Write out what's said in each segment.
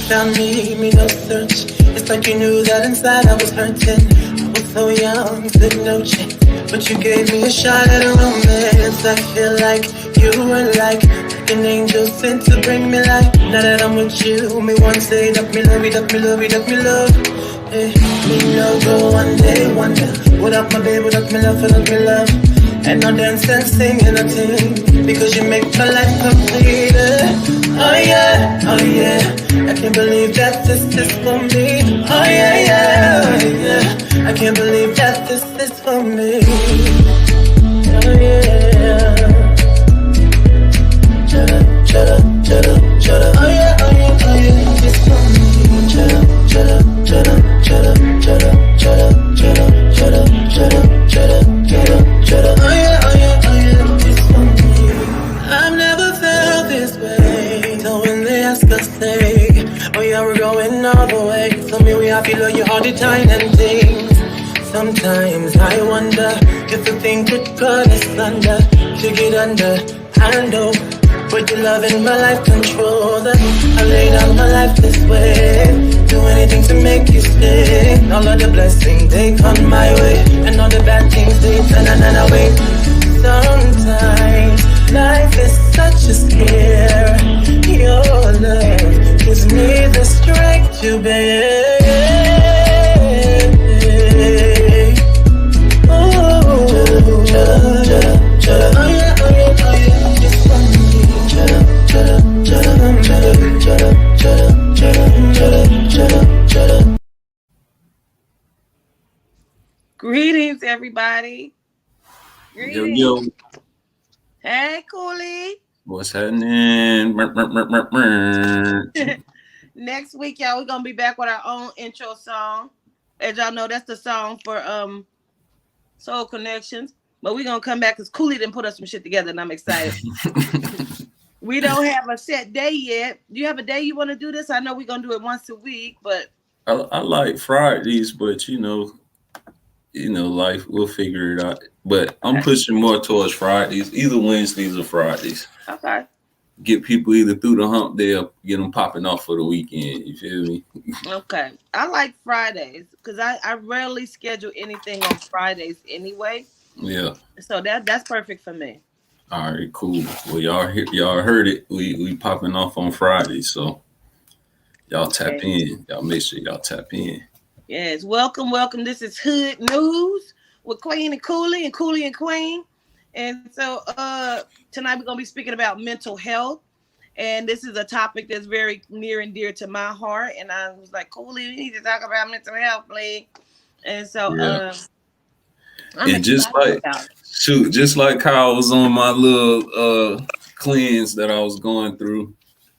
found me no search. It's like you knew that inside I was hurting. I was so young, stood no chance. But you gave me a shot at a romance. I feel like you were like an angel sent to bring me life. Now that I'm with you, me one say that me love you, that me love you, that me love. Hey, me no go one day wonder. Without my baby, without me love, without me love. And I dance and sing and I sing because you make my life complete. Oh yeah, oh yeah. I can't believe that this is for me. Oh yeah, yeah, oh yeah. I can't believe that this is for me. Oh yeah. Shut up, shut up, shut up, shut up. Oh yeah, oh yeah, oh yeah. It's for me. Shut up, shut up, shut up, shut up, shut up, shut up, shut up, shut up, shut up, shut up, shut up, shut up. Oh yeah, oh yeah, oh yeah. It's for me. I've never felt this way. So when they ask us, say, oh yeah, we're going all the way. So me, we have to love you all the time and things. Sometimes I wonder if the thing could cut us under to get under. I know, but your love in my life control that. I lay down my life this way. Do anything to make you stay. All of the blessings they come my way, and all the bad things they turn away. Sometimes life is such a scare. Your love gives me the strength to bear. Oh, shut up, shut up. Oh yeah, oh yeah, oh yeah. It's funny. Shut up, shut up, shut up, shut up, shut up, shut up, shut up, shut up, shut up, shut up. Greetings, everybody. Yo, Greetings. yo, Hey, Coolie. what's happening? Next week, y'all, we're gonna be back with our own intro song. As y'all know, that's the song for Soul Connections. But we're gonna come back because Coolie didn't put us some shit together, and I'm excited. We don't have a set day yet. Do you have a day you want to do this? I know we're gonna do it once a week, but I like Fridays, but you know, life, we'll figure it out. But I'm pushing more towards Fridays, either Wednesdays or Fridays. okay. Get people either through the hump day or get them popping off for the weekend. You feel me? Okay. I like Fridays because I rarely schedule anything on Fridays anyway. Yeah. So that's perfect for me. All right, cool. Well, y'all heard it. We popping off on Friday, so y'all tap in. Y'all make sure y'all tap in. Yes, welcome. This is Hood News with Queen and Coolie and Coolie and Queen. And so tonight we're gonna be speaking about mental health. And this is a topic that's very near and dear to my heart. And I was like, Coolie, we need to talk about mental health, please. And so I'm and just like how I was on my little cleanse that I was going through,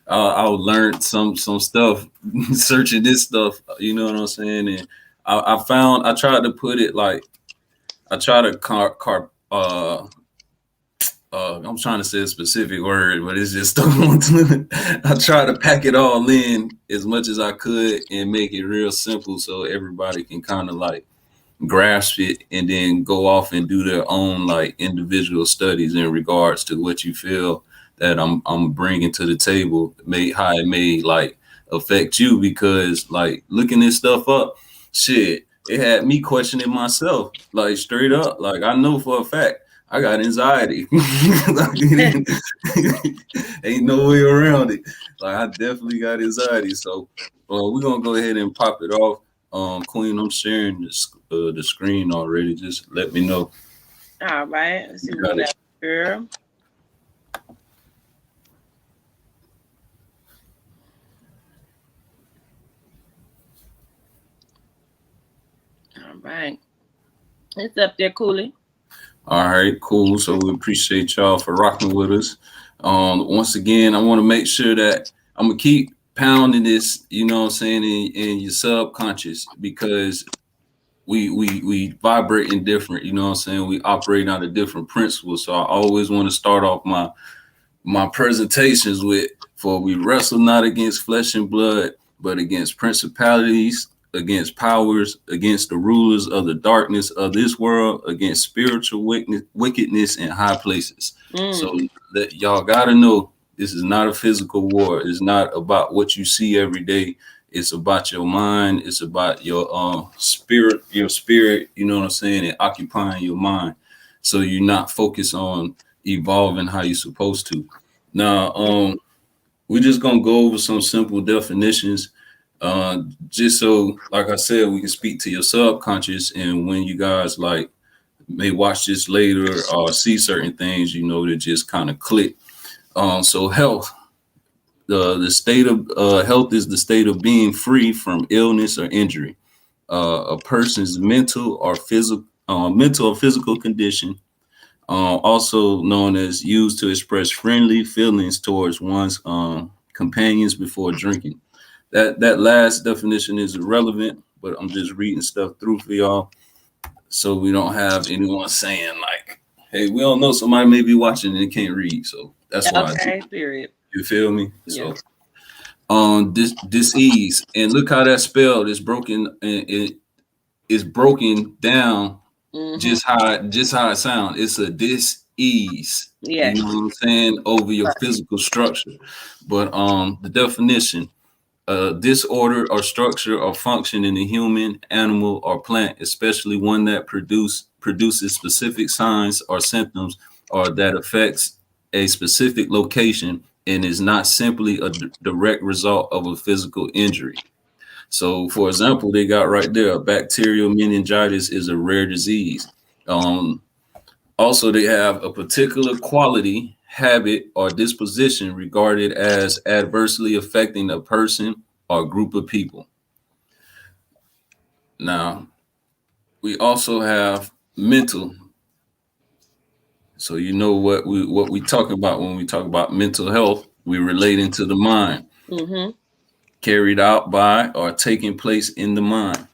I learned some stuff searching this stuff, you know what I'm saying? And I tried to put it like, I try to I'm trying to say a specific word, but it's just I try to pack it all in as much as I could and make it real simple so everybody can kind of like grasp it and then go off and do their own like individual studies in regards to what you feel that I'm bringing to the table, how it may like affect you, because like looking this stuff up, shit, it had me questioning myself, like straight up. Like I know for a fact I got anxiety. Ain't no way around it. Like I definitely got anxiety. So we're gonna go ahead and pop it off. Queen, I'm sharing the screen already. Just let me know. all right. Let's see what we got, girl. All right. It's up there, Coolie. All right, cool. So we appreciate y'all for rocking with us. Once again, I want to make sure that I'm gonna keep pounding this, you know what I'm saying, in your subconscious, because we vibrating different, you know what I'm saying? We operate out of different principles. So I always want to start off my presentations with, for we wrestle not against flesh and blood, but against principalities, against powers, against the rulers of the darkness of this world, against spiritual wickedness in high places. So that y'all gotta know This is not a physical war. It's not about what you see every day. It's about your mind. It's about your spirit, you know what I'm saying, and occupying your mind. So you're not focused on evolving how you're supposed to. Now, we're just gonna go over some simple definitions, just so, like I said, we can speak to your subconscious, and when you guys like may watch this later or see certain things, you know, that just kind of click. So health, the state of health is the state of being free from illness or injury. A person's mental or physical condition, also known as used to express friendly feelings towards one's companions before drinking. That last definition is irrelevant, but I'm just reading stuff through for y'all, so we don't have anyone saying like, "Hey, we don't know, somebody may be watching and they can't read." So that's why. Okay, period. You feel me? Yeah. So, disease, and look how that's spelled. It's broken. It is broken down just how it sounds. It's a dis-ease. Yeah. You know what I'm saying, over your physical structure. But the definition: disorder or structure or function in the human, animal, or plant, especially one that produces specific signs or symptoms, or that affects a specific location and is not simply a direct result of a physical injury. So, for example, they got right there, bacterial meningitis is a rare disease. Um, Also, they have a particular quality, habit, or disposition regarded as adversely affecting a person or group of people. Now, we also have mental. So you know what we talk about when we talk about mental health. We relating to the mind, carried out by or taking place in the mind.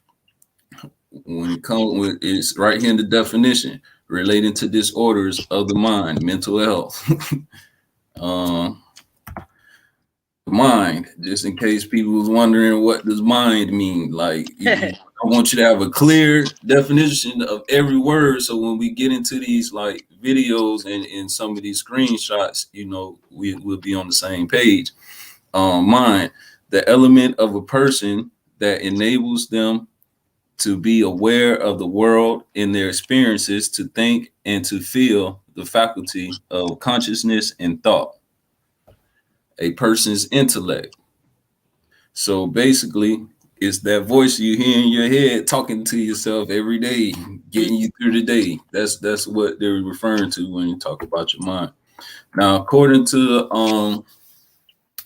When it comes with, it's right here in the definition, relating to disorders of the mind, mental health. uh, Mind, just in case people was wondering, what does mind mean? Like, I want you to have a clear definition of every word, so when we get into these like videos and some of these screenshots, you know, we'll be on the same page. Mind, the element of a person that enables them to be aware of the world and their experiences, to think and to feel, the faculty of consciousness and thought. A person's intellect. So basically, it's that voice you hear in your head talking to yourself every day, getting you through the day. That's what they're referring to when you talk about your mind. Now, according to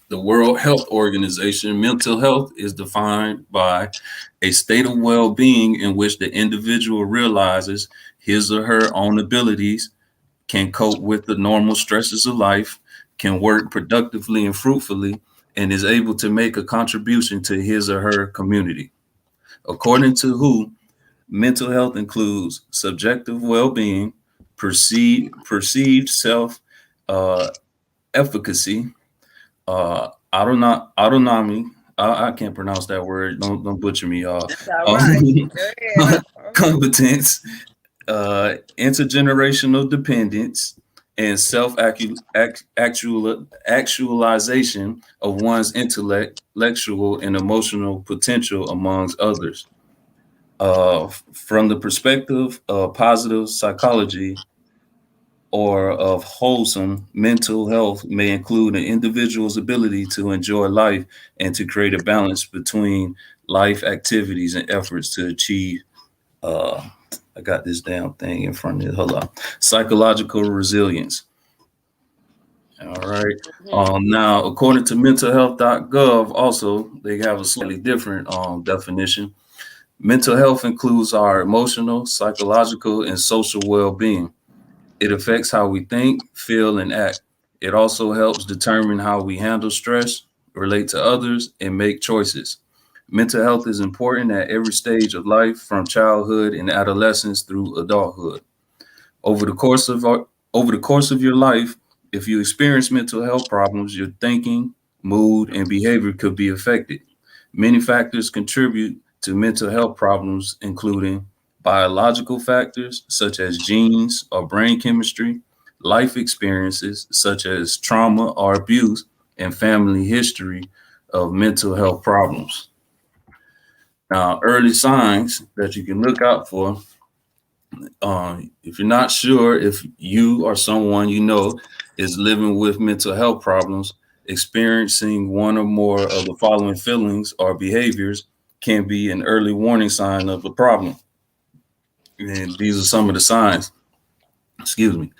the World Health Organization, mental health is defined by a state of well-being in which the individual realizes his or her own abilities, can cope with the normal stresses of life, can work productively and fruitfully, and is able to make a contribution to his or her community. According to WHO, mental health includes subjective well-being, perceived self efficacy, autonomy. I can't pronounce that word. Don't butcher me, y'all. That's all right. Competence, intergenerational dependence, and actualization of one's intellectual and emotional potential, amongst others. From the perspective of positive psychology or of wholesome, mental health may include an individual's ability to enjoy life and to create a balance between life activities and efforts to achieve. I got this damn thing in front of me. Hold on. Psychological resilience. All right. Now, according to mentalhealth.gov, also, they have a slightly different definition. Mental health includes our emotional, psychological, and social well-being. It affects how we think, feel, and act. It also helps determine how we handle stress, relate to others, and make choices. Mental health is important at every stage of life, from childhood and adolescence through adulthood. Over the course of your life, if you experience mental health problems, your thinking, mood, and behavior could be affected. Many factors contribute to mental health problems, including biological factors such as genes or brain chemistry, life experiences such as trauma or abuse, and family history of mental health problems. Now, early signs that you can look out for, if you're not sure if you or someone you know is living with mental health problems, experiencing one or more of the following feelings or behaviors can be an early warning sign of a problem. And these are some of the signs. Excuse me.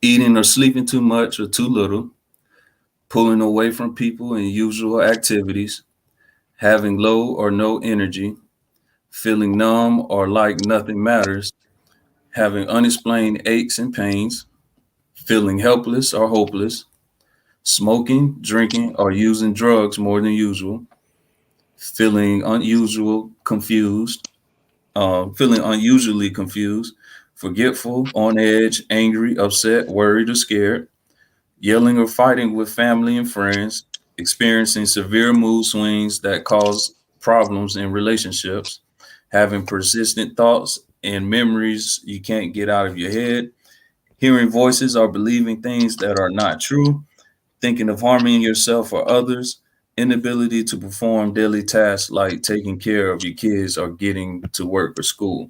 Eating or sleeping too much or too little, pulling away from people and usual activities, having low or no energy, feeling numb or like nothing matters, having unexplained aches and pains, feeling helpless or hopeless, smoking, drinking, or using drugs more than usual, feeling feeling unusually confused, forgetful, on edge, angry, upset, worried, or scared, yelling or fighting with family and friends, experiencing severe mood swings that cause problems in relationships, having persistent thoughts and memories you can't get out of your head, hearing voices or believing things that are not true, thinking of harming yourself or others, inability to perform daily tasks like taking care of your kids or getting to work or school.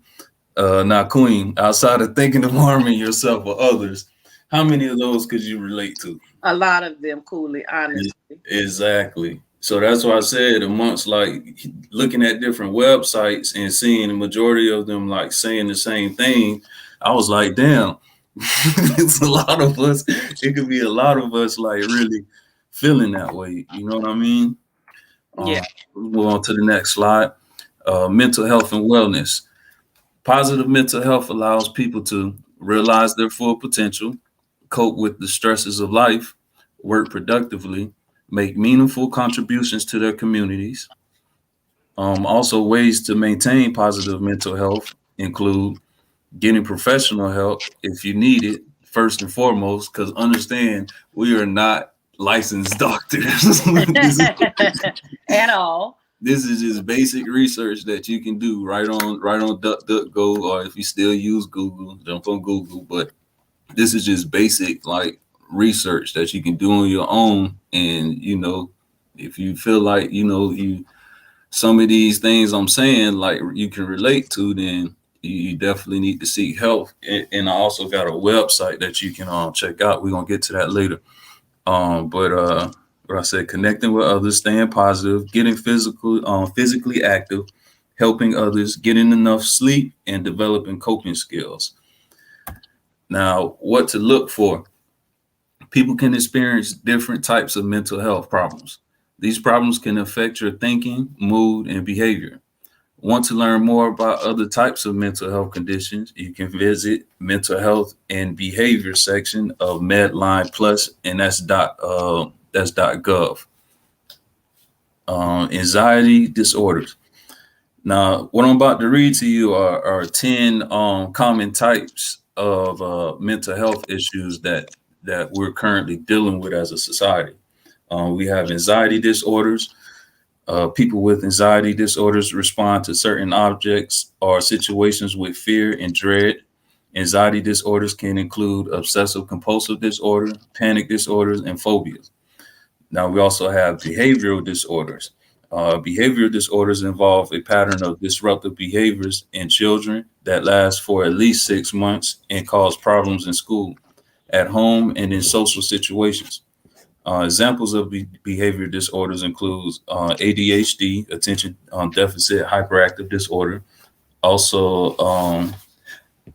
Now, Queen, outside of thinking of harming yourself or others, how many of those could you relate to? A lot of them, Coolie, honestly. Exactly. So that's why I said amongst like looking at different websites and seeing the majority of them like saying the same thing, I was like, damn, it's a lot of us. It could be a lot of us like really feeling that way. You know what I mean? Yeah. Move on to the next slide. Mental health and wellness. Positive mental health allows people to realize their full potential, cope with the stresses of life, work productively, make meaningful contributions to their communities. Also, ways to maintain positive mental health include getting professional help if you need it, first and foremost, because understand we are not licensed doctors. At all. This is just basic research that you can do right on DuckDuckGo, or if you still use Google, jump on Google. But this is just basic like research that you can do on your own. And if you feel like you some of these things I'm saying like you can relate to, then you definitely need to seek help. And I also got a website that you can check out. We're gonna get to that later. But what I said, connecting with others, staying positive, getting physically active, helping others, getting enough sleep, and developing coping skills. Now, what to look for? People can experience different types of mental health problems. These problems can affect your thinking, mood, and behavior. Want to learn more about other types of mental health conditions? You can visit mental health and behavior section of Medline Plus, and that's .gov. Anxiety disorders. Now, what I'm about to read to you are 10 common types of mental health issues that we're currently dealing with as a society. We have anxiety disorders. People with anxiety disorders respond to certain objects or situations with fear and dread. Anxiety disorders can include obsessive compulsive disorder, panic disorders, and phobias. Now, we also have behavioral disorders. Behavioral disorders involve a pattern of disruptive behaviors in children that last for at least 6 months and cause problems in school, at home, and in social situations. Examples of behavior disorders include ADHD, attention deficit hyperactive disorder, also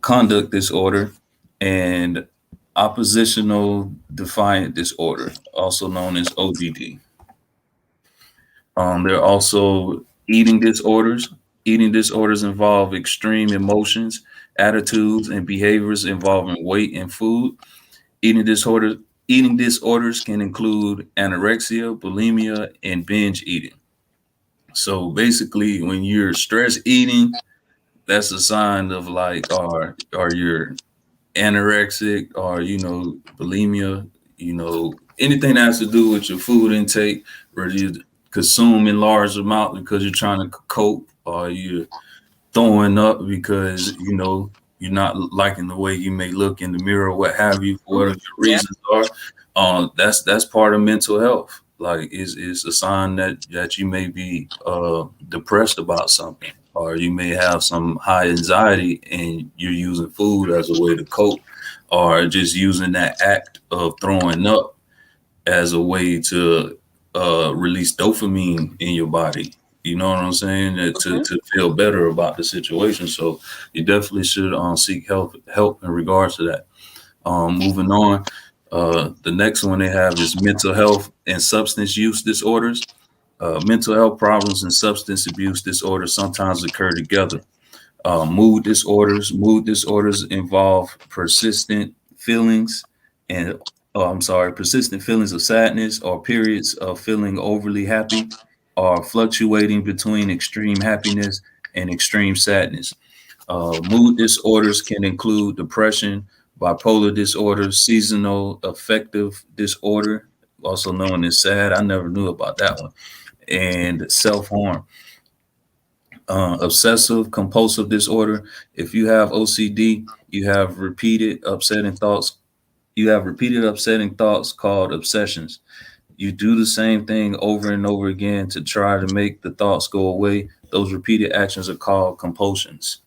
conduct disorder, and oppositional defiant disorder, also known as ODD. There are also eating disorders. Eating disorders involve extreme emotions, attitudes, and behaviors involving weight and food. Eating disorders Eating disorders can include anorexia, bulimia, and binge eating. So basically, when you're stress eating, that's a sign of like, or you're anorexic, or bulimia. Anything that has to do with your food intake, whether you consume in large amount because you're trying to cope, or you're throwing up because you're not liking the way you may look in the mirror, what have you, for whatever your Yeah. reasons are. That's part of mental health. Like is a sign that you may be depressed about something, or you may have some high anxiety and you're using food as a way to cope, or just using that act of throwing up as a way to release dopamine in your body. You know what I'm saying? To feel better about the situation. So you definitely should seek help in regards to that. Moving on, the next one they have is mental health and substance use disorders. Mental health problems and substance abuse disorders sometimes occur together. Mood disorders involve persistent feelings of sadness or periods of feeling overly happy or fluctuating between extreme happiness and extreme sadness. Mood disorders can include depression, bipolar disorder, seasonal affective disorder, also known as SAD. I never knew about that one, and self harm. Obsessive compulsive disorder. If you have OCD, you have repeated upsetting thoughts. You have repeated upsetting thoughts called obsessions. You do the same thing over and over again to try to make the thoughts go away. Those repeated actions are called compulsions.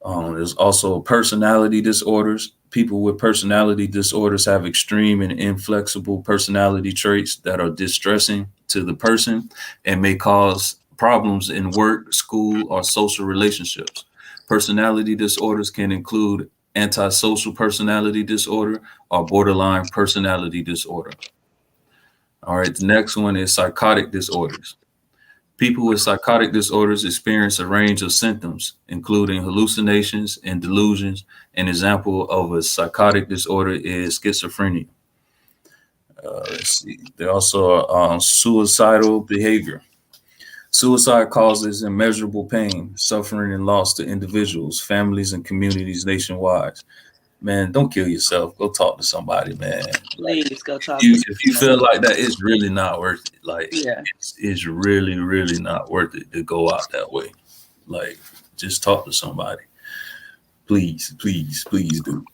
There's also personality disorders. People with personality disorders have extreme and inflexible personality traits that are distressing to the person and may cause problems in work, school, or social relationships. Personality disorders can include antisocial personality disorder or borderline personality disorder. All right, the next one is psychotic disorders. People with psychotic disorders experience a range of symptoms, including hallucinations and delusions. An example of a psychotic disorder is schizophrenia. Let's see. There also are suicidal behavior. Suicide causes immeasurable pain, suffering, and loss to individuals, families, and communities nationwide. Man, don't kill yourself. Go talk to somebody, man. Please go talk to If you feel like that, it's really not worth it. Like, Yeah. it's really, really not worth it to go out that way. Like, just talk to somebody. Please, please, please do.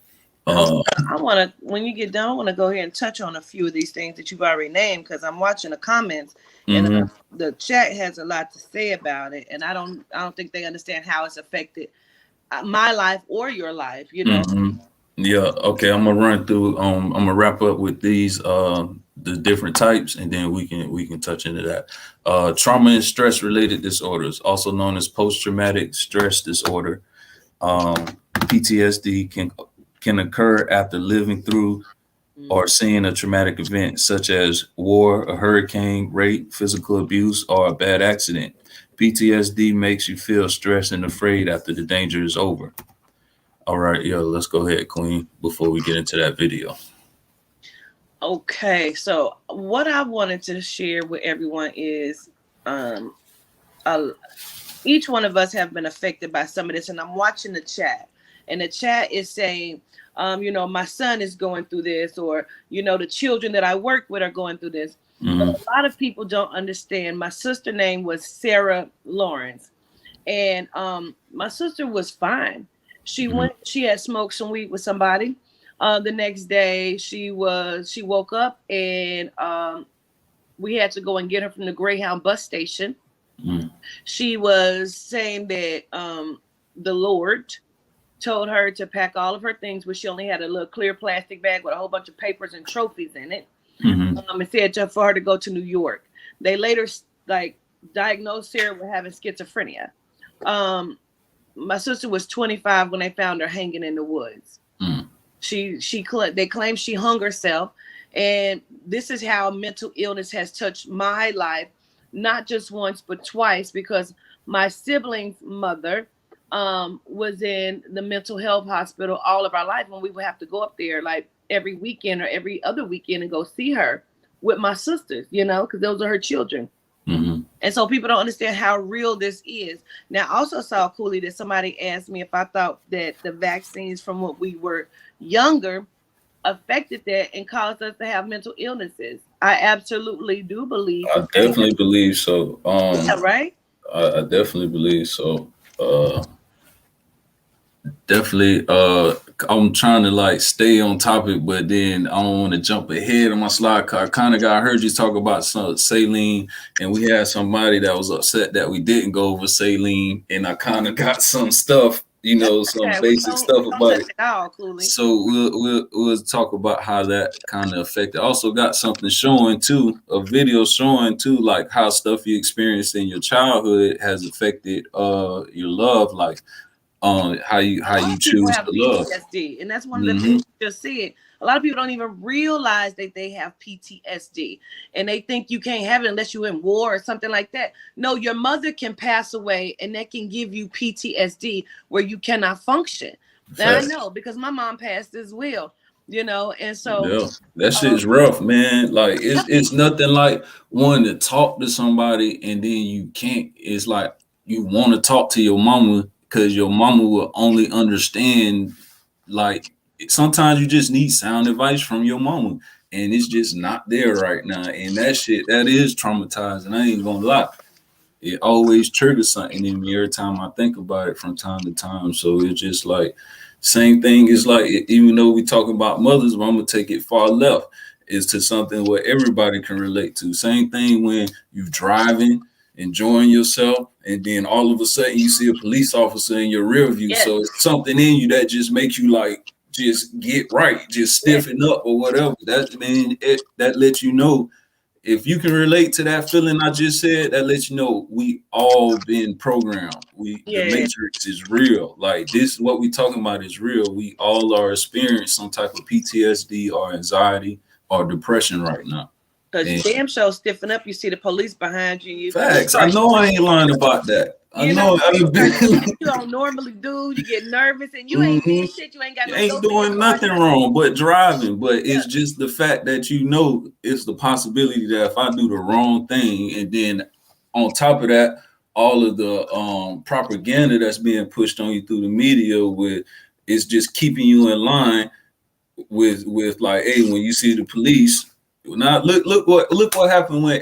I want to, when you get done, I want to go ahead and touch on a few of these things that you've already named, because I'm watching the comments and the chat has a lot to say about it, and I don't think they understand how it's affected my life or your life. You know. Yeah. Okay. I'm gonna run through. I'm gonna wrap up with these the different types, and then we can touch into that. Trauma and stress related disorders, also known as post traumatic stress disorder. PTSD can occur after living through or seeing a traumatic event such as war, a hurricane, rape, physical abuse, or a bad accident. PTSD makes you feel stressed and afraid after the danger is over. All right, yo, let's go ahead, Queen, before we get into that video. Okay, so what I wanted to share with everyone is each one of us have been affected by some of this, and I'm watching the chat, and the chat is saying, my son is going through this, or, the children that I work with are going through this. But a lot of people don't understand. My sister's name was Sarah Lawrence, and my sister was fine. She had smoked some weed with somebody. The next day she woke up, and we had to go and get her from the Greyhound bus station. She was saying that the Lord told her to pack all of her things, but she only had a little clear plastic bag with a whole bunch of papers and trophies in it. And said for her to go to New York. They later diagnosed Sarah with having schizophrenia. My sister was 25 when they found her hanging in the woods. They claim she hung herself, and this is how mental illness has touched my life, not just once but twice, because my sibling's mother was in the mental health hospital all of our life, and we would have to go up there like every weekend or every other weekend and go see her with my sisters, because those are her children. And so people don't understand how real this is. Now, I also saw, Coolie, that somebody asked me if I thought that the vaccines from when we were younger affected that and caused us to have mental illnesses. I absolutely do believe. I definitely believe so. Yeah, right? I definitely believe so. Definitely. I'm trying to like stay on topic, but then I don't want to jump ahead on my slide. 'Cause I heard you talk about some saline, and we had somebody that was upset that we didn't go over saline, and I kind of got some stuff, some Okay, basic stuff don't about touch it. it all, Cooley. So we'll talk about how that kind of affected. Also got something showing too, a video showing too, like how stuff you experienced in your childhood has affected your love life, how A lot you of people choose have to love. PTSD, and that's one of the Hmm. things you just said. A lot of people don't even realize that they have PTSD, and they think you can't have it unless you're in war or something like that. No, your mother can pass away, and that can give you PTSD where you cannot function. Now I know because my mom passed as well, and so Yeah, that uh, shit's rough, man. Like it's right, nothing like wanting to talk to somebody and then you can't. It's like you want to talk to your mama because your mama will only understand. Like sometimes you just need sound advice from your mama, and it's just not there right now. And that shit that is traumatizing. I ain't gonna lie. It always triggers something in me every time I think about it from time to time. So it's just like same thing is like even though we talk about mothers, but I'm gonna take it far left is to something where everybody can relate to. Same thing when you're driving, enjoying yourself, and then all of a sudden you see a police officer in your rear view. yes, So it's something in you that just makes you like just get right, just yes, stiffen up or whatever. That lets you know if you can relate to that feeling I just said, that lets you know we all been programmed. The yes. matrix is real. Like this, what we talking about is real. We all are experiencing some type of PTSD or anxiety or depression right now. Because And you damn sure stiffen up. You see the police behind you. You facts, I start know I ain't lying about that. I You know, know I you ain't start doing been. shit you don't normally do. You get nervous, and you ain't Mhm. did shit. You ain't got You no ain't dope in your doing car. nothing wrong but driving. But Yeah, it's just the fact that you know it's the possibility that if I do the wrong thing, and then on top of that, all of the propaganda that's being pushed on you through the media with it's just keeping you in line with like, hey, when you see the police, now look what happened when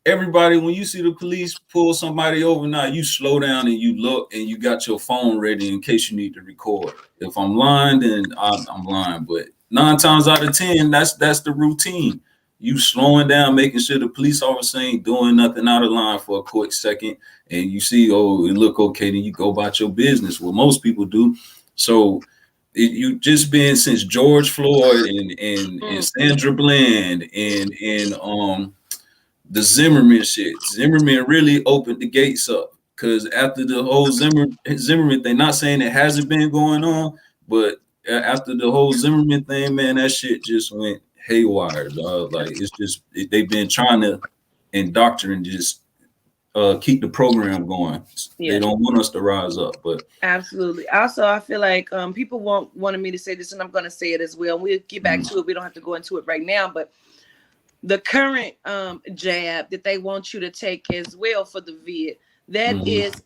everybody when you see the police pull somebody over, now you slow down and you look and you got your phone ready in case you need to record. If I'm lying, then I'm lying, but 9 times out of 10, that's the routine. You slowing down, making sure the police officer ain't doing nothing out of line for a quick second, and you see, oh, it look okay, then you go about your business. What most people do. So you just been since George Floyd and mm, Sandra Bland and the Zimmerman shit. Zimmerman really opened the gates up because after the whole Zimmerman thing, not saying it hasn't been going on, but after the whole Zimmerman thing, man, that shit just went haywire, dog. Like it's just they've been trying to indoctrinate just keep the program going. They yes, don't want us to rise up, but absolutely. Also, I feel like people wanted me to say this, and I'm going to say it as well. We'll get back to it. We don't have to go into it right now, but the current jab that they want you to take as well for the vid, that mhm. is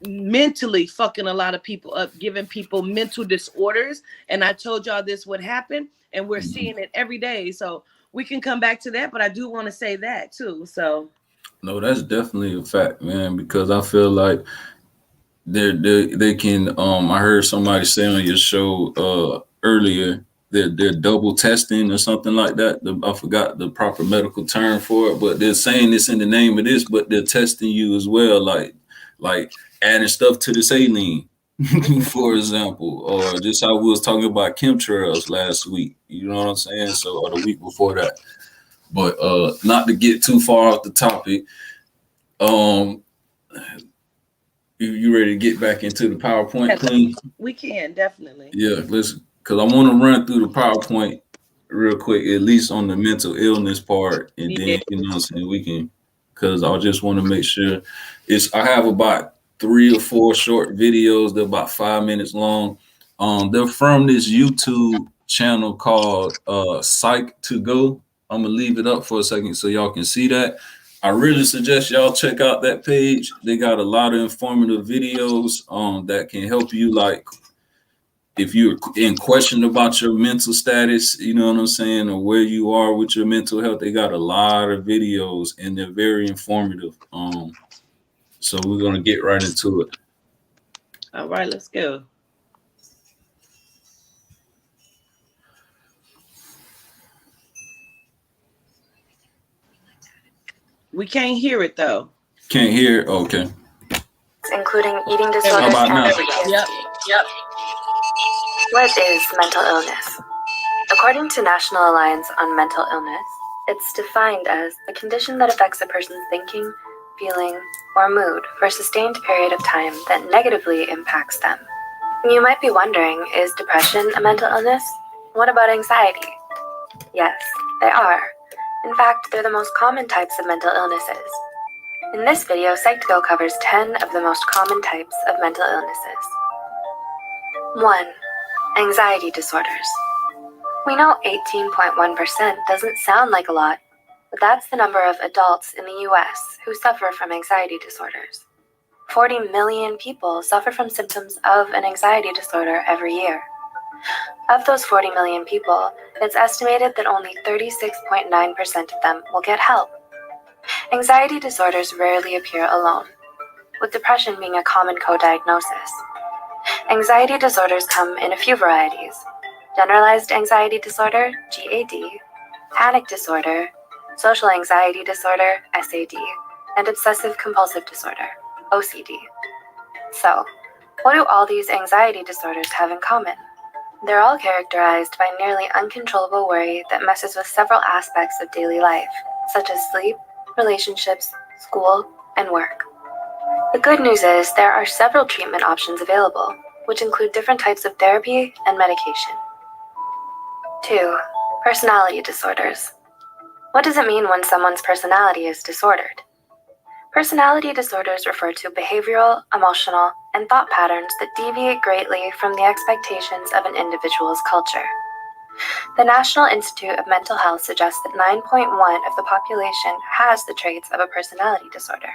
mentally fucking a lot of people up, giving people mental disorders. And I told y'all this would happen, and we're seeing it every day. So we can come back to that, but I do want to say that too. So No, that's definitely a fact, man, because I feel like they can I heard somebody say on your show earlier that they're double testing or something like that. I forgot the proper medical term for it, but they're saying this in the name of this, but they're testing you as well, like adding stuff to the saline, for example, or just how we was talking about chemtrails last week. You know what I'm saying? So or the week before that. But not to get too far off the topic. Um, you ready to get back into the PowerPoint, yes, Queen? we can definitely. Yeah, let's because I want to run through the PowerPoint real quick, at least on the mental illness part, and Yeah. then what I'm saying we can because I just want to make sure I have about 3 or 4 short videos, they're about 5 minutes long. They're from this YouTube channel called Psych to Go. I'm gonna leave it up for a second so y'all can see that. I really suggest y'all check out that page. They got a lot of informative videos that can help you, like if you're in question about your mental status, you know what I'm saying, or where you are with your mental health. They got a lot of videos and they're very informative. So we're gonna get right into it. All right, let's go. We can't hear it though. Can't hear? Okay. Including eating How disorders about and now? PTSD. Yep. What is mental illness? According to National Alliance on Mental Illness, it's defined as a condition that affects a person's thinking, feeling, or mood for a sustained period of time that negatively impacts them. You might be wondering, is depression a mental illness? What about anxiety? Yes, they are. In fact, they're the most common types of mental illnesses. In this video, Psych2Go covers 10 of the most common types of mental illnesses. 1. Anxiety disorders. We know 18.1% doesn't sound like a lot, but that's the number of adults in the US who suffer from anxiety disorders. 40 million people suffer from symptoms of an anxiety disorder every year. Of those 40 million people, it's estimated that only 36.9% of them will get help. Anxiety disorders rarely appear alone, with depression being a common co-diagnosis. Anxiety disorders come in a few varieties: generalized anxiety disorder, GAD, panic disorder, social anxiety disorder, SAD, and obsessive compulsive disorder, OCD. So, what do all these anxiety disorders have in common? They're all characterized by nearly uncontrollable worry that messes with several aspects of daily life, such as sleep, relationships, school, and work. The good news is there are several treatment options available, which include different types of therapy and medication. 2. Personality disorders. What does it mean when someone's personality is disordered? Personality disorders refer to behavioral, emotional, and thought patterns that deviate greatly from the expectations of an individual's culture. The National Institute of Mental Health suggests that 9.1% of the population has the traits of a personality disorder.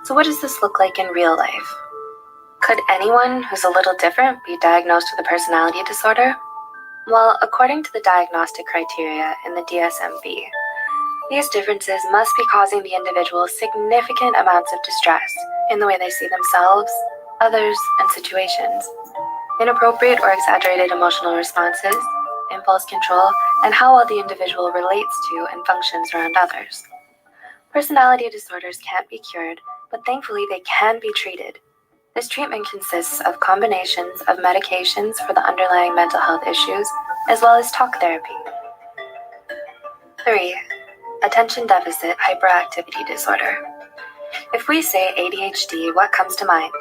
So what does this look like in real life? Could anyone who's a little different be diagnosed with a personality disorder? Well, according to the diagnostic criteria in the DSM-V, these differences must be causing the individual significant amounts of distress in the way they see themselves, others, and situations. Inappropriate or exaggerated emotional responses, impulse control, and how well the individual relates to and functions around others. Personality disorders can't be cured, but thankfully they can be treated. This treatment consists of combinations of medications for the underlying mental health issues, as well as talk therapy. 3. Attention deficit hyperactivity disorder. If we say ADHD, what comes to mind?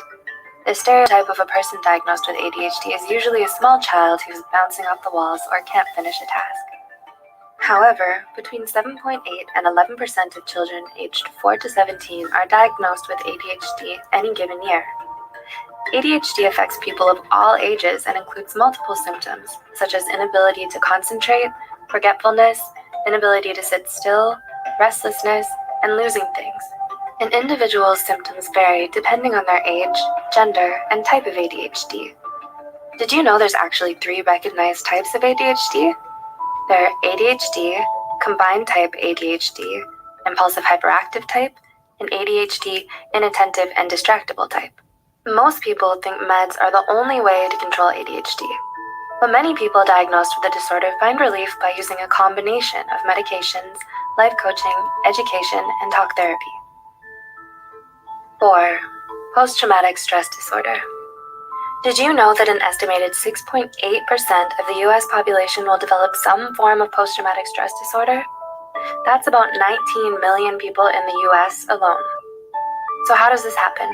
The stereotype of a person diagnosed with ADHD is usually a small child who's bouncing off the walls or can't finish a task. However, between 7.8 and 11% of children aged 4 to 17 are diagnosed with ADHD any given year. ADHD affects people of all ages and includes multiple symptoms, such as inability to concentrate, forgetfulness, inability to sit still, restlessness, and losing things. An individual's symptoms vary depending on their age, gender, and type of ADHD. Did you know there's actually 3 recognized types of ADHD? They're ADHD, combined type ADHD, impulsive hyperactive type, and ADHD inattentive and distractible type. Most people think meds are the only way to control ADHD, but many people diagnosed with the disorder find relief by using a combination of medications, life coaching, education, and talk therapy. 4. Post-traumatic stress disorder. Did you know that an estimated 6.8% of the US population will develop some form of post-traumatic stress disorder? That's about 19 million people in the US alone. So how does this happen?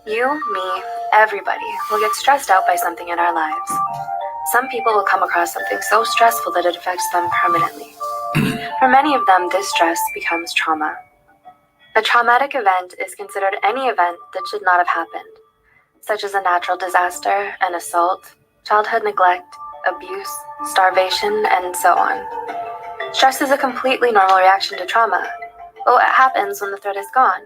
You, me, everybody will get stressed out by something in our lives. Some people will come across something so stressful that it affects them permanently. For many of them, this stress becomes trauma. A traumatic event is considered any event that should not have happened, such as a natural disaster, an assault, childhood neglect, abuse, starvation, and so on. Stress is a completely normal reaction to trauma, but what happens when the threat is gone?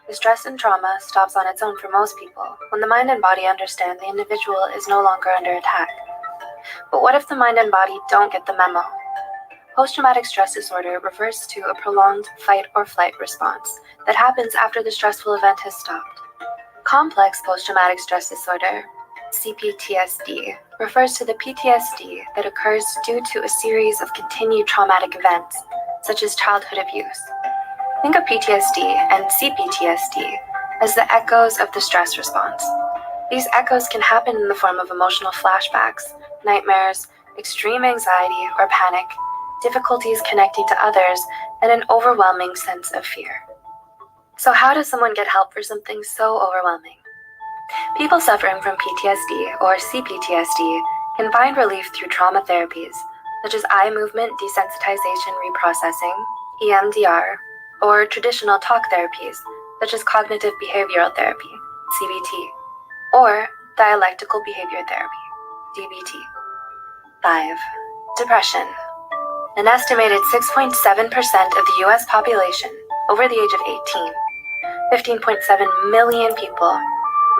The stress and trauma stops on its own for most people when the mind and body understand the individual is no longer under attack. But what if the mind and body don't get the memo? Post-traumatic stress disorder refers to a prolonged fight or flight response that happens after the stressful event has stopped. Complex post-traumatic stress disorder, CPTSD, refers to the PTSD that occurs due to a series of continued traumatic events, such as childhood abuse. Think of PTSD and CPTSD as the echoes of the stress response. These echoes can happen in the form of emotional flashbacks, nightmares, extreme anxiety or panic, difficulties connecting to others, and an overwhelming sense of fear. So how does someone get help for something so overwhelming? People suffering from PTSD or CPTSD can find relief through trauma therapies, such as eye movement desensitization reprocessing, EMDR, or traditional talk therapies, such as cognitive behavioral therapy, CBT, or dialectical behavior therapy, DBT. 5. Depression. An estimated 6.7% of the US population over the age of 18, 15.7 million people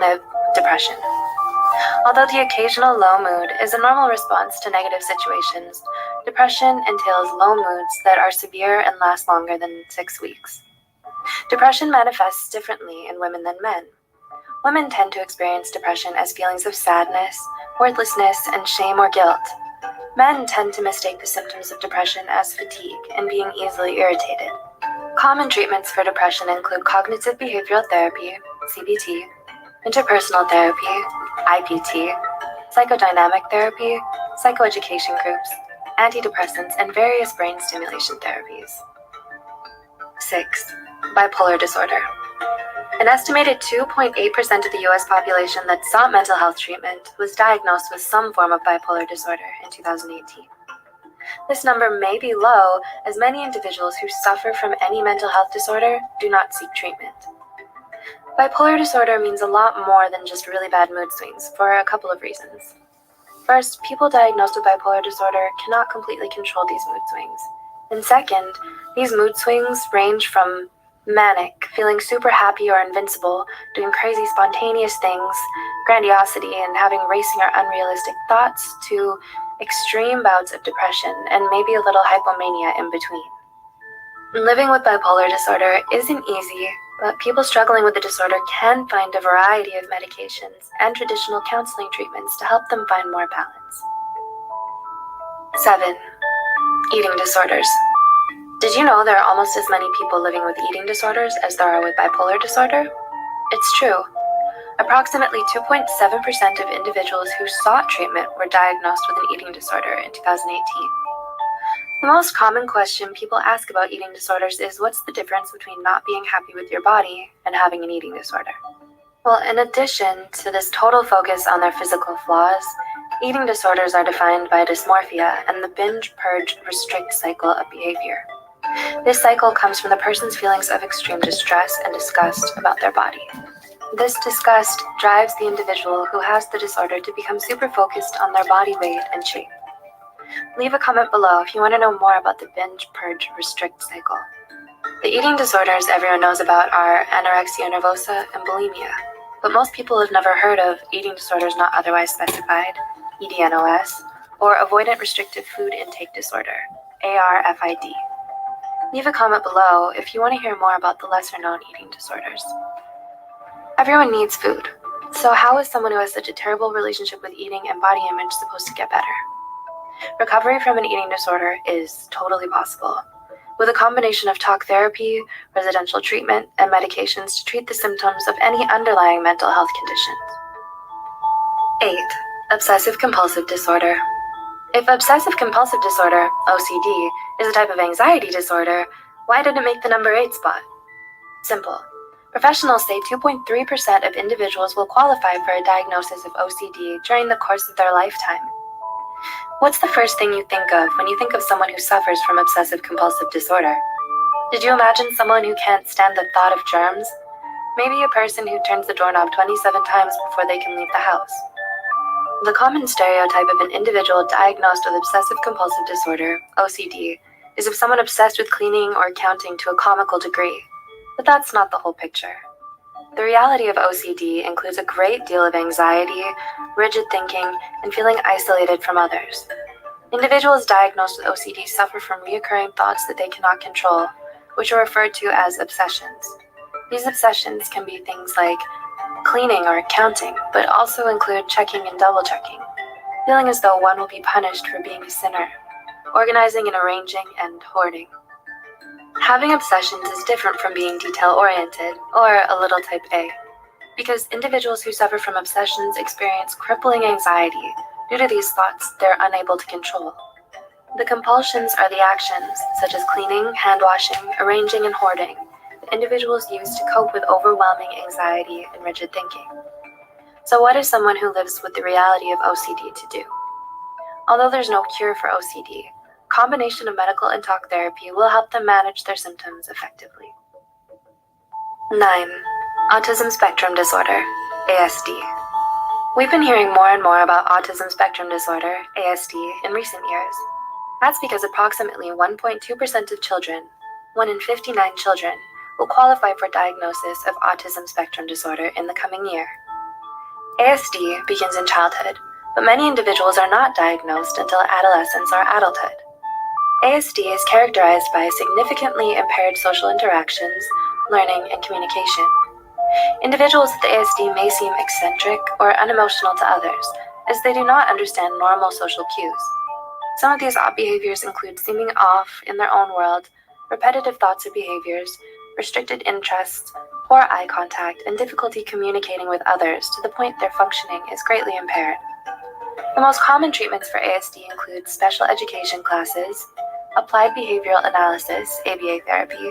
live with depression. Although the occasional low mood is a normal response to negative situations, depression entails low moods that are severe and last longer than 6 weeks. Depression manifests differently in women than men. Women tend to experience depression as feelings of sadness, worthlessness, and shame or guilt. Men tend to mistake the symptoms of depression as fatigue and being easily irritated. Common treatments for depression include cognitive behavioral therapy, CBT, interpersonal therapy, IPT, psychodynamic therapy, psychoeducation groups, antidepressants, and various brain stimulation therapies. 6. Bipolar disorder. An estimated 2.8% of the US population that sought mental health treatment was diagnosed with some form of bipolar disorder in 2018. This number may be low, as many individuals who suffer from any mental health disorder do not seek treatment. Bipolar disorder means a lot more than just really bad mood swings for a couple of reasons. First, people diagnosed with bipolar disorder cannot completely control these mood swings. And second, these mood swings range from manic, feeling super happy or invincible, doing crazy spontaneous things, grandiosity, and having racing or unrealistic thoughts, to extreme bouts of depression and maybe a little hypomania in between. Living with bipolar disorder isn't easy, but people struggling with the disorder can find a variety of medications and traditional counseling treatments to help them find more balance. 7. Eating disorders. Did you know there are almost as many people living with eating disorders as there are with bipolar disorder? It's true. Approximately 2.7% of individuals who sought treatment were diagnosed with an eating disorder in 2018. The most common question people ask about eating disorders is, what's the difference between not being happy with your body and having an eating disorder? Well, in addition to this total focus on their physical flaws, eating disorders are defined by dysmorphia and the binge, purge, restrict cycle of behavior. This cycle comes from the person's feelings of extreme distress and disgust about their body. This disgust drives the individual who has the disorder to become super focused on their body weight and shape. Leave a comment below if you want to know more about the binge, purge, restrict cycle. The eating disorders everyone knows about are anorexia nervosa and bulimia, but most people have never heard of eating disorders not otherwise specified, EDNOS, or avoidant restrictive food intake disorder, ARFID. Leave a comment below if you want to hear more about the lesser-known eating disorders. Everyone needs food, so how is someone who has such a terrible relationship with eating and body image supposed to get better? Recovery from an eating disorder is totally possible, with a combination of talk therapy, residential treatment, and medications to treat the symptoms of any underlying mental health conditions. 8. Obsessive-compulsive disorder. If obsessive-compulsive disorder, OCD, is a type of anxiety disorder, why did it make the number 8 spot? Simple. Professionals say 2.3% of individuals will qualify for a diagnosis of OCD during the course of their lifetime. What's the first thing you think of when you think of someone who suffers from obsessive-compulsive disorder? Did you imagine someone who can't stand the thought of germs? Maybe a person who turns the doorknob 27 times before they can leave the house. The common stereotype of an individual diagnosed with obsessive-compulsive disorder, OCD, is of someone obsessed with cleaning or counting to a comical degree. But that's not the whole picture. The reality of OCD includes a great deal of anxiety, rigid thinking, and feeling isolated from others. Individuals diagnosed with OCD suffer from recurring thoughts that they cannot control, which are referred to as obsessions. These obsessions can be things like cleaning or counting, but also include checking and double-checking, feeling as though one will be punished for being a sinner, organizing and arranging, and hoarding. Having obsessions is different from being detail-oriented, or a little type A, because individuals who suffer from obsessions experience crippling anxiety due to these thoughts they're unable to control. The compulsions are the actions, such as cleaning, hand-washing, arranging, and hoarding, that individuals use to cope with overwhelming anxiety and rigid thinking. So what is someone who lives with the reality of OCD to do? Although there's no cure for OCD, a combination of medical and talk therapy will help them manage their symptoms effectively. 9. Autism Spectrum Disorder, ASD. We've been hearing more and more about autism spectrum disorder, ASD, in recent years. That's because approximately 1.2% of children, 1 in 59 children, will qualify for diagnosis of autism spectrum disorder in the coming year. ASD begins in childhood, but many individuals are not diagnosed until adolescence or adulthood. ASD is characterized by significantly impaired social interactions, learning, and communication. Individuals with ASD may seem eccentric or unemotional to others, as they do not understand normal social cues. Some of these odd behaviors include seeming off in their own world, repetitive thoughts or behaviors, restricted interests, poor eye contact, and difficulty communicating with others to the point their functioning is greatly impaired. The most common treatments for ASD include special education classes, applied behavioral analysis, ABA therapy,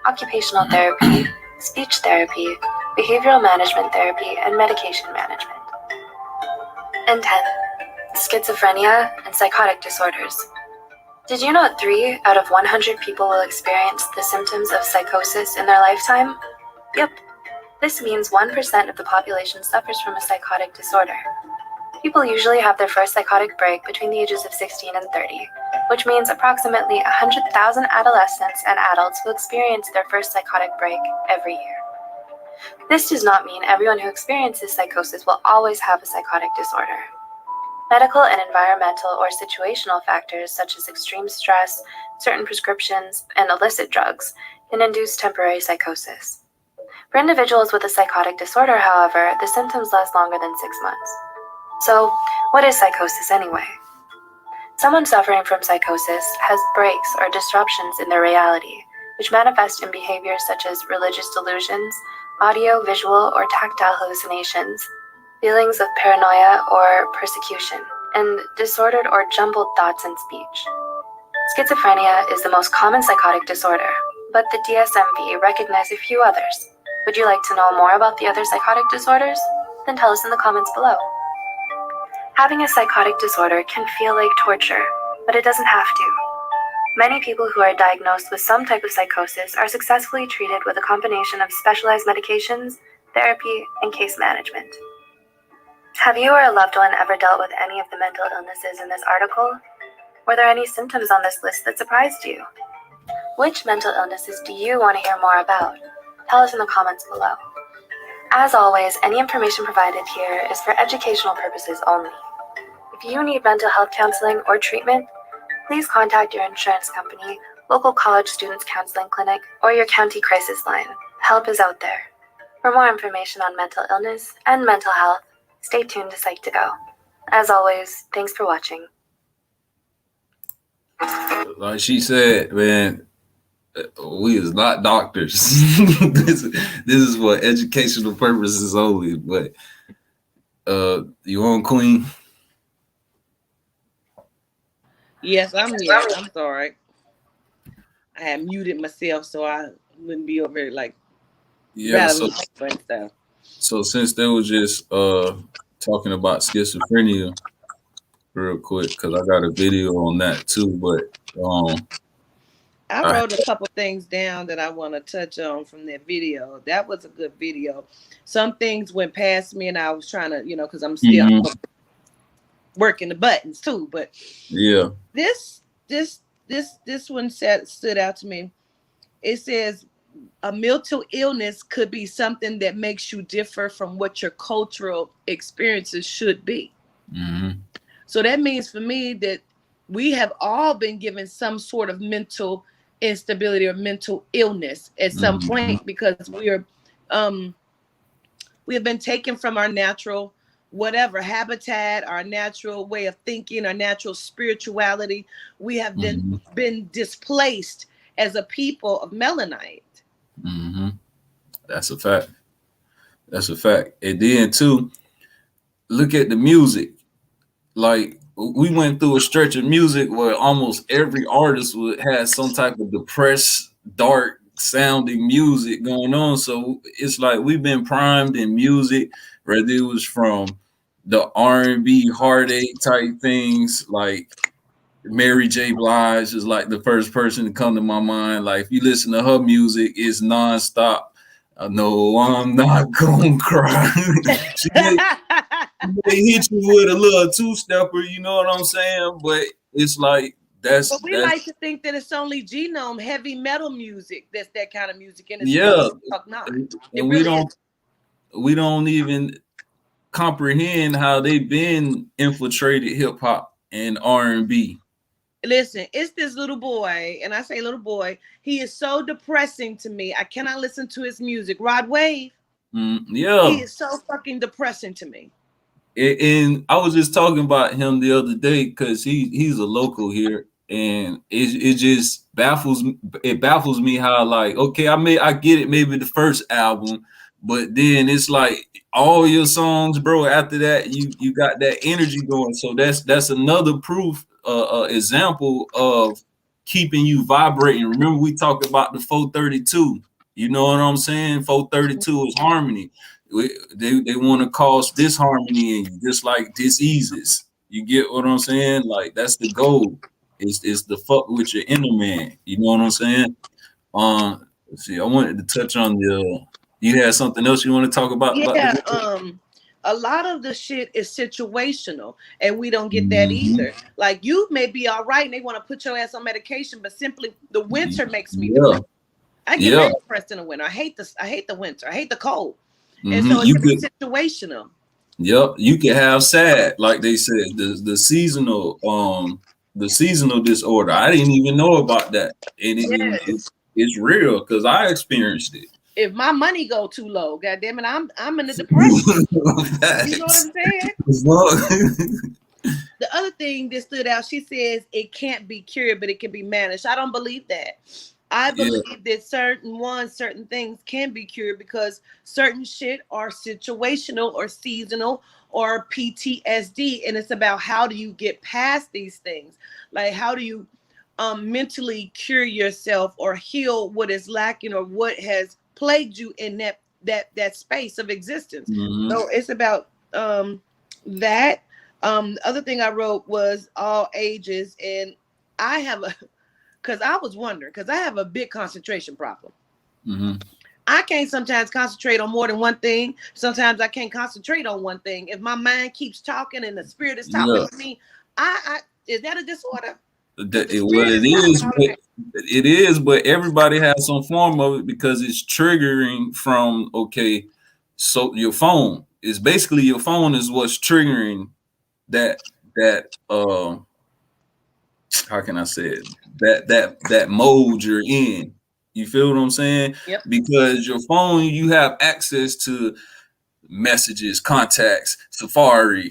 occupational therapy, speech therapy, behavioral management therapy, and medication management. And 10. Schizophrenia and psychotic disorders. Did you know 3 out of 100 people will experience the symptoms of psychosis in their lifetime? Yep. This means 1% of the population suffers from a psychotic disorder. People usually have their first psychotic break between the ages of 16 and 30, which means approximately 100,000 adolescents and adults will experience their first psychotic break every year. This does not mean everyone who experiences psychosis will always have a psychotic disorder. Medical and environmental or situational factors such as extreme stress, certain prescriptions, and illicit drugs can induce temporary psychosis. For individuals with a psychotic disorder, however, the symptoms last longer than 6 months. So, what is psychosis anyway? Someone suffering from psychosis has breaks or disruptions in their reality, which manifest in behaviors such as religious delusions, audio, visual, or tactile hallucinations, feelings of paranoia or persecution, and disordered or jumbled thoughts and speech. Schizophrenia is the most common psychotic disorder, but the DSM-V recognizes a few others. Would you like to know more about the other psychotic disorders? Then tell us in the comments below. Having a psychotic disorder can feel like torture, but it doesn't have to. Many people who are diagnosed with some type of psychosis are successfully treated with a combination of specialized medications, therapy, and case management. Have you or a loved one ever dealt with any of the mental illnesses in this article? Were there any symptoms on this list that surprised you? Which mental illnesses do you want to hear more about? Tell us in the comments below. As always, any information provided here is for educational purposes only. If you need mental health counseling or treatment, please contact your insurance company, local college students counseling clinic, or your county crisis line. Help is out there. For more information on mental illness and mental health, stay tuned to Psych2Go. As always, thanks for watching. Like she said, man, we is not doctors. this is for educational purposes only. But you on, Queen? Yes, I'm here. I'm sorry. I had muted myself so I wouldn't be over here like rattling and stuff. So since they were just talking about schizophrenia real quick, because I got a video on that too, but I wrote a couple things down that I want to touch on from that video. That was a good video. Some things went past me and I was trying to, because I'm still working the buttons too, but yeah, this one stood out to me. It says a mental illness could be something that makes you differ from what your cultural experiences should be. So that means for me that we have all been given some sort of mental instability or mental illness at some point, because we have been taken from our natural whatever habitat, our natural way of thinking, our natural spirituality. We have been displaced as a people of melanite. Mm-hmm. That's a fact. That's a fact. And then too, look at the music. Like we went through a stretch of music where almost every artist would have some type of depressed, dark sounding music going on. So it's like we've been primed in music, whether it was from the R&B heartache type things, like Mary J. Blige is like the first person to come to my mind. Like if you listen to her music, it's nonstop. I know I'm not gonna cry. They hit you with a little two-stepper, you know what I'm saying? But it's like that's But we like to think that it's only genome heavy metal music that's that kind of music, and it's yeah. not. And Really we don't even comprehend how they've been infiltrated hip hop and R&B. Listen, it's this little boy, and I say little boy, he is so depressing to me. I cannot listen to his music. Rod Wave, Yeah, he is so fucking depressing to me. And I was just talking about him the other day because he's a local here, and it just baffles me how, like, okay, I get it, maybe the first album, but then it's like all your songs, bro, after that you got that energy going. So that's another proof, example of keeping you vibrating. Remember we talked about the 432, you know what I'm saying? 432 is harmony. They want to cause disharmony in you, just like diseases. You get what I'm saying? Like that's the goal. Is the fuck with your inner man. You know what I'm saying? Let's see. I wanted to touch on the. You had something else you want to talk about? Yeah. A lot of the shit is situational, and we don't get that either. Like you may be all right, and they want to put your ass on medication, but simply the winter makes me depressed. I get very depressed in the winter. I hate the winter. I hate the cold. And so it's situational. Yep, you can have sad, like they said, the seasonal disorder. I didn't even know about that, and it's real because I experienced it. If my money go too low, goddamn it, I'm in a depression. You know what I'm saying? The other thing that stood out, she says it can't be cured, but it can be managed. I don't believe that. I believe that certain things can be cured because certain shit are situational or seasonal or PTSD. And it's about how do you get past these things? Like how do you mentally cure yourself or heal what is lacking or what has plagued you in that space of existence. So it's about that. The other thing I wrote was all ages, and I have because I was wondering, because I have a big concentration problem. I can't sometimes concentrate on more than one thing. Sometimes I can't concentrate on one thing. If my mind keeps talking and the spirit is talking to me, is that a disorder? It is, but everybody has some form of it because it's triggering from, okay, so your phone is basically your phone is what's triggering that how can I say it? That mode you're in. You feel what I'm saying? Yep. Because your phone, you have access to messages, contacts, Safari,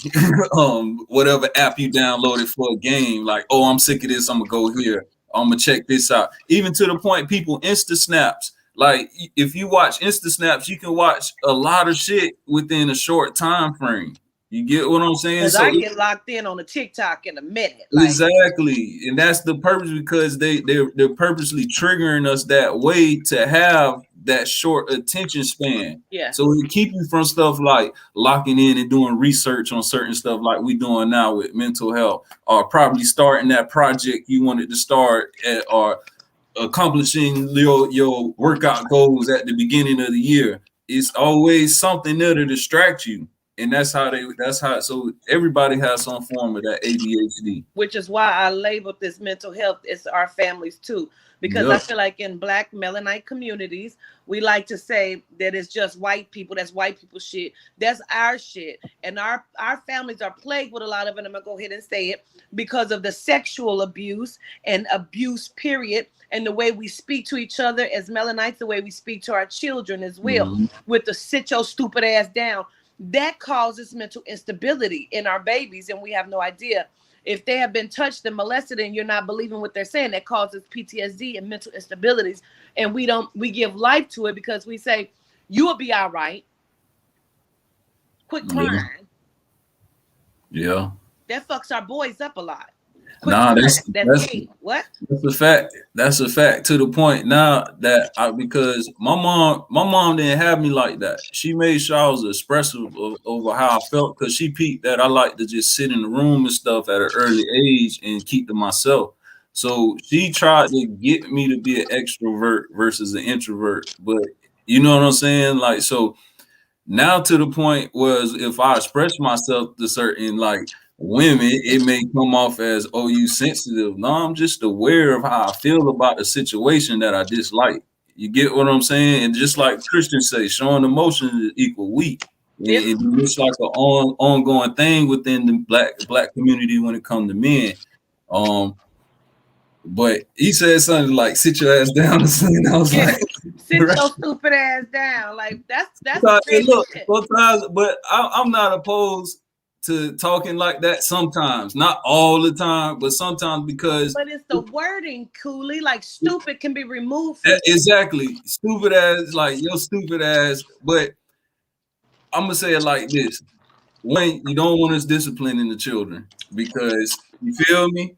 whatever app you downloaded for a game. Like, oh, I'm sick of this. I'm gonna go here. I'm gonna check this out. Even to the point, people Insta snaps. Like, if you watch Insta snaps, you can watch a lot of shit within a short time frame. You get what I'm saying? So I get locked in on a TikTok in a minute. Exactly, and that's the purpose, because they're purposely triggering us that way to have that short attention span. Yeah. So it keep you from stuff like locking in and doing research on certain stuff like we doing now with mental health, or probably starting that project you wanted to start at, or accomplishing your workout goals at the beginning of the year. It's always something there to distract you. And so everybody has some form of that ADHD. Which is why I labeled this mental health as our families too. Because I feel like in Black Melanite communities, we like to say that it's just white people. That's white people shit. That's our shit. And our families are plagued with a lot of it. I'm going to go ahead and say it, because of the sexual abuse and abuse, period. And the way we speak to each other as Melanites, the way we speak to our children as well, with the sit your stupid ass down. That causes mental instability in our babies, and we have no idea. if they have been touched and molested and you're not believing what they're saying, that causes PTSD and mental instabilities. And we give life to it because we say, you will be all right. Quit crying. Yeah. That fucks our boys up a lot. Nah, that's what? That's a fact. That's a fact to the point now that because my mom didn't have me like that. She made sure I was expressive over how I felt because she peeped that I like to just sit in the room and stuff at an early age and keep to myself. So she tried to get me to be an extrovert versus an introvert. But you know what I'm saying? Like, so now to the point was if I express myself to certain like women, it may come off as, oh, you sensitive. No, I'm just aware of how I feel about the situation that I dislike. You get what I'm saying? And just like Christians say, showing emotions is equal weak. Yep. And it's like an ongoing thing within the black community when it comes to men. But he said something like, sit your ass down or something. I was like, sit your stupid ass down. Like that's look, sometimes, but I'm not opposed to talking like that sometimes, not all the time, but sometimes because. But it's the wording, Coolie. Like stupid can be removed. Exactly, stupid ass, like your stupid ass. But I'm gonna say it like this: one, you don't want us disciplining the children because you feel me.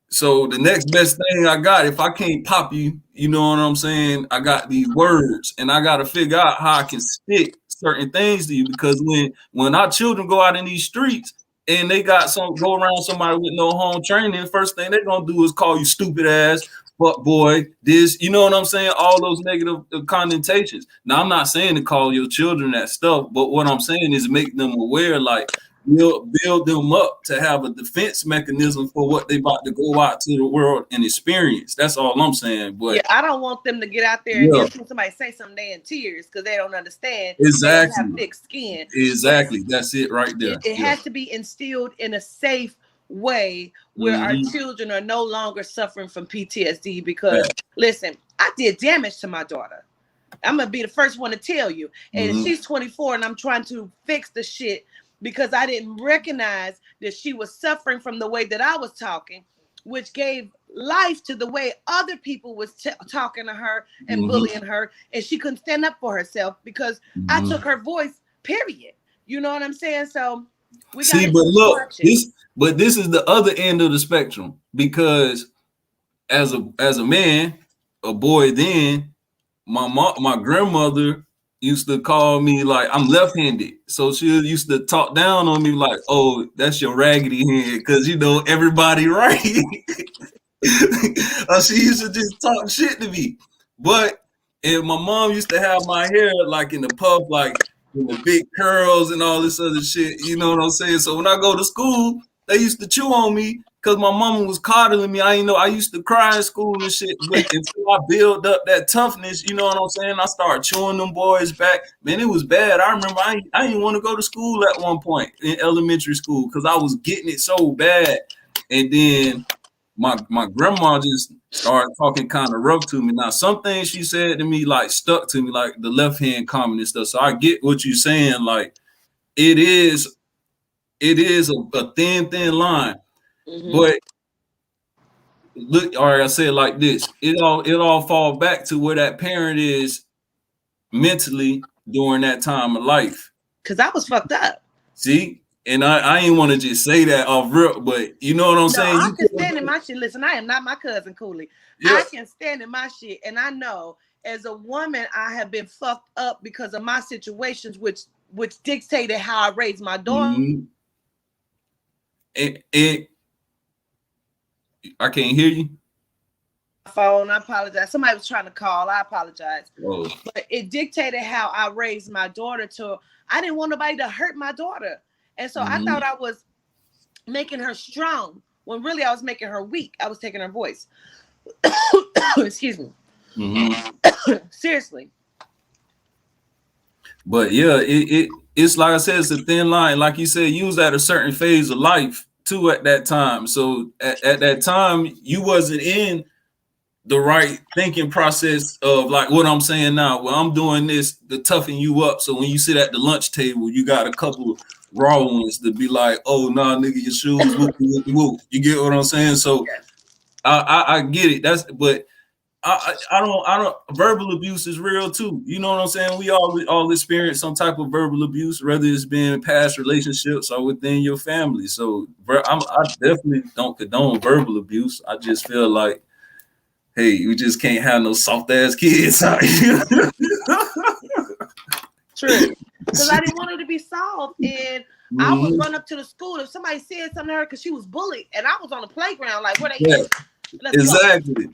So the next best thing I got, if I can't pop you, you know what I'm saying? I got these words, and I got to figure out how I can stick certain things to you because when our children go out in these streets and they got go around somebody with no home training, first thing they're gonna do is call you stupid ass, fuck boy, this, you know what I'm saying? All those negative connotations. Now I'm not saying to call your children that stuff, but what I'm saying is make them aware, like. Build them up to have a defense mechanism for what they about to go out to the world and experience. That's all I'm saying. But yeah, I don't want them to get out there and hear somebody say something they in tears because they don't understand. Exactly. They don't have thick skin. Exactly. That's it right there. It has to be instilled in a safe way where our children are no longer suffering from PTSD because listen, I did damage to my daughter. I'm gonna be the first one to tell you. And she's 24 and I'm trying to fix the shit because I didn't recognize that she was suffering from the way that I was talking, which gave life to the way other people was talking to her and bullying her, and she couldn't stand up for herself because I took her voice, period. You know what I'm saying? So we got see, but look, this is the other end of the spectrum because as a man, a boy then, my grandmother used to call me like I'm left-handed, so she used to talk down on me like, "Oh, that's your raggedy hand," because you know everybody right. She used to just talk shit to me, and my mom used to have my hair like in the puff, like in the big curls and all this other shit. You know what I'm saying? So when I go to school, they used to chew on me. Because my mama was coddling me. I used to cry in school and shit. But until I build up that toughness, you know what I'm saying? I started chewing them boys back. Man, it was bad. I remember I didn't want to go to school at one point in elementary school because I was getting it so bad. And then my grandma just started talking kind of rough to me. Now, some things she said to me like stuck to me, like the left hand comment and stuff. So I get what you're saying. Like it is a thin line. But look, all right, I say it like this: it all fall back to where that parent is mentally during that time of life. Cause I was fucked up. See, and I ain't want to just say that off rip, but you know what I'm saying. I can stand in my shit. Listen, I am not my cousin Coolie. Yeah. I can stand in my shit, and I know as a woman, I have been fucked up because of my situations, which dictated how I raised my daughter. And I can't hear you. Phone, I apologize. Somebody was trying to call. I apologize. Oh. But it dictated how I raised my daughter I didn't want nobody to hurt my daughter. And so I thought I was making her strong when really I was making her weak. I was taking her voice. Excuse me. Seriously. But yeah, it's like I said, it's a thin line. Like you said, you was at a certain phase of life too at that time. So at that time, you wasn't in the right thinking process of like what I'm saying now. Well, I'm doing this to toughen you up. So when you sit at the lunch table, you got a couple raw ones to be like, oh no, nah, nigga, your shoes, whoop, whoop, whoop. You get what I'm saying? So Yes. I get it. But I don't verbal abuse is real too. You know what I'm saying? We all experience some type of verbal abuse, whether it's been past relationships or within your family. So I definitely don't condone verbal abuse. I just feel like, hey, you just can't have no soft ass kids out here. True. Because I didn't want her to be soft. And I would run up to the school if somebody said something to her because she was bullied. And I was on the playground, like, where they at? Let's exactly.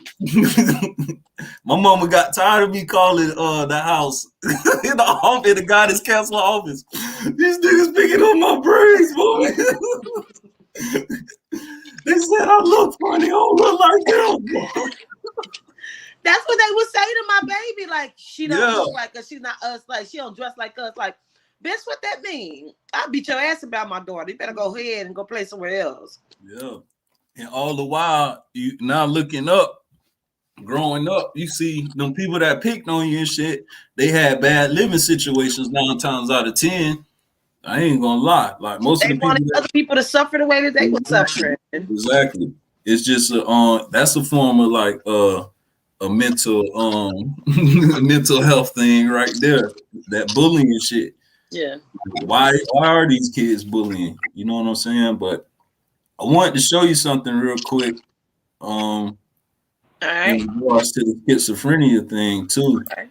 My mama got tired of me calling the house in the office, in the guidance counselor office. These niggas picking on my braids, boy. They said I look funny. I don't look like them. That's what they would say to my baby. Like, she don't look like us. She's not us. Like, she don't dress like us. Like, bitch, what that mean? I'll beat your ass about my daughter. You better go ahead and go play somewhere else. Yeah. And all the while, you now looking up, growing up, you see them people that picked on you and shit, they had bad living situations 9 times out of 10. I ain't gonna lie. Like most they of the people wanted other people to suffer the way that they were suffering. Exactly. It's just that's a form of like a mental mental health thing right there. That bullying shit. Yeah. Why are these kids bullying? You know what I'm saying? But I wanted to show you something real quick. All right. In regards to the schizophrenia thing too. Okay.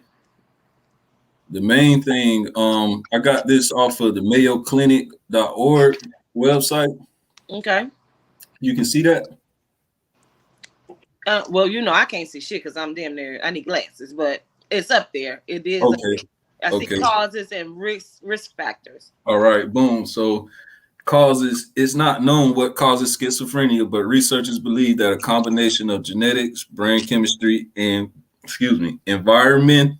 The main thing, I got this off of the mayoclinic.org website. Okay. You can see that? Well, you know, I can't see shit because I'm damn near, I need glasses, but it's up there. It is. Okay. I see causes and risk factors. All right, boom. So causes, it's not known what causes schizophrenia, but researchers believe that a combination of genetics, brain chemistry, and environment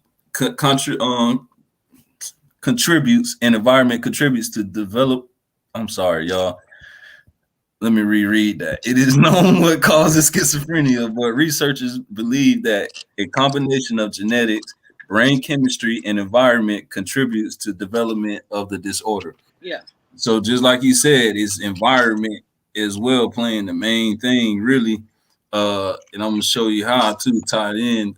contributes to develop. I'm sorry, y'all. Let me reread that. It is known what causes schizophrenia, but researchers believe that a combination of genetics, brain chemistry, and environment contributes to development of the disorder. Yeah. So just like you said, it's environment as well playing the main thing, really. And I'm gonna show you how to tie it in.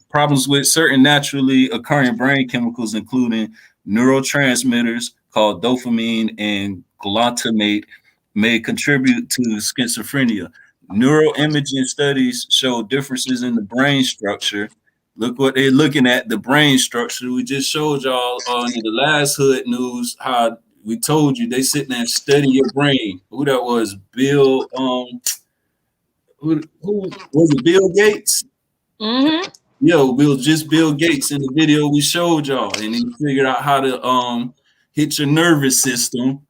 Problems with certain naturally occurring brain chemicals, including neurotransmitters called dopamine and glutamate, may contribute to schizophrenia. Neuroimaging studies show differences in the brain structure. Look what they're looking at, the brain structure. We just showed y'all in the last Hood News how we told you they sit there and study your brain. Who that was? Bill, who was it? Bill Gates? Mm-hmm. Yo, Bill Gates in the video we showed y'all, and he figured out how to hit your nervous system.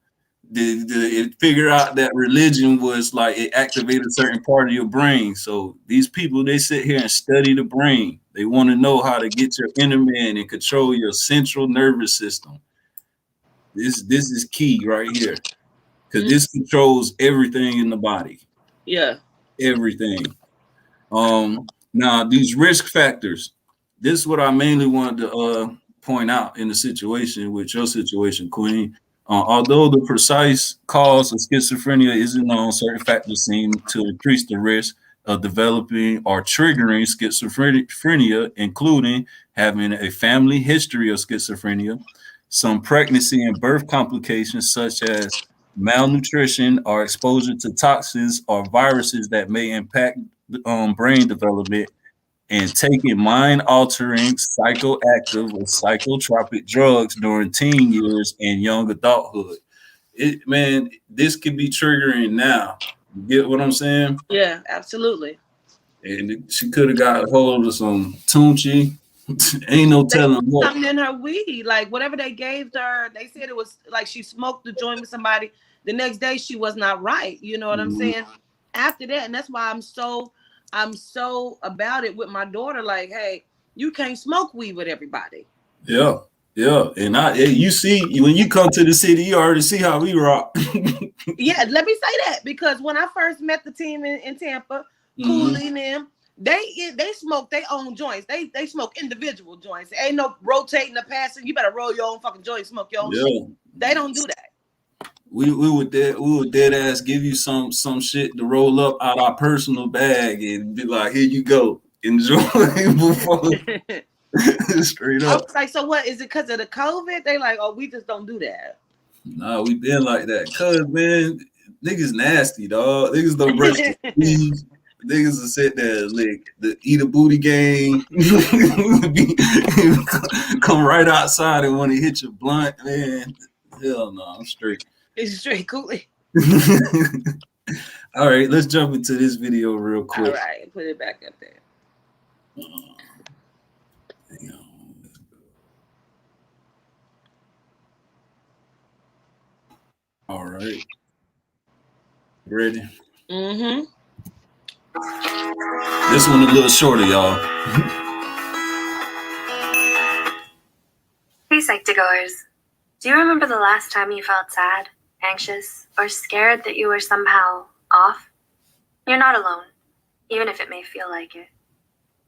It figured out that religion was like it activated a certain part of your brain. So these people, they sit here and study the brain. They want to know how to get your inner man and control your central nervous system. This is key right here, because this controls everything in the body. Yeah, everything. Now these risk factors. This is what I mainly wanted to point out in the situation with your situation, Queen. Although the precise cause of schizophrenia isn't known, certain factors seem to increase the risk of developing or triggering schizophrenia, including having a family history of schizophrenia, some pregnancy and birth complications such as malnutrition or exposure to toxins or viruses that may impact brain development, and taking mind-altering, psychoactive, or psychotropic drugs during teen years and young adulthood. This could be triggering now. You get what I'm saying? Yeah, absolutely. And she could have got a hold of some Tunchi. Ain't no telling what. Something in her weed, like whatever they gave her, they said it was like she smoked the joint with somebody. The next day she was not right. You know what I'm saying? After that, and that's why I'm so about it with my daughter. Like, hey, you can't smoke weed with everybody. Yeah. And you see, when you come to the city, you already see how we rock. Yeah, let me say that, because when I first met the team in Tampa, Coolie and them, they smoke their own joints. They smoke individual joints. Ain't no rotating or passing. You better roll your own fucking joint, smoke your own shit. They don't do that. we would dead ass give you some shit to roll up out our personal bag and be like, here you go, enjoy before straight I up. was like, so what is it because of the COVID? They like, oh, we just don't do that. Nah, we been like that. Cause man, niggas nasty, dog. Niggas don't brush their teeth. Niggas will sit there like the eat a booty game. Come right outside and want to hit your blunt, man. Hell no, I'm straight. It's straight coolie. All right, let's jump into this video real quick. All right, put it back up there. Hang on. All right. Ready? Mm-hmm. This one a little shorter, y'all. Hey, Psych2Goers. Do you remember the last time you felt sad, anxious, or scared that you were somehow off? You're not alone, even if it may feel like it.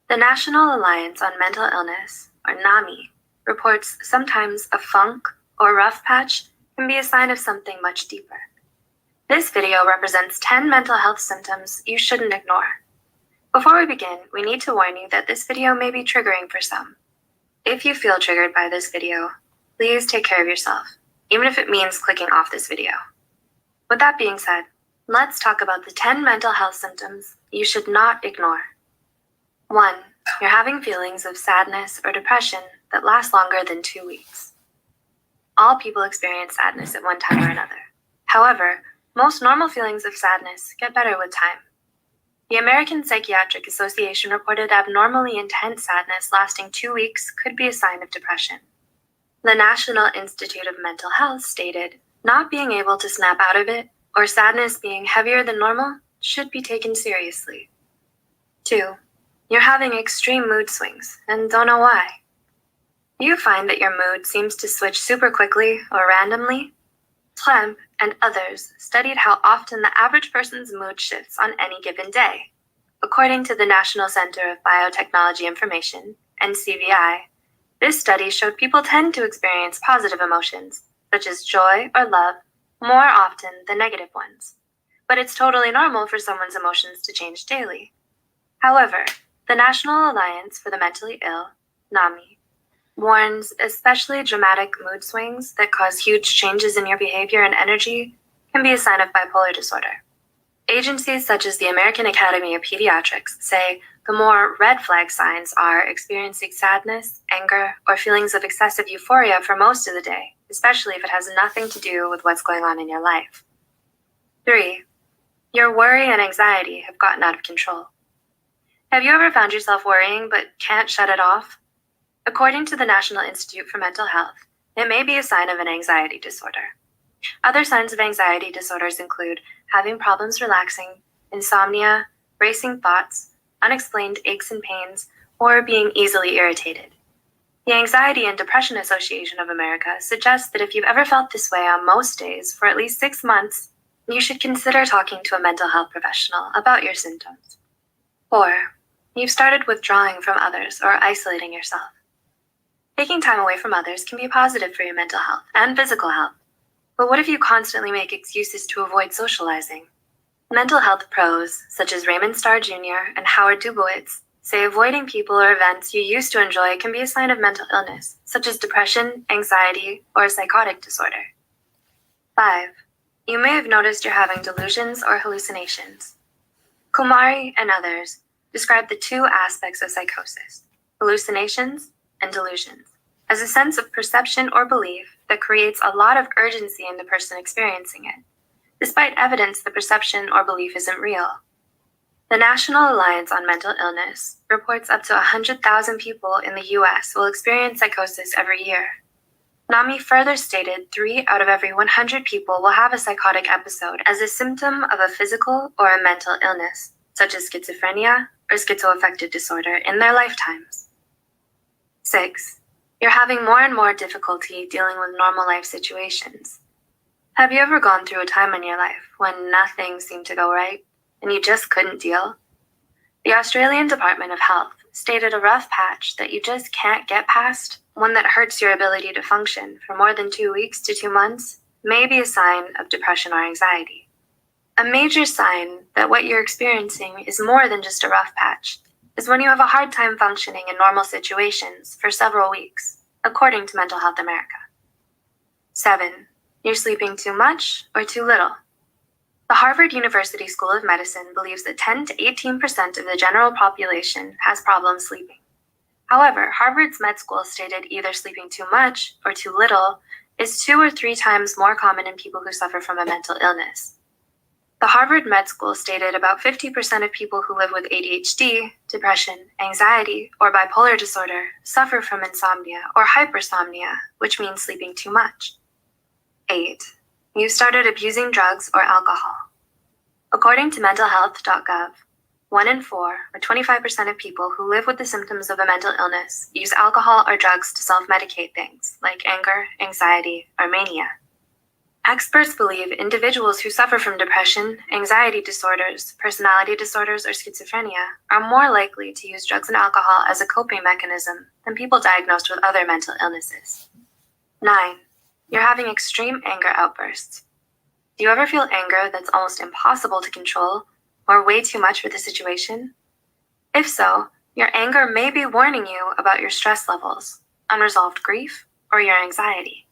The National Alliance on Mental Illness, or NAMI, reports sometimes a funk or rough patch can be a sign of something much deeper. This video represents 10 mental health symptoms you shouldn't ignore. Before we begin, we need to warn you that this video may be triggering for some. If you feel triggered by this video, please take care of yourself, even if it means clicking off this video. With that being said, let's talk about the 10 mental health symptoms you should not ignore. 1. You're having feelings of sadness or depression that last longer than 2 weeks. All people experience sadness at one time or another. However, most normal feelings of sadness get better with time. The American Psychiatric Association reported abnormally intense sadness lasting 2 weeks could be a sign of depression. The National Institute of Mental Health stated, not being able to snap out of it or sadness being heavier than normal should be taken seriously. 2. You're having extreme mood swings and don't know why. You find that your mood seems to switch super quickly or randomly? Clemp and others studied how often the average person's mood shifts on any given day. According to the National Center of Biotechnology Information, NCBI, this study showed people tend to experience positive emotions, such as joy or love, more often than negative ones. But it's totally normal for someone's emotions to change daily. However, the National Alliance for the Mentally Ill, NAMI, warns especially dramatic mood swings that cause huge changes in your behavior and energy can be a sign of bipolar disorder. Agencies such as the American Academy of Pediatrics say the more red flag signs are experiencing sadness, anger, or feelings of excessive euphoria for most of the day, especially if it has nothing to do with what's going on in your life. 3. Your worry and anxiety have gotten out of control. Have you ever found yourself worrying but can't shut it off? According to the National Institute for Mental Health, it may be a sign of an anxiety disorder. Other signs of anxiety disorders include having problems relaxing, insomnia, racing thoughts, unexplained aches and pains, or being easily irritated. The Anxiety and Depression Association of America suggests that if you've ever felt this way on most days for at least 6 months, you should consider talking to a mental health professional about your symptoms. 4. You've started withdrawing from others or isolating yourself. Taking time away from others can be positive for your mental health and physical health. But what if you constantly make excuses to avoid socializing? Mental health pros, such as Raymond Starr Jr. and Howard Dubowitz, say avoiding people or events you used to enjoy can be a sign of mental illness, such as depression, anxiety, or a psychotic disorder. 5. You may have noticed you're having delusions or hallucinations. Kumari and others describe the 2 aspects of psychosis, hallucinations and delusions, as a sense of perception or belief that creates a lot of urgency in the person experiencing it, despite evidence the perception or belief isn't real. The National Alliance on Mental Illness reports up to 100,000 people in the U.S. will experience psychosis every year. NAMI further stated 3 out of every 100 people will have a psychotic episode as a symptom of a physical or a mental illness, such as schizophrenia or schizoaffective disorder, in their lifetimes. 6. You're having more and more difficulty dealing with normal life situations. Have you ever gone through a time in your life when nothing seemed to go right and you just couldn't deal? The Australian Department of Health stated a rough patch that you just can't get past, one that hurts your ability to function for more than 2 weeks to 2 months, may be a sign of depression or anxiety. A major sign that what you're experiencing is more than just a rough patch is when you have a hard time functioning in normal situations for several weeks, according to Mental Health America. 7. You're sleeping too much or too little. The Harvard University School of Medicine believes that 10 to 18% of the general population has problems sleeping. However, Harvard's med school stated either sleeping too much or too little is 2 or 3 times more common in people who suffer from a mental illness. The Harvard Med School stated about 50% of people who live with ADHD, depression, anxiety, or bipolar disorder suffer from insomnia or hypersomnia, which means sleeping too much. 8. You started abusing drugs or alcohol. According to mentalhealth.gov, 1 in 4, or 25% of people who live with the symptoms of a mental illness use alcohol or drugs to self-medicate things like anger, anxiety, or mania. Experts believe individuals who suffer from depression, anxiety disorders, personality disorders, or schizophrenia are more likely to use drugs and alcohol as a coping mechanism than people diagnosed with other mental illnesses. 9. You're having extreme anger outbursts. Do you ever feel anger that's almost impossible to control or way too much for the situation? If so, your anger may be warning you about your stress levels, unresolved grief, or your anxiety.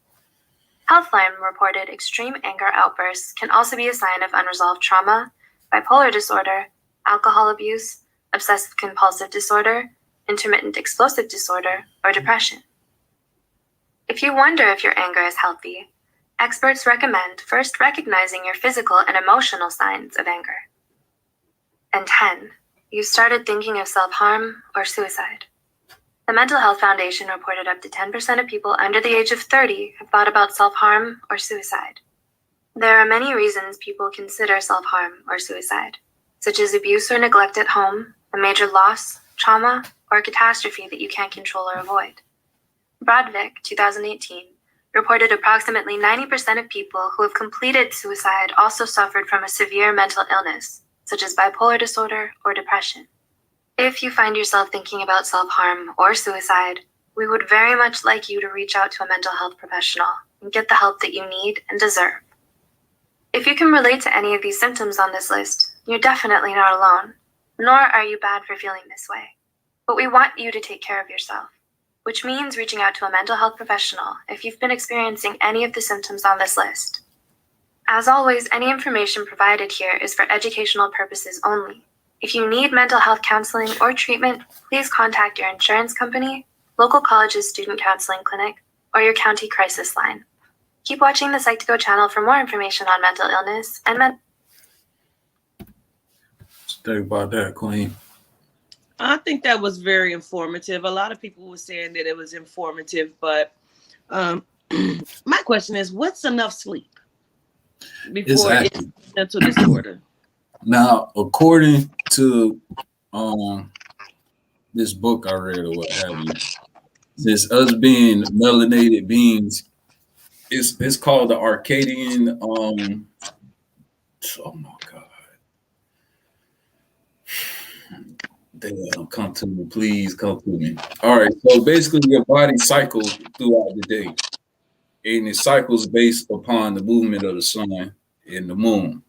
Healthline reported extreme anger outbursts can also be a sign of unresolved trauma, bipolar disorder, alcohol abuse, obsessive compulsive disorder, intermittent explosive disorder, or depression. If you wonder if your anger is healthy, experts recommend first recognizing your physical and emotional signs of anger. And 10, you started thinking of self-harm or suicide. The Mental Health Foundation reported up to 10% of people under the age of 30 have thought about self-harm or suicide. There are many reasons people consider self-harm or suicide, such as abuse or neglect at home, a major loss, trauma, or a catastrophe that you can't control or avoid. Brodvik, 2018, reported approximately 90% of people who have completed suicide also suffered from a severe mental illness, such as bipolar disorder or depression. If you find yourself thinking about self-harm or suicide, we would very much like you to reach out to a mental health professional and get the help that you need and deserve. If you can relate to any of these symptoms on this list, you're definitely not alone, nor are you bad for feeling this way. But we want you to take care of yourself, which means reaching out to a mental health professional if you've been experiencing any of the symptoms on this list. As always, any information provided here is for educational purposes only. If you need mental health counseling or treatment, please contact your insurance company, local college's student counseling clinic, or your county crisis line. Keep watching the Psych2Go channel for more information on mental illness and Think about that, Queen. I think that was very informative. A lot of people were saying that it was informative, but my question is, what's enough sleep before it's a mental disorder? Now, according to this book I read or what have you, since us being melanated beings, it's called the Arcadian. Oh my God! Damn, come to me, please come to me. All right, so basically, your body cycles throughout the day, and it cycles based upon the movement of the sun and the moon.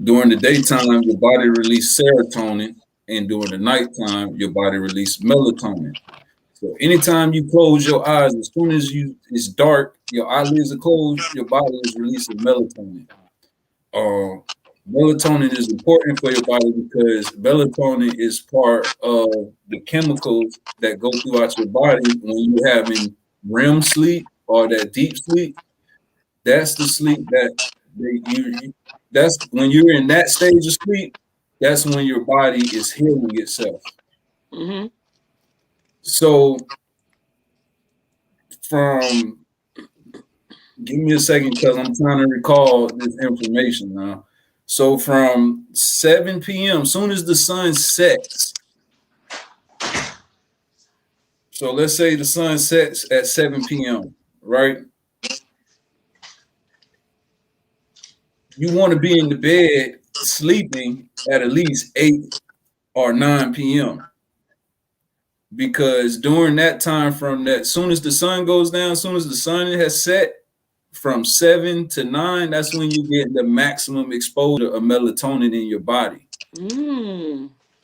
During the daytime, your body releases serotonin, and during the nighttime, your body releases melatonin. So anytime you close your eyes, as soon as it's dark, your eyelids are closed, your body is releasing melatonin. Melatonin is important for your body because melatonin is part of the chemicals that go throughout your body when you're having REM sleep or that deep sleep. That's the sleep that's when you're in that stage of sleep, that's when your body is healing itself. Mm-hmm. So give me a second because I'm trying to recall this information now. So from 7 p.m., soon as the sun sets, so let's say the sun sets at 7 p.m., right? You want to be in the bed sleeping at least 8 or 9 p.m. Because during that time from that, soon as the sun goes down, soon as the sun has set, from 7 to 9, that's when you get the maximum exposure of melatonin in your body.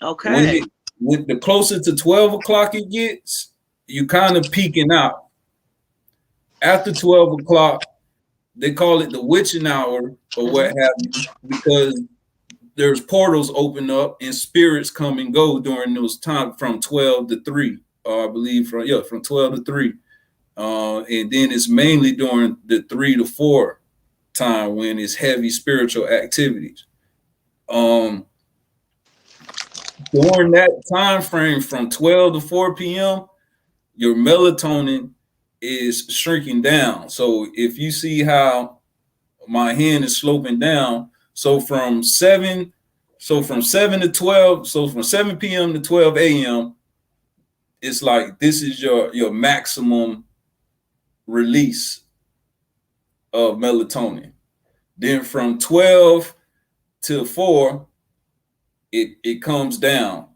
Okay. With the closer to 12 o'clock it gets, you kind of peaking out. After 12 o'clock, they call it the witching hour or what have you, because there's portals open up and spirits come and go during those times from 12 to 3. I believe from 12 to 3. And then it's mainly during the 3 to 4 time when it's heavy spiritual activities. During that time frame from 12 to 4 p.m., your melatonin is shrinking down. So if you see how my hand is sloping down, so from 7 to 12, so from 7 p.m. to 12 a.m., it's like this is your maximum release of melatonin. Then from 12 to 4, it comes down.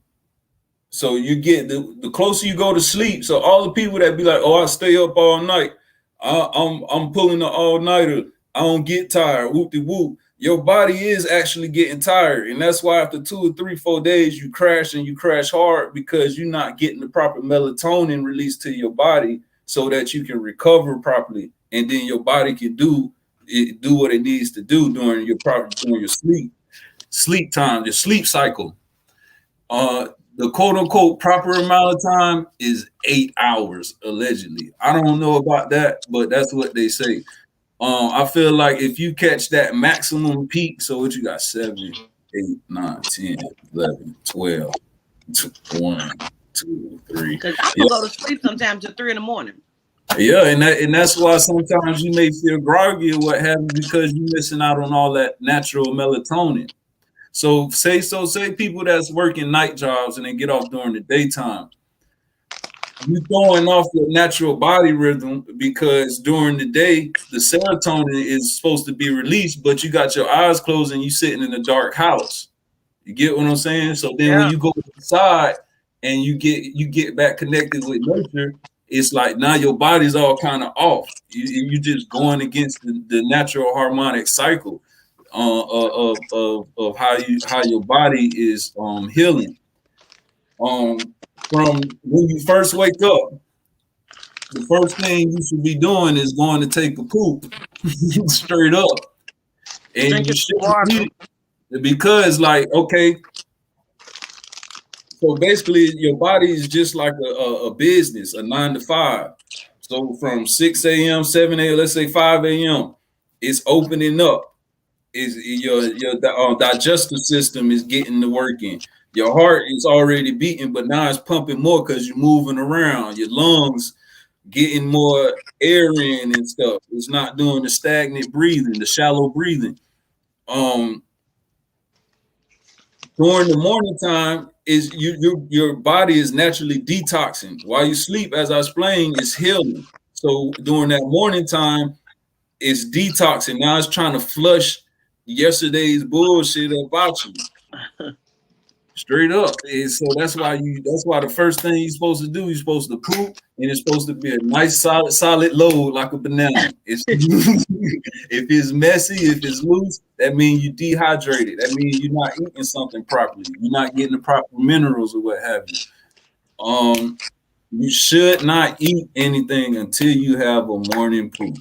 So you get the closer you go to sleep. So all the people that be like, oh, I stay up all night, I'm pulling the all-nighter, I don't get tired, whoop-de-whoop. Your body is actually getting tired. And that's why after 2 or 3, 4 days, you crash, and you crash hard, because you're not getting the proper melatonin released to your body so that you can recover properly. And then your body can do what it needs to do during your sleep time, your sleep cycle. The quote unquote proper amount of time is 8 hours, allegedly. I don't know about that, but that's what they say. I feel like if you catch that maximum peak, so what you got, 7, 8, 9, 10, 11, 12, 1, 2, 3. Because I can go to sleep sometimes till 3 in the morning. Yeah, and that's why sometimes you may feel groggy or what have you, because you're missing out on all that natural melatonin. So say people that's working night jobs and they get off during the daytime, you're throwing off your natural body rhythm, because during the day the serotonin is supposed to be released, but you got your eyes closed and you sitting in a dark house. You get what I'm saying? So then when you go inside and you get back connected with nature, it's like now your body's all kind of off. You just going against the natural harmonic cycle of how your body is healing. From when you first wake up, the first thing you should be doing is going to take a poop straight up, and you should eat it, because okay. So basically, your body is just like a business, a 9 to 5. So from 6 a.m., 7 a.m., let's say 5 a.m., it's opening up. Is your digestive system is getting to working. Your heart is already beating, but now it's pumping more because you're moving around. Your lungs getting more air in and stuff. It's not doing the stagnant breathing, the shallow breathing. During the morning time, is your body is naturally detoxing. While you sleep, as I explained, is healing. So during that morning time, it's detoxing. Now it's trying to flush yesterday's bullshit about you. Straight up. And so that's why the first thing you're supposed to do, you're supposed to poop, and it's supposed to be a nice solid load like a banana. If it's messy, if it's loose, that means you dehydrated. That means you're not eating something properly. You're not getting the proper minerals or what have you. You should not eat anything until you have a morning poop,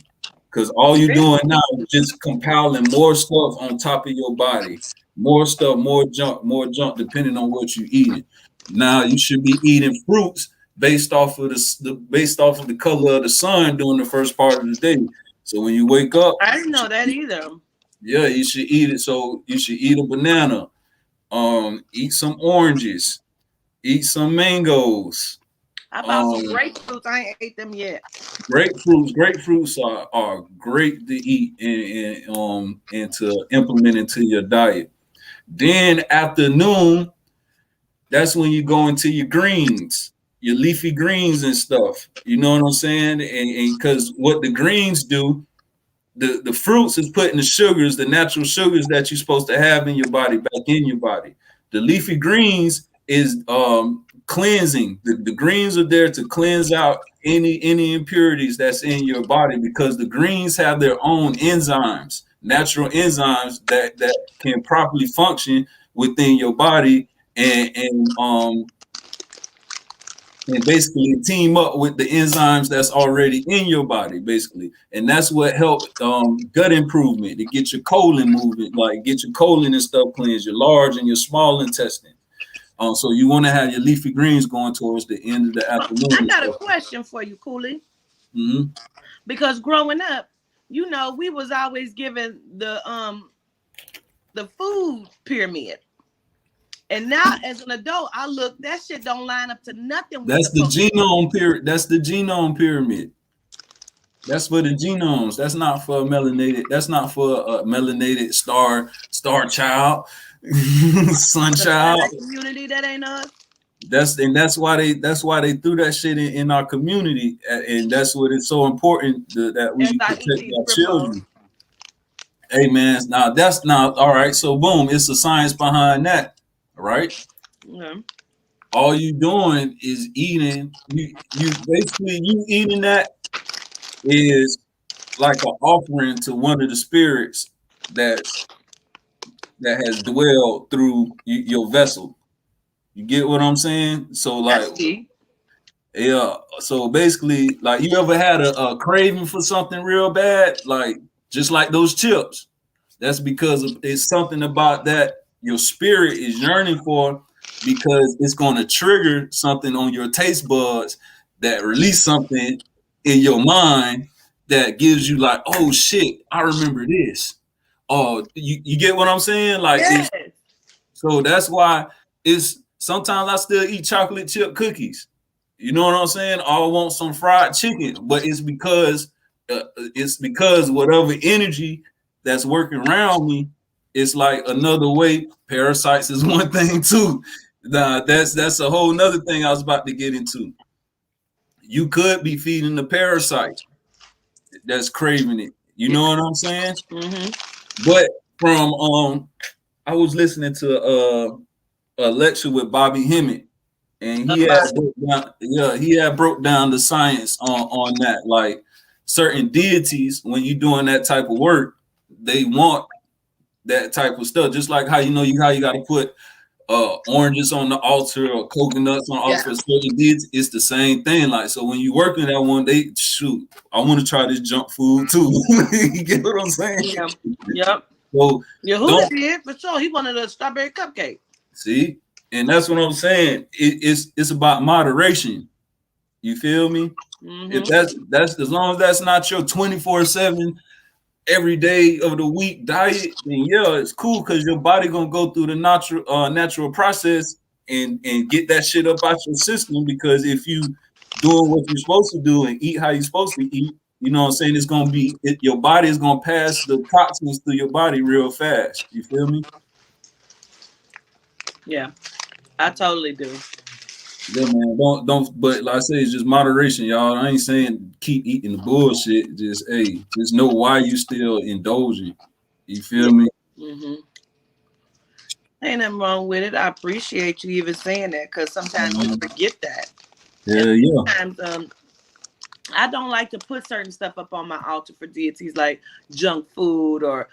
because all you're doing now is just compiling more stuff on top of your body. More stuff, more junk, depending on what you're eating. Now you should be eating fruits based off of the color of the sun during the first part of the day. So when you wake up, I didn't know that either. Yeah, you should eat it. So you should eat a banana, eat some oranges, eat some mangoes. How about some grapefruits? I ain't ate them yet. Grapefruits are great to eat and to implement into your diet. Then afternoon, that's when you go into your greens, your leafy greens and stuff. You know what I'm saying? And because what the greens do, the fruits is putting the sugars, the natural sugars that you're supposed to have in your body back in your body. The leafy greens is cleansing. The greens are there to cleanse out any impurities that's in your body, because the greens have their own enzymes, natural enzymes that can properly function within your body and basically team up with the enzymes that's already in your body, basically. And that's what helped gut improvement, to get your colon moving, like get your colon and stuff cleansed, your large and your small intestine. So you want to have your leafy greens going towards the end of the afternoon. I got a question for you, Coolie. Mm-hmm. Because growing up, you know, we was always given the food pyramid. And now, as an adult, I look, that shit don't line up to nothing. That's the genome pyramid. That's the genome pyramid. That's for the genomes. That's not for melanated. That's not for a melanated star child, sun child. Community that ain't us. That's why they threw that shit in our community, and that's what it's so important that we protect our children. Hey man, now that's not all right. So boom, it's a science behind that. Right? Yeah. All you doing is eating. You basically eating that is like an offering to one of the spirits that has dwelled through your vessel. You get what I'm saying? So like, yeah. So basically, like, you ever had a craving for something real bad, like just like those chips? That's because it's something about that your spirit is yearning for, because it's going to trigger something on your taste buds that release something in your mind that gives you like, oh shit, I remember this. Oh, you get what I'm saying? Like, yes. So that's why it's sometimes I still eat chocolate chip cookies. You know what I'm saying? I want some fried chicken, but it's because whatever energy that's working around me, it's like another way. Parasites is one thing too. Nah, that's a whole nother thing I was about to get into. You could be feeding the parasite that's craving it. You know what I'm saying? Mm-hmm. But from I was listening to a lecture with Bobby Hemmett, and he had broke down the science on that. Like, certain deities, when you're doing that type of work, they want that type of stuff. Just like how you got to put oranges on the altar or coconuts on the altar for certain deities. It's the same thing. Like, so when you working that one, they shoot, I want to try this junk food too. You get what I'm saying? Yeah. Yep. So who did for sure? He wanted a strawberry cupcake. See, and that's what I'm saying. It's about moderation. You feel me? Mm-hmm. If that's as long as that's not your 24/7 every day of the week diet, then yeah, it's cool, because your body gonna go through the natural process and get that shit up out your system. Because if you doing what you're supposed to do and eat how you're supposed to eat, you know what I'm saying, it's gonna be your body is gonna pass the toxins through your body real fast. You feel me? Yeah, I totally do. Yeah, man. Don't. But like I say, it's just moderation, y'all. I ain't saying keep eating the bullshit. Just know why you still indulging. You feel me? Mm-hmm. Ain't nothing wrong with it. I appreciate you even saying that, because sometimes we forget that. Yeah. Sometimes I don't like to put certain stuff up on my altar for deities, like junk food or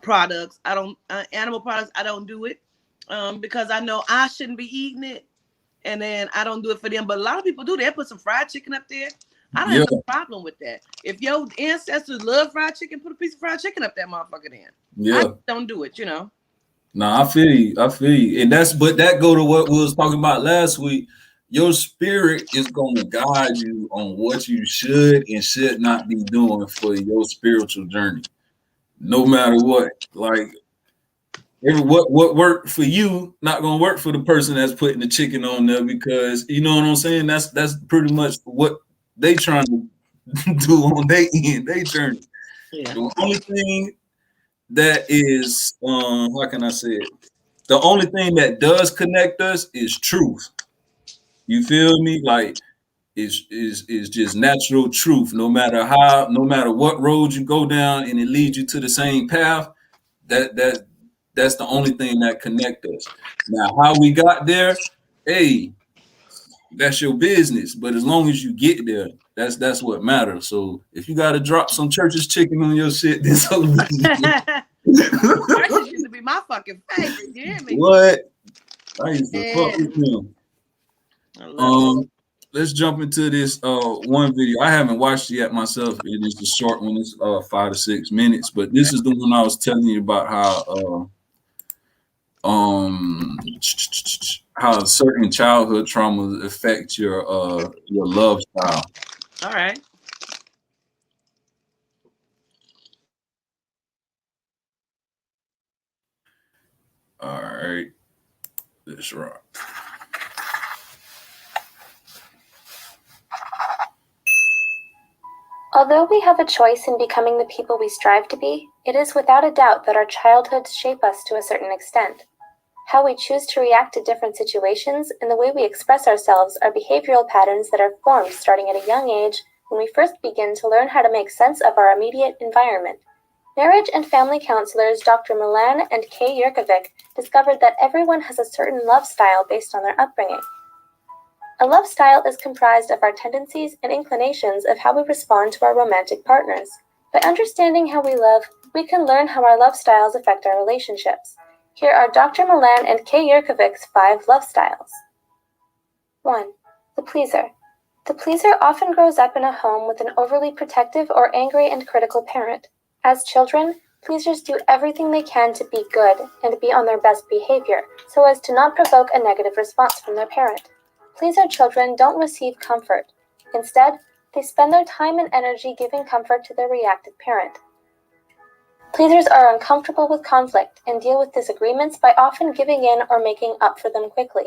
products. I don't animal products. I don't do it because I know I shouldn't be eating it. And then I don't do it for them. But a lot of people do. They put some fried chicken up there. I don't have no problem with that. If your ancestors love fried chicken, put a piece of fried chicken up that motherfucker then. Yeah. I don't do it, you know. Nah, I feel you. And that go to what we was talking about last week. Your spirit is going to guide you on what you should and should not be doing for your spiritual journey. No matter what. Like, what worked for you not gonna work for the person that's putting the chicken on there, because you know what I'm saying. That's pretty much what they trying to do on their end, they journey. Yeah. The only thing that is, how can I say it? The only thing that does connect us is truth. You feel me? Like, is just natural truth. No matter what road you go down, and it leads you to the same path. That's the only thing that connects us. Now, how we got there, hey, that's your business. But as long as you get there, that's what matters. So if you got to drop some church's chicken on your shit, then so be it. Churches used to be my fucking favorite. You hear me? What? I used to Yeah. fuck with them. I love it. Let's jump into this one video. I haven't watched it yet myself. It is a short one. It's 5 to 6 minutes, but this is the one I was telling you about how certain childhood traumas affect your love style. All right. All right. That's right. Although we have a choice in becoming the people we strive to be, it is without a doubt that our childhoods shape us to a certain extent. How we choose to react to different situations and the way we express ourselves are behavioral patterns that are formed starting at a young age when we first begin to learn how to make sense of our immediate environment. Marriage and family counselors Dr. Milan and Kay Yerkovic discovered that everyone has a certain love style based on their upbringing. A love style is comprised of our tendencies and inclinations of how we respond to our romantic partners. By understanding how we love, we can learn how our love styles affect our relationships. Here are Dr. Milan and Kay Yerkovic's 5 love styles. 1. The pleaser. The pleaser often grows up in a home with an overly protective or angry and critical parent. As children, pleasers do everything they can to be good and be on their best behavior, so as to not provoke a negative response from their parent. Pleaser children don't receive comfort. Instead, they spend their time and energy giving comfort to their reactive parent. Pleasers are uncomfortable with conflict and deal with disagreements by often giving in or making up for them quickly.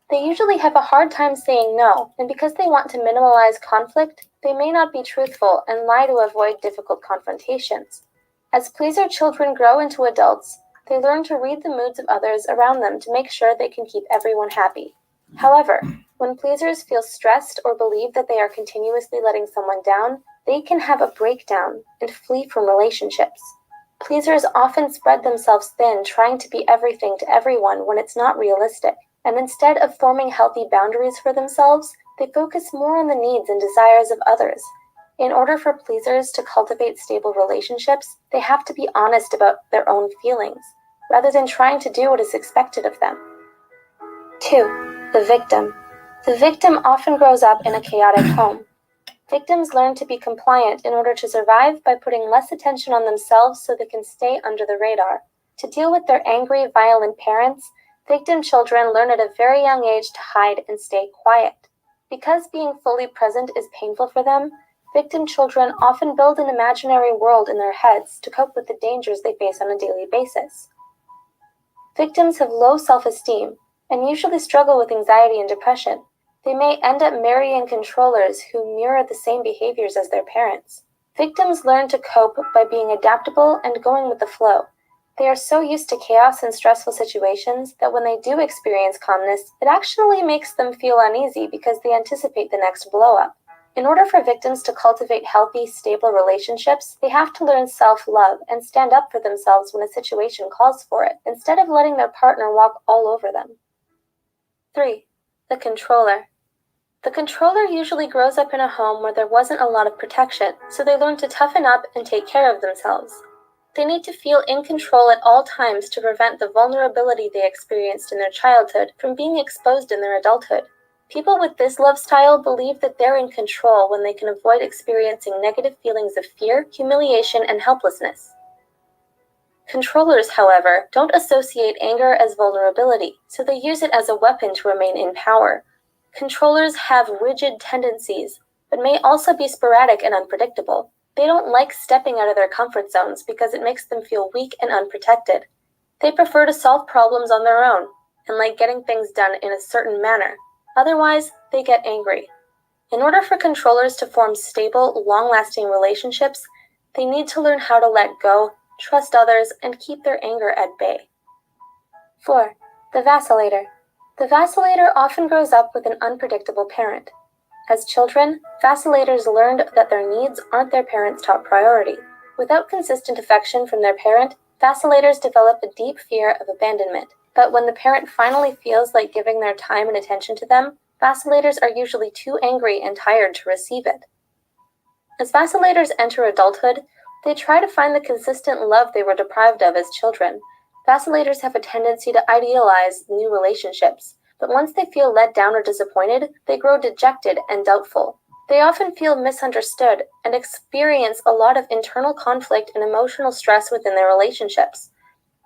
They usually have a hard time saying no, and because they want to minimize conflict, they may not be truthful and lie to avoid difficult confrontations. As pleaser children grow into adults, they learn to read the moods of others around them to make sure they can keep everyone happy. However, when pleasers feel stressed or believe that they are continuously letting someone down, they can have a breakdown and flee from relationships. Pleasers often spread themselves thin trying to be everything to everyone when it's not realistic, and instead of forming healthy boundaries for themselves, they focus more on the needs and desires of others. In order for pleasers to cultivate stable relationships, they have to be honest about their own feelings, rather than trying to do what is expected of them. 2. The victim. The victim often grows up in a chaotic home. Victims learn to be compliant in order to survive by putting less attention on themselves so they can stay under the radar. To deal with their angry, violent parents, victim children learn at a very young age to hide and stay quiet. Because being fully present is painful for them, victim children often build an imaginary world in their heads to cope with the dangers they face on a daily basis. Victims have low self-esteem and usually struggle with anxiety and depression. They may end up marrying controllers who mirror the same behaviors as their parents. Victims learn to cope by being adaptable and going with the flow. They are so used to chaos and stressful situations that when they do experience calmness, it actually makes them feel uneasy because they anticipate the next blow-up. In order for victims to cultivate healthy, stable relationships, they have to learn self-love and stand up for themselves when a situation calls for it, instead of letting their partner walk all over them. 3. The controller. The controller usually grows up in a home where there wasn't a lot of protection, so they learn to toughen up and take care of themselves. They need to feel in control at all times to prevent the vulnerability they experienced in their childhood from being exposed in their adulthood. People with this love style believe that they're in control when they can avoid experiencing negative feelings of fear, humiliation, and helplessness. Controllers, however, don't associate anger as vulnerability, so they use it as a weapon to remain in power. Controllers have rigid tendencies, but may also be sporadic and unpredictable. They don't like stepping out of their comfort zones because it makes them feel weak and unprotected. They prefer to solve problems on their own and like getting things done in a certain manner. Otherwise, they get angry. In order for controllers to form stable, long-lasting relationships, they need to learn how to let go, trust others, and keep their anger at bay. 4. The vacillator. The vacillator often grows up with an unpredictable parent. As children, vacillators learned that their needs aren't their parents' top priority. Without consistent affection from their parent, vacillators develop a deep fear of abandonment. But when the parent finally feels like giving their time and attention to them, Vacillator's are usually too angry and tired to receive it. As vacillator's enter adulthood, they try to find the consistent love they were deprived of as children. Vacillator's have a tendency to idealize new relationships, but once they feel let down or disappointed, they grow dejected and doubtful. They often feel misunderstood and experience a lot of internal conflict and emotional stress within their relationships.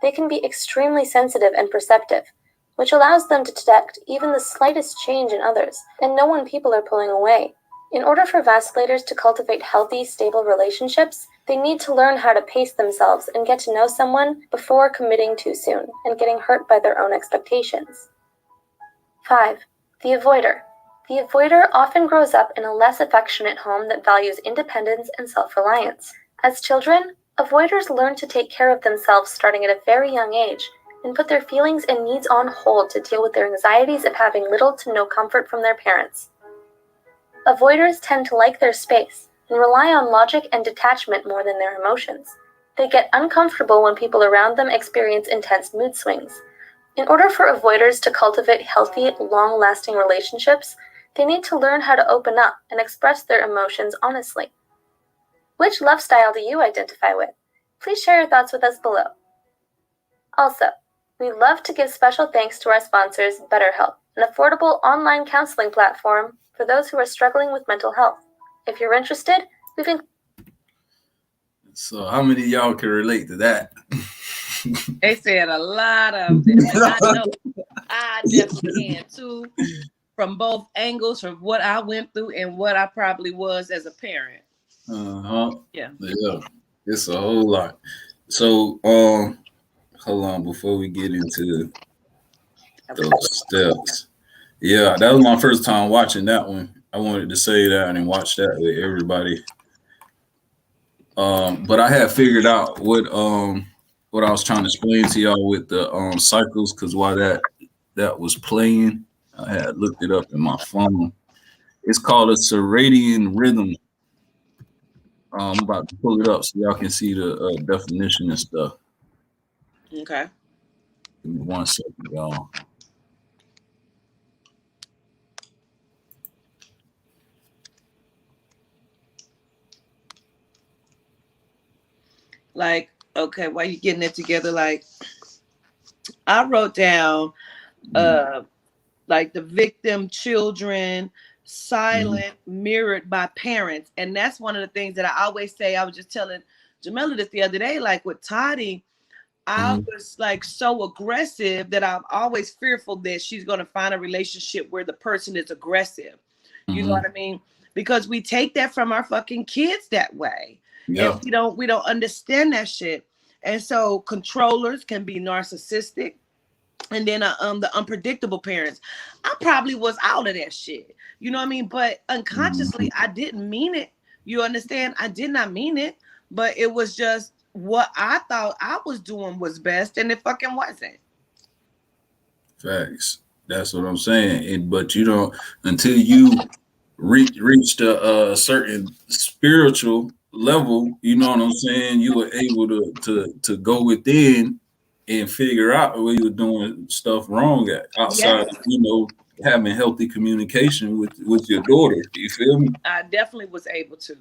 They can be extremely sensitive and perceptive, which allows them to detect even the slightest change in others and know when people are pulling away. In order for vacillators to cultivate healthy, stable relationships, they need to learn how to pace themselves and get to know someone before committing too soon and getting hurt by their own expectations. 5. The avoider. The avoider often grows up in a less affectionate home that values independence and self-reliance. As children, avoiders learn to take care of themselves starting at a very young age and put their feelings and needs on hold to deal with their anxieties of having little to no comfort from their parents. Avoiders tend to like their space and rely on logic and detachment more than their emotions. They get uncomfortable when people around them experience intense mood swings. In order for avoiders to cultivate healthy, long-lasting relationships, they need to learn how to open up and express their emotions honestly. Which love style do you identify with? Please share your thoughts with us below. Also, we love to give special thanks to our sponsors, BetterHelp, an affordable online counseling platform for those who are struggling with mental health. If you're interested, we've been... So how many of y'all can relate to that? They said a lot of them. And I know I definitely can too, from both angles, from what I went through and what I probably was as a parent. Yeah. It's a whole lot. So hold on before we get into those steps. Yeah, that was my first time watching that one. I wanted to say that and watch that with everybody. But I had figured out what I was trying to explain to y'all with the cycles, because while that was playing, I had looked it up in my phone. It's called a circadian rhythm. I'm about to pull it up so y'all can see the definition and stuff. Okay. Give me 1 second, y'all. Like, okay, while you getting it together, like I wrote down like the victim children, silent, mirrored by parents. And that's one of the things that I always say. I was just telling Jamila this the other day, like with Toddy, I was like so aggressive that I'm always fearful that she's going to find a relationship where the person is aggressive. You know what I mean? Because we take that from our fucking kids that way. Yeah. And we don't understand that shit. And so controllers can be narcissistic. And then the unpredictable parents. I probably was out of that shit. You know what I mean? But unconsciously, I didn't mean it. You understand? I did not mean it. But it was just what I thought I was doing was best, and it fucking wasn't. Facts. That's what I'm saying. But you don't, until you reached a certain spiritual level, you know what I'm saying, you were able to go within and figure out where you were doing stuff wrong at outside of, you know, having healthy communication with your daughter. You feel me? I definitely was able to.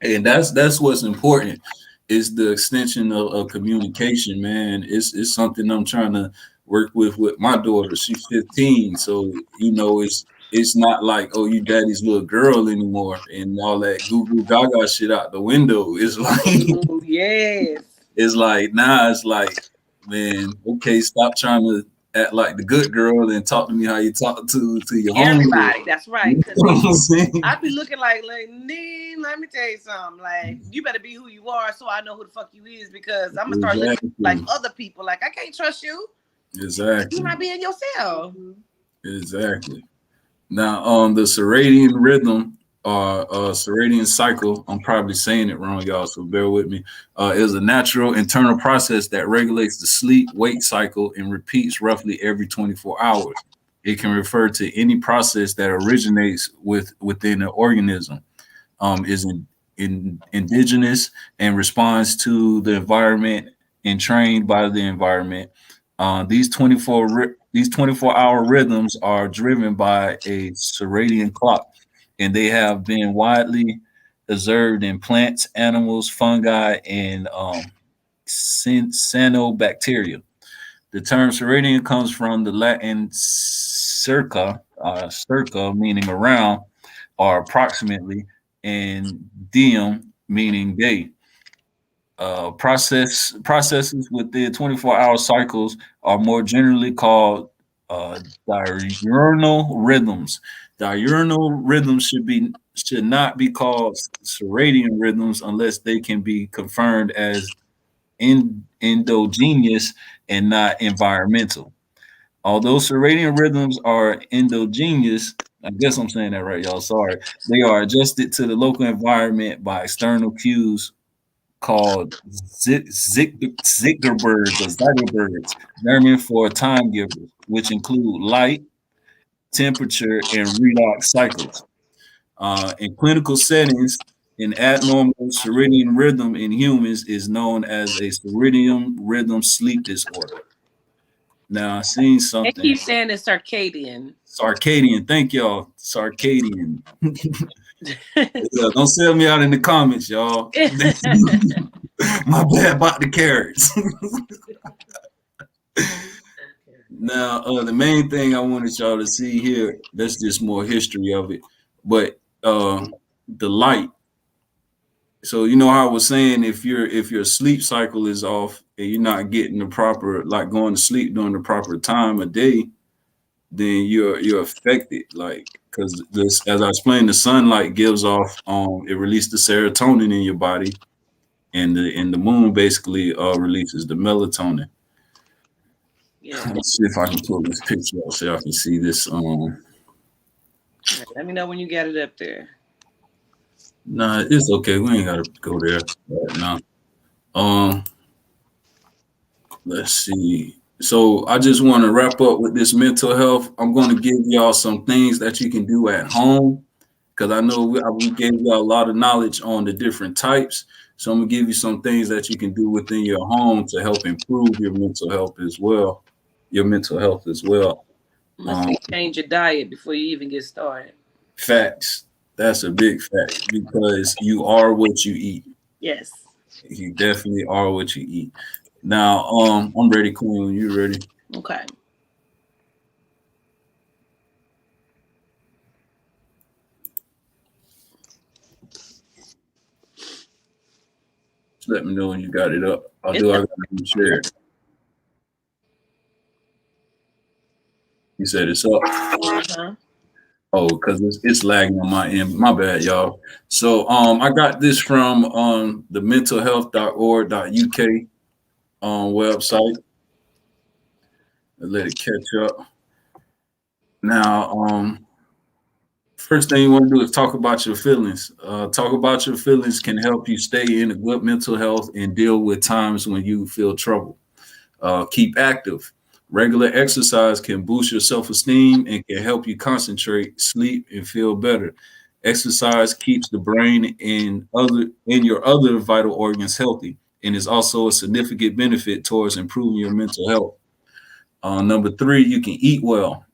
And that's what's important, is the extension of communication, man. It's something I'm trying to work with my daughter. She's 15. So, you know, it's not like, oh, you daddy's little girl anymore and all that goo goo gaga shit out the window. It's like, yes. It's like, nah, it's like, man, okay, stop trying to act like the good girl and talk to me how you talk to your everybody. homie. That's right. I'd be looking like, let me tell you something. Like, you better be who you are, so I know who the fuck you is, because I'm gonna start looking like other people. Like, I can't trust you. Exactly. You might be in yourself. Exactly. Now, the circadian rhythm or circadian cycle, I'm probably saying it wrong, y'all, so bear with me, is a natural internal process that regulates the sleep-wake cycle and repeats roughly every 24 hours. It can refer to any process that originates within an organism, is indigenous and responds to the environment and trained by the environment. These 24 These 24-hour rhythms are driven by a circadian clock, and they have been widely observed in plants, animals, fungi, and cyanobacteria. The term circadian comes from the Latin circa meaning around or approximately, and diem meaning day. Processes within 24-hour cycles are more generally called diurnal rhythms. Diurnal rhythms should not be called circadian rhythms unless they can be confirmed as endogenous and not environmental. Although circadian rhythms are endogenous, I guess I'm saying that right, y'all. Sorry. They are adjusted to the local environment by external cues called Ziggerbirds or Zygerbirds, German for time givers, which include light, temperature, and redox cycles. In clinical settings, an abnormal circadian rhythm in humans is known as a circadian rhythm sleep disorder. Now, I seen They something. keep saying it's circadian. Sarcadian. Thank y'all. Sarcadian. Yeah, don't sell me out in the comments, y'all. My bad about the carrots. Now, the main thing I wanted y'all to see here, that's just more history of it. But the light. So you know how I was saying if your sleep cycle is off and you're not getting the proper, like going to sleep during the proper time of day, then you're affected. Like, because this, as I explained, the sunlight gives off it releases the serotonin in your body, and the moon basically releases the melatonin. Yeah. Let's see if I can pull this picture out so y'all can see this. Let me know when you got it up there. Nah, it's okay. We ain't gotta go there right now. Let's see. So I just want to wrap up with this mental health. I'm going to give y'all some things that you can do at home because I know we gave y'all a lot of knowledge on the different types. So I'm gonna give you some things that you can do within your home to help improve your mental health as well. Change your diet before you even get started. Facts. That's a big fact because you are what you eat. Yes. You definitely are what you eat. Now, I'm ready, Queen. You ready? Okay. Just let me know when you got it up. I got to share it. You said it's up. Uh-huh. Oh, because it's lagging on my end. My bad, y'all. So I got this from the mentalhealth.org.uk website. Let it catch up. Now, first thing you want to do is talk about your feelings. Talk about your feelings can help you stay in a good mental health and deal with times when you feel trouble. Keep active. Regular exercise can boost your self-esteem and can help you concentrate, sleep, and feel better. Exercise keeps the brain and your other vital organs healthy and is also a significant benefit towards improving your mental health. Number 3, you can eat well.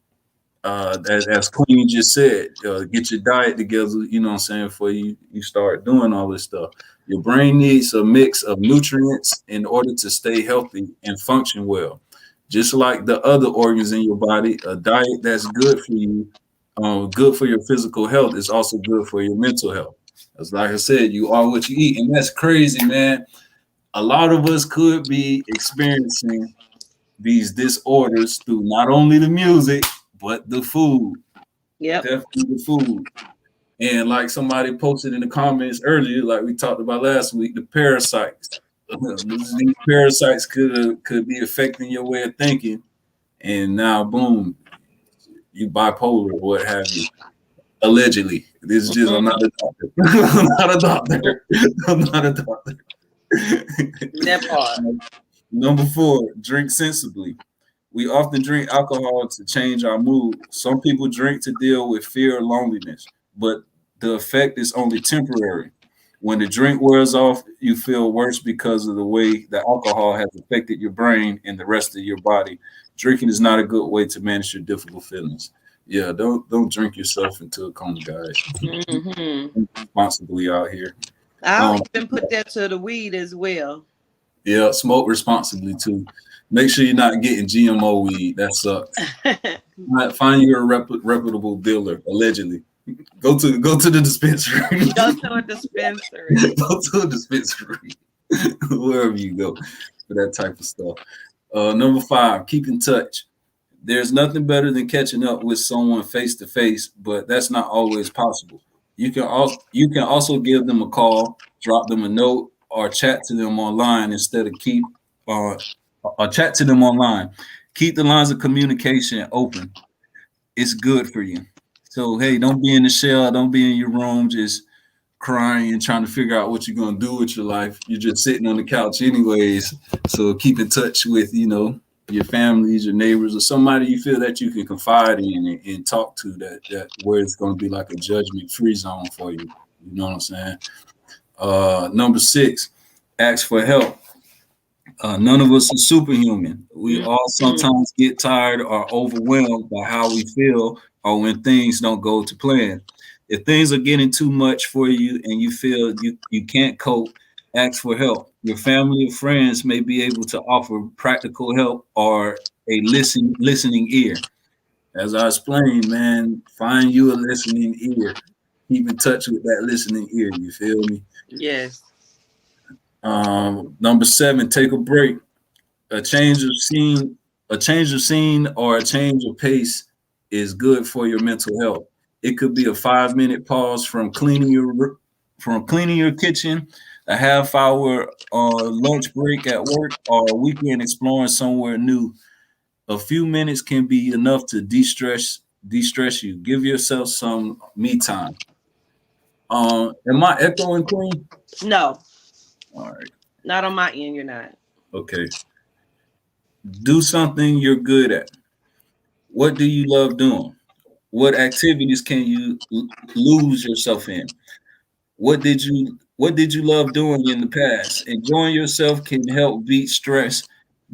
As Queen just said, get your diet together, you know what I'm saying, before you start doing all this stuff. Your brain needs a mix of nutrients in order to stay healthy and function well. Just like the other organs in your body, a diet that's good for you, good for your physical health is also good for your mental health. As like I said, you are what you eat. And that's crazy, man. A lot of us could be experiencing these disorders through not only the music, but the food. Yep. Definitely the food. And like somebody posted in the comments earlier, like we talked about last week, the parasites. These parasites could be affecting your way of thinking, and now boom, you bipolar or what have you. Allegedly, this is just I'm not a doctor. I'm not a doctor. I'm not a doctor. That part. Number 4, drink sensibly. We often drink alcohol to change our mood. Some people drink to deal with fear or loneliness, but the effect is only temporary. When the drink wears off, you feel worse because of the way the alcohol has affected your brain and the rest of your body. Drinking is not a good way to manage your difficult feelings. Yeah, don't drink yourself into a coma, guys. Mm-hmm. Responsibly out here. I'll Um, even put that to the weed as well. yeah, smoke responsibly too. Make sure you're not getting GMO weed. That sucks. Find your reputable dealer. Allegedly, go to the dispensary. Go to a dispensary. Go to a dispensary. Wherever you go for that type of stuff. Number 5, keep in touch. There's nothing better than catching up with someone face to face, but that's not always possible. You can also give them a call, drop them a note, or chat to them online instead of uh, or chat to them online. Keep the lines of communication open. It's good for you. So hey, don't be in the shell, don't be in your room just crying and trying to figure out what you're gonna do with your life. You're just sitting on the couch anyways. So keep in touch with, your families, your neighbors, or somebody you feel that you can confide in and talk to that where it's gonna be like a judgment-free zone for you. You know what I'm saying? Number 6, ask for help. None of us are superhuman. We all sometimes get tired or overwhelmed by how we feel or when things don't go to plan. If things are getting too much for you and you feel you can't cope, ask for help. Your family or friends may be able to offer practical help or a listening ear. As I explained, man, find you a listening ear. Keep in touch with that listening ear. You feel me? Yes. Number 7, take a break. A change of scene, or a change of pace is good for your mental health. It could be a 5-minute pause from cleaning your kitchen, a half-hour lunch break at work, or a weekend exploring somewhere new. A few minutes can be enough to de-stress you. Give yourself some me time. Am I echoing, Queen? No, All right. not on my end. You're not. Okay. Do something you're good at. What do you love doing? What activities can you lose yourself in? What did you love doing in the past? Enjoying yourself can help beat stress.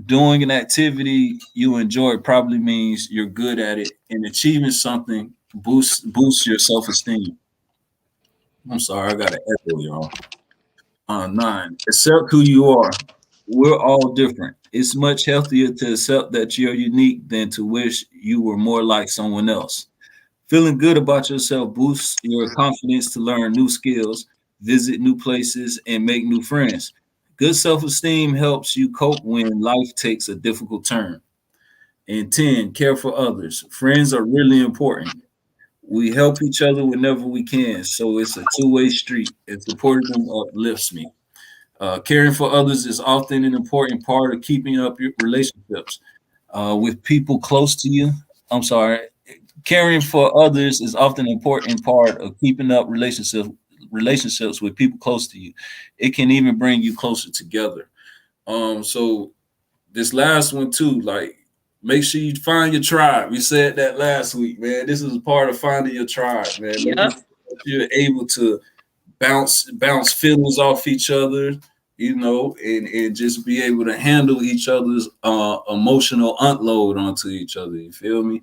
Doing an activity you enjoy probably means you're good at it, and achieving something boosts your self-esteem. I'm sorry, I got to echo y'all. 9, accept who you are. We're all different. It's much healthier to accept that you're unique than to wish you were more like someone else. Feeling good about yourself boosts your confidence to learn new skills, visit new places, and make new friends. Good self esteem helps you cope when life takes a difficult turn. And 10, care for others. Friends are really important. We help each other whenever we can, so it's a two-way street. And supporting them uplifts me. Caring for others is often an important part of keeping up your relationships with people close to you. I'm sorry. Caring for others is often an important part of keeping up relationships with people close to you. It can even bring you closer together. So this last one too, like make sure you find your tribe. We said that last week, man. This is a part of finding your tribe, man. Yep. You're able to bounce feelings off each other, and just be able to handle each other's emotional unload onto each other. You feel me?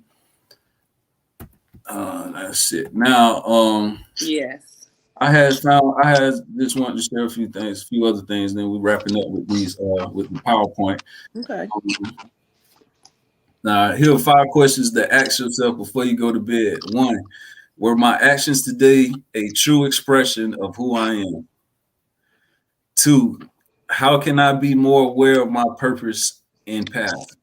That's it. Now, Yes. I just wanted to share a few other things, then we're wrapping up with these with the PowerPoint. Okay. Now, here are 5 questions to ask yourself before you go to bed. 1, were my actions today a true expression of who I am? 2, how can I be more aware of my purpose and path?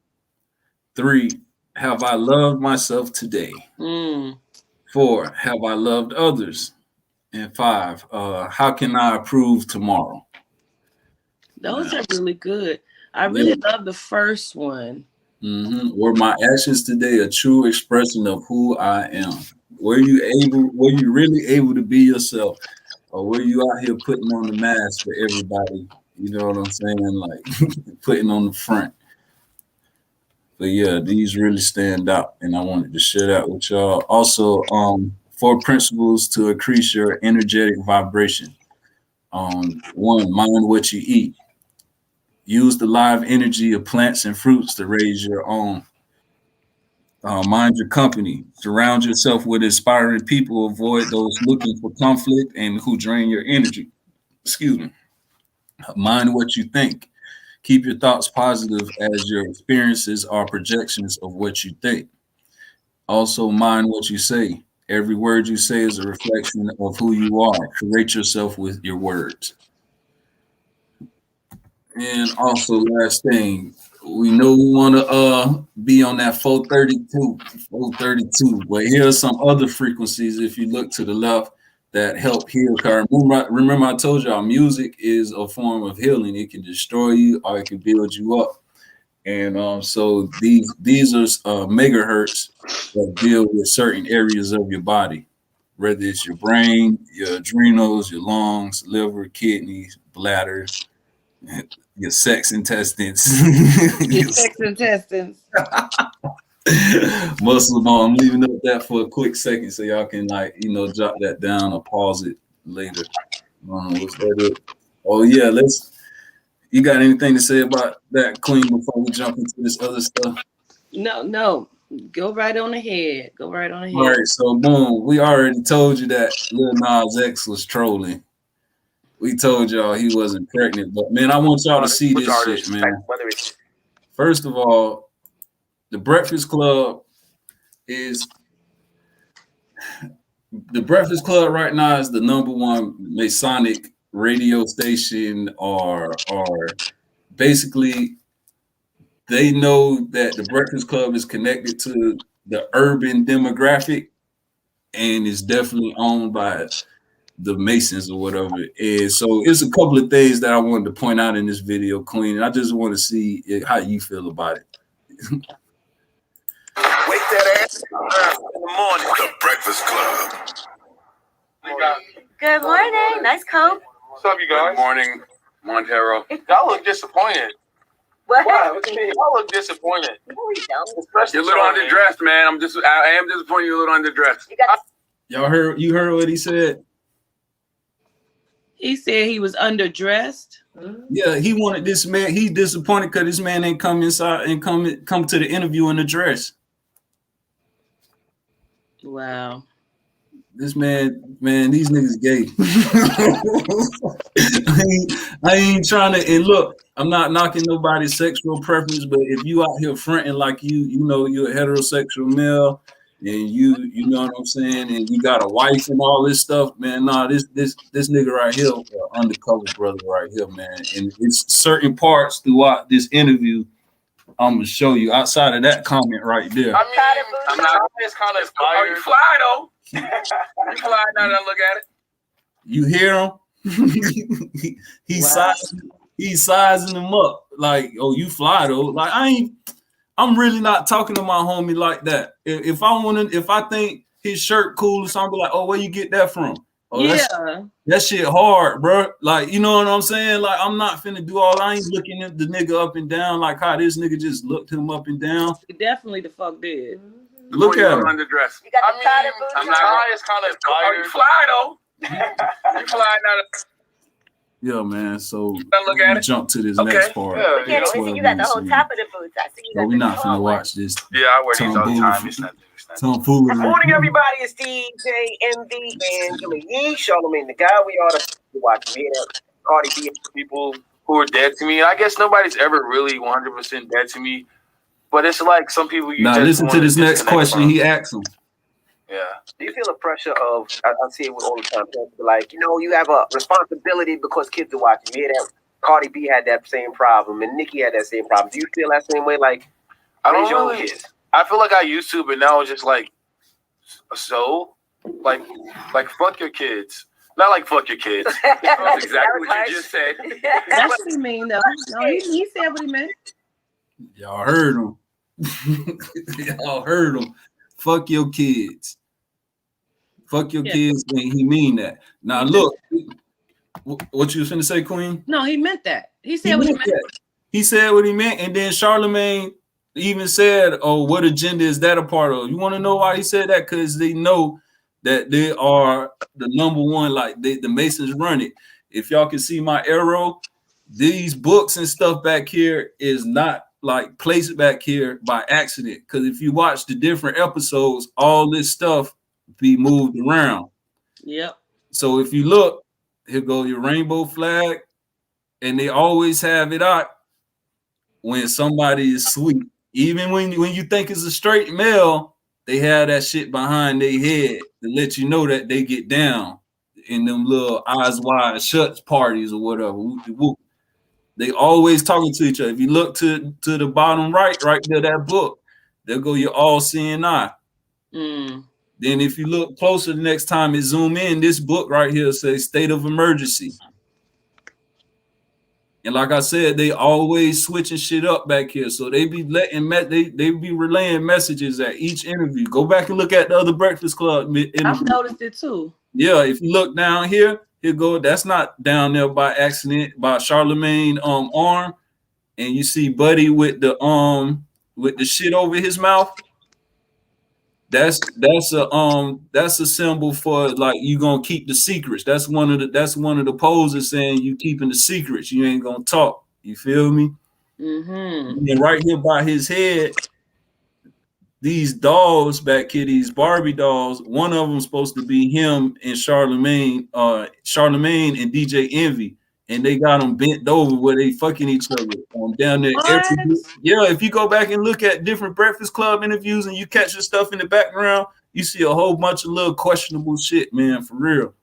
3, have I loved myself today? 4, have I loved others? And 5, how can I improve tomorrow? Those are really good. I really love the first one. Were my actions today a true expression of who I am? Were you really able to be yourself? Or were you out here putting on the mask for everybody? You know what I'm saying? Like putting on the front. But yeah, these really stand out, and I wanted to share that with y'all. Also, 4 principles to increase your energetic vibration. 1, mind what you eat. Use the live energy of plants and fruits to raise your own. Mind your company. Surround yourself with inspiring people. Avoid those looking for conflict and who drain your energy. Excuse me. Mind what you think. Keep your thoughts positive as your experiences are projections of what you think. Also, mind what you say. Every word you say is a reflection of who you are. Create yourself with your words. And also, last thing, we know we want to be on that 432. But here's some other frequencies if you look to the left that help heal. Remember I told y'all music is a form of healing. It can destroy you or it can build you up. And so these are megahertz that deal with certain areas of your body, whether it's your brain, your adrenals, your lungs, liver, kidneys, bladder, your sex intestines. Your sex intestines. Muscle bone. I'm leaving up that for a quick second so y'all can jot that down or pause it later. What's that it? Oh yeah, you got anything to say about that, Queen, before we jump into this other stuff? No. Go right on ahead. All right, so boom, we already told you that Lil Nas X was trolling. We told y'all he wasn't pregnant, but man, I want y'all to see this shit, man. First of all, the Breakfast Club right now is the #1 Masonic radio station, or basically they know that the Breakfast Club is connected to the urban demographic and is definitely owned by the Masons or whatever. And so it's a couple of things that I wanted to point out in this video, Queen. And I just want to see how you feel about it. Wake that ass up in the morning. The Breakfast Club. Good morning. Nice coat. What's up, you guys? Good morning, Montero. Y'all look disappointed. What? What you mean? Y'all look disappointed. No, we don't. Especially You're a little underdressed, man. I am disappointed you're a little underdressed. You heard what he said? He said he was underdressed. Yeah, he wanted this man. He's disappointed because this man ain't come inside and come to the interview in a dress. Wow. This man, these niggas gay. I ain't trying to, and look, I'm not knocking nobody's sexual preference, but if you out here fronting like you're a heterosexual male, and you know what I'm saying, and you got a wife and all this stuff, man, this nigga right here, undercover brother right here, man. And it's certain parts throughout this interview I'm gonna show you outside of that comment right there. I mean, I'm not. It's kind of inspired. You fly though. You fly now that I look at it. You hear him? He's sizing them up like, oh, you fly though. Like I'm really not talking to my homie like that. If I think his shirt cool or something, like, oh, where you get that from? Oh, yeah, that shit hard, bro. Like, you know what I'm saying? Like, I'm not finna do all. I ain't looking at the nigga up and down like how this nigga just looked him up and down. Definitely the fuck did. Look at him. Underdressed. You got I the mean, powder boots I'm on? not. It's kind of inspired. You fly though. You fly now. Yeah, man. So Look at it. jump to this Okay. next part. Yeah, We can't even see you got the whole top of the boots. I see you got We're the not small finna one. watch this. Yeah, I wear these all the time. It's not. Tomfoolery. Good morning, everybody. It's DJ MD Angela Yee, Charlamagne the Guy. We are the watching here. Cardi B. People who are dead to me. I guess nobody's ever really 100% dead to me, but it's like some people you. Now just listen to wanna this next disconnect question. from. He asked him. Yeah. Do you feel the pressure of, I see it all the time, like, you have a responsibility because kids are watching. You hear that? Cardi B had that same problem, and Nicki had that same problem. Do you feel that same way? Like, I don't raise your own really. kids? I feel like I used to, but now it's just like, so, like fuck your kids. Not like fuck your kids. That's exactly what you just said. That's what he mean, though. No, he said what he meant. Y'all heard him. Y'all heard him. Fuck your kids. Fuck your kids. And he mean that. Now look, what you was finna say, Queen? No, he meant that. He said what he meant. He said what he meant, and then Charlamagne even said, "Oh, what agenda is that a part of?" You want to know why he said that? Because they know that they are the #1. Like the Masons run it. If y'all can see my arrow, these books and stuff back here is not like placed back here by accident. Because if you watch the different episodes, all this stuff be moved around. Yep. So if you look, here go your rainbow flag, and they always have it out when somebody is sweet. Even when you think it's a straight male, they have that shit behind their head to let you know that they get down in them little eyes wide shut parties or whatever. They always talking to each other. If you look to the bottom right there, that book, there go your all-seeing eye. Mm. Then if you look closer the next time it zoom in, this book right here says state of emergency. And like I said, they always switching shit up back here. So they be they be relaying messages at each interview. Go back and look at the other Breakfast Club interview. I've noticed it too. Yeah, if you look down here, here go. That's not down there by accident by Charlemagne arm, and you see Buddy with the shit over his mouth. That's a symbol for like you gonna keep the secrets. That's one of the poses saying you keeping the secrets. You ain't gonna talk. You feel me? Mm-hmm. And right here by his head, these dolls back here, these Barbie dolls. One of them supposed to be him and Charlemagne and DJ Envy, and they got them bent over where they fucking each other down there. Yeah, if you go back and look at different Breakfast Club interviews and you catch the stuff in the background, you see a whole bunch of little questionable shit, man, for real.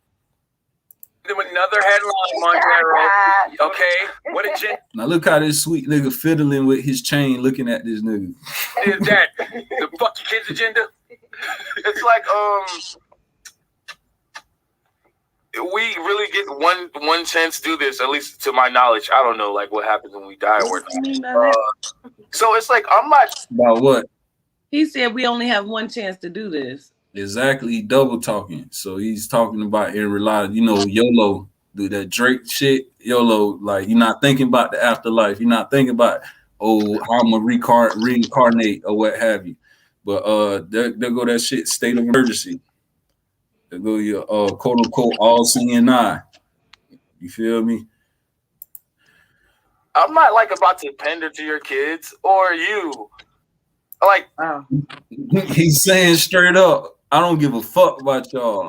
Another headline, Montero. Okay, what a gent. Now look how this sweet nigga fiddling with his chain, looking at this nigga. Is that the fuck your kids agenda? It's like we really get one chance to do this, at least to my knowledge. I don't know like what happens when we die or not. So it's like I'm not about what he said. We only have one chance to do this. Exactly, double talking. So he's talking about in reality, YOLO, do that Drake shit. YOLO, like you're not thinking about the afterlife. You're not thinking about how I'm gonna reincarnate or what have you. But there go that shit, state of emergency. There go your quote unquote all-seeing eye. You feel me? I'm not like about to pander to your kids or you. Like he's saying straight up, I don't give a fuck about y'all.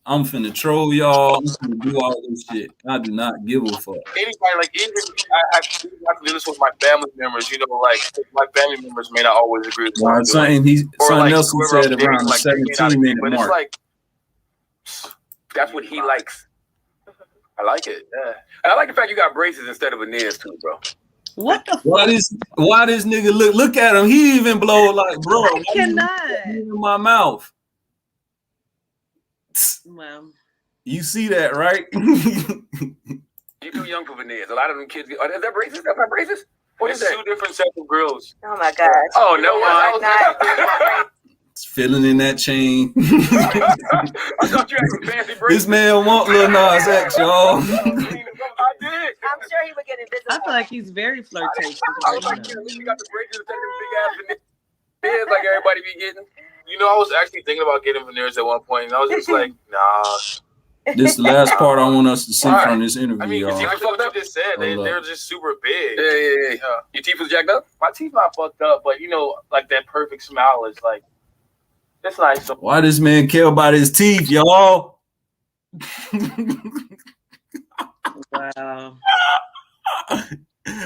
I'm finna troll y'all. I'm finna do all this shit. I do not give a fuck. Anybody, like even I have to do this with my family members. Like my family members may not always agree with what I'm doing. Something Nelson said around the 17-minute mark. It's like that's what he likes. I like it. Yeah. I like the fact you got braces instead of veneers too, bro. What the fuck? Why this nigga look at him? He even blow like, bro. I cannot. In my mouth. Wow. You see that, right? You're too young for veneers. A lot of them kids are that braces? That's not braces? What is that? Two different sets of grills. Oh my god. Oh no, It's filling in that chain. I thought you had some fancy braces. This man want Lil Nas X, y'all. I did. I'm sure he would get invisible. I feel like he's very flirtatious. I was like, you got the braces and them big ass veneers like everybody be getting. I was actually thinking about getting veneers at one point, and I was just like, nah. This is the last part I want us to see from this interview, I mean, y'all. Your teeth fucked up. Just said they're just super big. Yeah. Your teeth was jacked up. My teeth not fucked up, but like that perfect smile is like, it's nice. Why does man care about his teeth, y'all? Wow.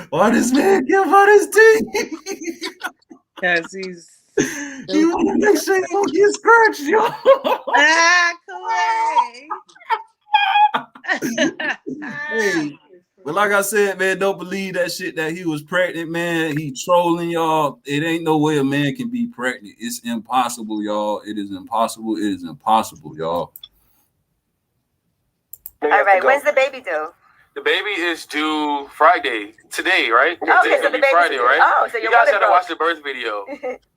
Why does man care about his teeth? Because he's. He want to make sure he don't get scratched, y'all. Hey, but like I said, man, don't believe that shit that he was pregnant, man. He trolling y'all. It ain't no way a man can be pregnant. It's impossible, y'all. It is impossible. It is impossible, y'all. All right, when's the baby due? The baby is due Friday, today, right? Oh, okay, so the baby's Friday, right? Oh, so you guys had to watch the birth video.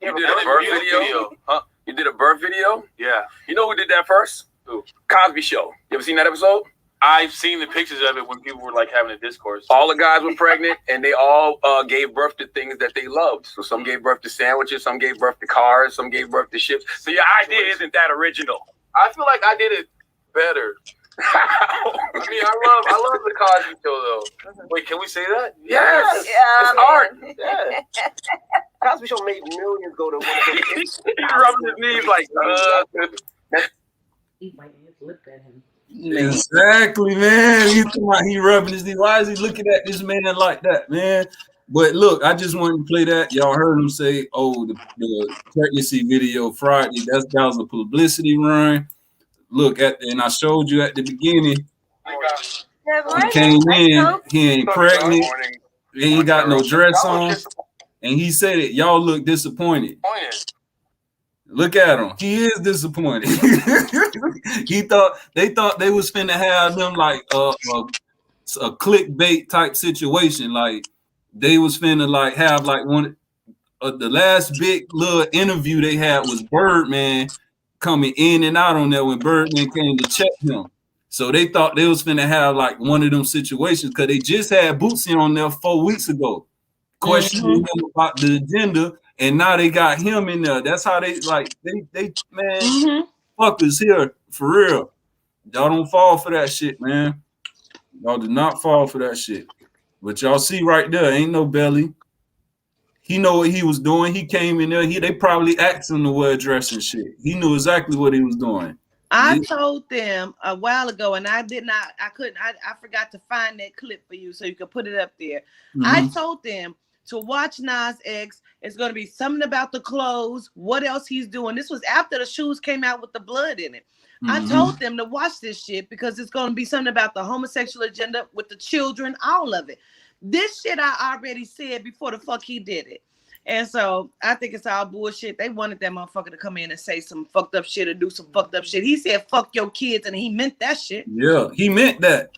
You did a birth video? Huh? You did a birth video? Yeah. You know who did that first? Who? Cosby Show. You ever seen that episode? I've seen the pictures of it when people were like having a discourse. All the guys were pregnant, and they all gave birth to things that they loved. So some gave birth to sandwiches, some gave birth to cars, some gave birth to ships. So your idea isn't that original. I feel like I did it better. I mean, I love the Cosby Show though. Wait, can we say that? Yes. Yeah, it's art. Yeah. Cosby Show made millions go to one of those. He's rubbing his knees like, He might have looked at him. Exactly, man. He rubbing his knee. Why is he looking at this man like that, man? But look, I just wanted to play that. Y'all heard him say, "Oh, the pregnancy video Friday. That was a publicity run." Look and I showed you at the beginning. He came in. He ain't pregnant. He ain't got no dress on, and he said it. Y'all look disappointed. Look at him. He is disappointed. They thought they was finna have them like a clickbait type situation. Like they was finna like have like one the last big little interview they had was Birdman coming in and out on there when Birdman came to check him. So they thought they was finna have like one of them situations because they just had Bootsy on there 4 weeks ago, questioning him about the agenda. And now they got him in there. That's how they man, fuckers here for real. Y'all don't fall for that shit, man. Y'all do not fall for that shit. But y'all see right there, ain't no belly. He know what he was doing. He came in there. They probably asked him to wear a dress and shit. He knew exactly what he was doing. I told them a while ago, and I forgot to find that clip for you so you could put it up there. I told them to watch Nas X. It's going to be something about the clothes, what else he's doing. This was after the shoes came out with the blood in it. I told them to watch this shit because it's going to be something about the homosexual agenda with the children, all of it. This shit I already said before the fuck he did it. And so I think it's all bullshit. They wanted that motherfucker to come in and say some fucked up shit or do some fucked up shit. He said, fuck your kids, and he meant that shit. Yeah, he meant that.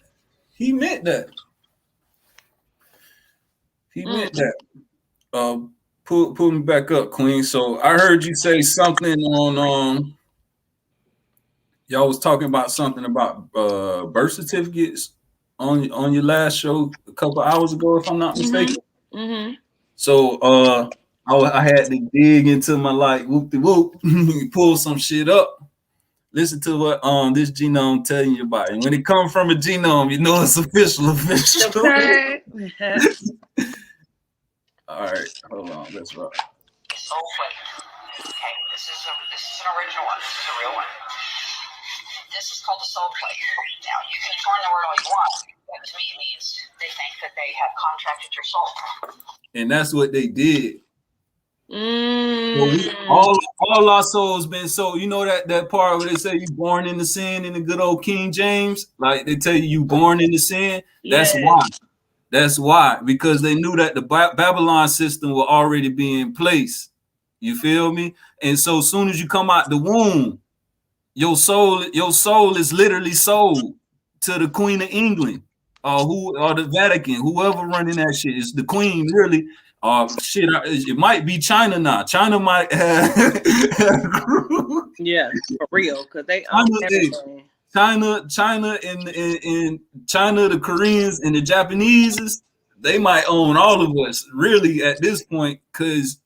He meant that. He meant that. Pull me back up, Queen. So I heard you say something on y'all was talking about something about birth certificates on your last show a couple hours ago, if I'm not mistaken. So I had to dig into my like whoop-de-whoop, pull some shit up. Listen to what this genome telling you about. And when it comes from a genome, you know it's official. Okay. All right, hold on. Let's rock. Soul plate. Okay, this is an original one. This is a real one. This is called a soul plate. Now you can turn the word all you want, but to me it means they think that they have contracted your soul. And that's what they did. Well, all our souls been so. You know that part where they say you born in the sin in the good old King James, like they tell you born in the sin. That's why. That's why, because they knew that the Babylon system will already be in place. You feel me? And so as soon as you come out the womb, your soul is literally sold to the Queen of England or the Vatican, whoever running that shit. Is the Queen really? Shit, it might be China now. China might have yeah, for real, because they China and China, the Koreans and the Japanese, they might own all of us really at this point because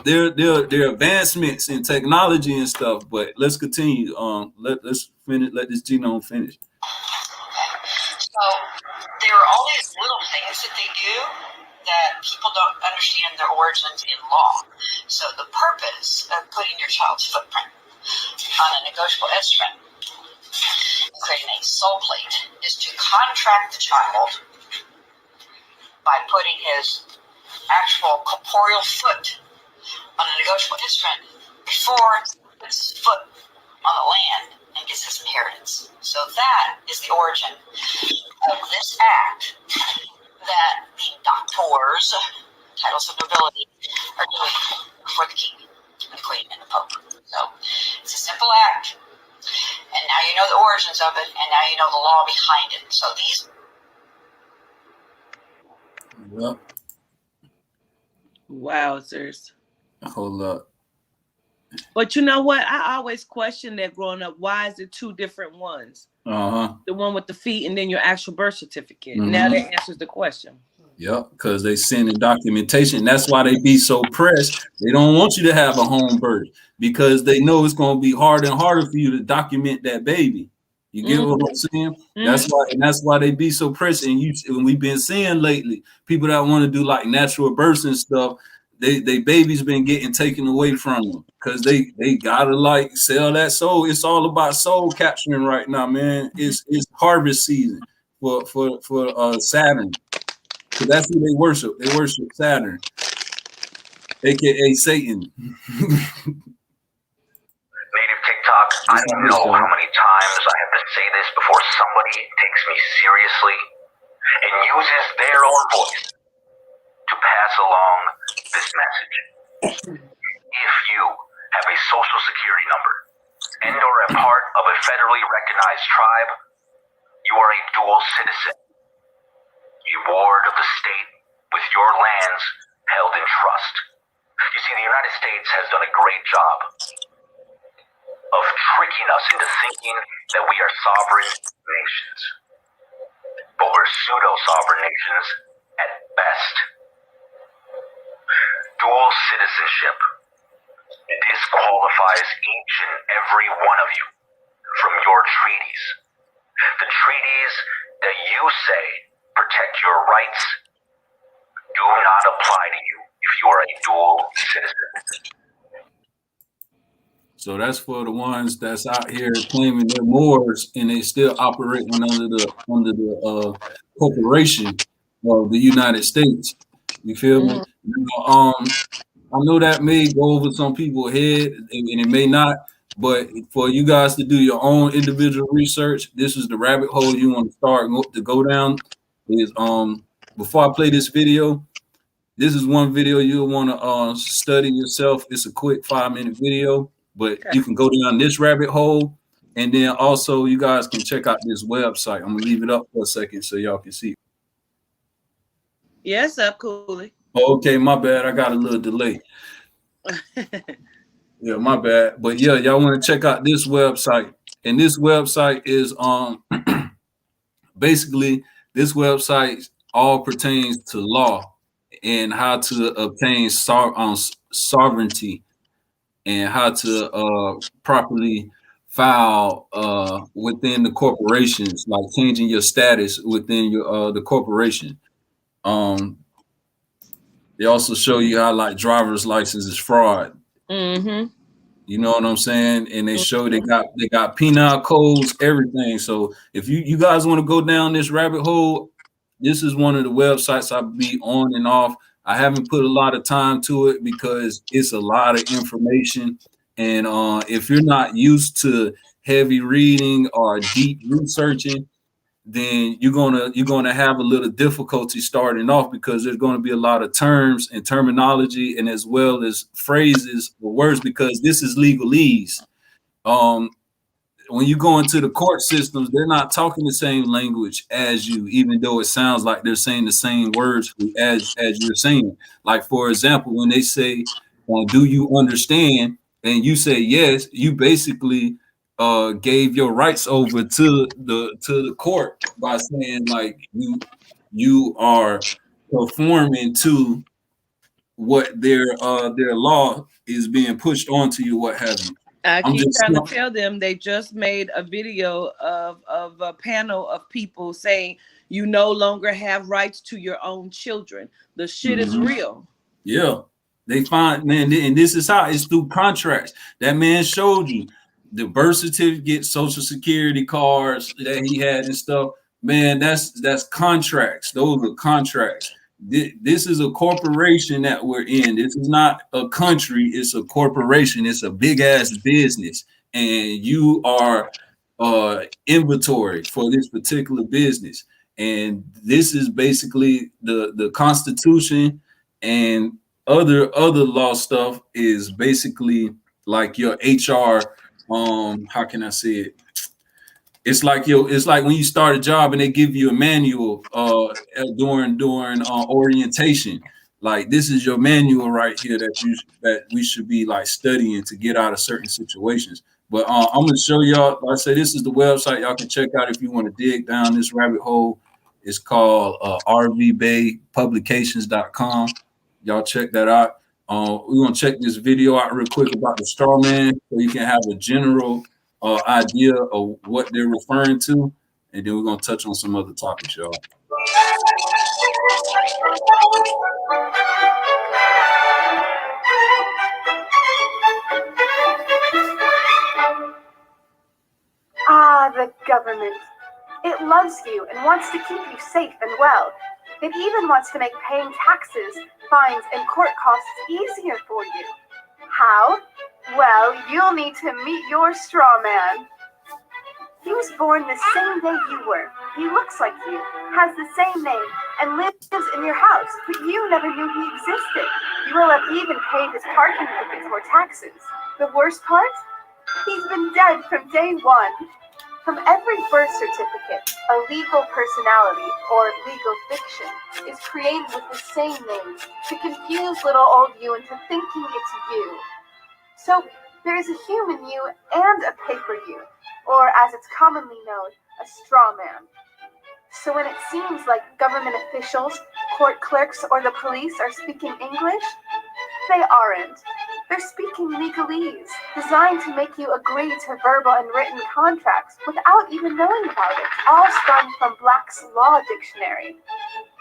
they're advancements in technology and stuff. But let's continue. Let's finish. Let this genome finish. So there are all these little things that they do that people don't understand their origins in law. So the purpose of putting your child's footprint on a negotiable instrument, creating a soul plate, is to contract the child by putting his actual corporeal foot on a negotiable instrument before he puts his foot on the land and gets his inheritance. So that is the origin of this act that the doctors, titles of nobility, are doing for the king, the queen, and the pope. So it's a simple act. And now you know the origins of it, and now you know the law behind it. So these. Well, wowzers. Hold up. But you know what? I always questioned that growing up. Why is it two different ones? The one with the feet and then your actual birth certificate. Now that answers the question. Yep, because they send in documentation. That's why they be so pressed. They don't want you to have a home birth because they know it's going to be harder and harder for you to document that baby. You get what I'm saying? That's why they be so pressing. And we've been seeing lately people that want to do like natural births and stuff. They babies been getting taken away from them because they gotta like sell that soul. It's all about soul capturing right now, man. It's harvest season for Saturn. So that's who they worship. They worship Saturn, aka Satan. Native TikTok, I don't know how many times I have to say this before somebody takes me seriously and uses their own voice to pass along this message. If you have a social security number and or a part of a federally recognized tribe, you are a dual citizen, a ward of the state with your lands held in trust. You see, the United States has done a great job of tricking us into thinking that we are sovereign nations. But we're pseudo-sovereign nations at best. Dual citizenship disqualifies each and every one of you from your treaties. The treaties that you say protect your rights do not apply to you if you are a dual citizen. So that's for the ones that's out here claiming they're Moors and they still operating under the corporation of the United States. You feel me? I know that may go over some people's head and it may not, but for you guys to do your own individual research, this is the rabbit hole you want to start to go down. Is before I play this video, this is one video you'll want to study yourself. It's a quick 5-minute video. But you can go down this rabbit hole, and then also you guys can check out this website. I'm gonna leave it up for a second so y'all can see. Yes, up, Coolie. Okay, my bad. I got a little delay. Yeah, my bad. But yeah, y'all want to check out this website, and this website is basically this website all pertains to law and how to obtain sovereignty. And how to properly file within the corporations, like changing your status within your the corporation. They also show you how like driver's license is fraud. You know what I'm saying? And they show they got penal codes, everything. So if you guys want to go down this rabbit hole, this is one of the websites I'll be on and off. I haven't put a lot of time to it because it's a lot of information. And if you're not used to heavy reading or deep researching, then you're gonna have a little difficulty starting off because there's going to be a lot of terms and terminology and as well as phrases or words because this is legalese. When you go into the court systems, they're not talking the same language as you, even though it sounds like they're saying the same words as you're saying. Like, for example, when they say, do you understand? And you say yes, you basically gave your rights over to the court by saying like you are conforming to what their law is being pushed onto you, what have you. I keep trying to tell them they just made a video of a panel of people saying you no longer have rights to your own children. The shit is real. Yeah. They find, man, and this is how it's through contracts. That man showed you the birth certificate, social security cards that he had and stuff. Man, that's contracts. Those are contracts. This is a corporation that we're in. This is not a country. It's a corporation. It's a big ass business. And you are inventory for this particular business. And this is basically the Constitution and other law stuff is basically like your HR. How can I say it? It's like when you start a job and they give you a manual during orientation. Like, this is your manual right here that we should be like studying to get out of certain situations. But I'm gonna show y'all. Like I say, this is the website y'all can check out if you want to dig down this rabbit hole. It's called rvbaypublications.com. Y'all check that out. We're gonna check this video out real quick about the straw man, so you can have a general idea of what they're referring to, and then we're gonna touch on some other topics, y'all. Ah, the government. It loves you and wants to keep you safe and well. It even wants to make paying taxes, fines, and court costs easier for you. How? Well, you'll need to meet your straw man. He was born the same day you were. He looks like you, has the same name, and lives in your house, but you never knew he existed. You will have even paid his parking tickets or taxes. The worst part? He's been dead from day one. From every birth certificate, a legal personality, or legal fiction, is created with the same name to confuse little old you into thinking it's you. So there is a human you and a paper you, or as it's commonly known, a straw man. So when it seems like government officials, court clerks, or the police are speaking English, they aren't. They're speaking legalese, designed to make you agree to verbal and written contracts without even knowing about it, all sprung from Black's Law Dictionary.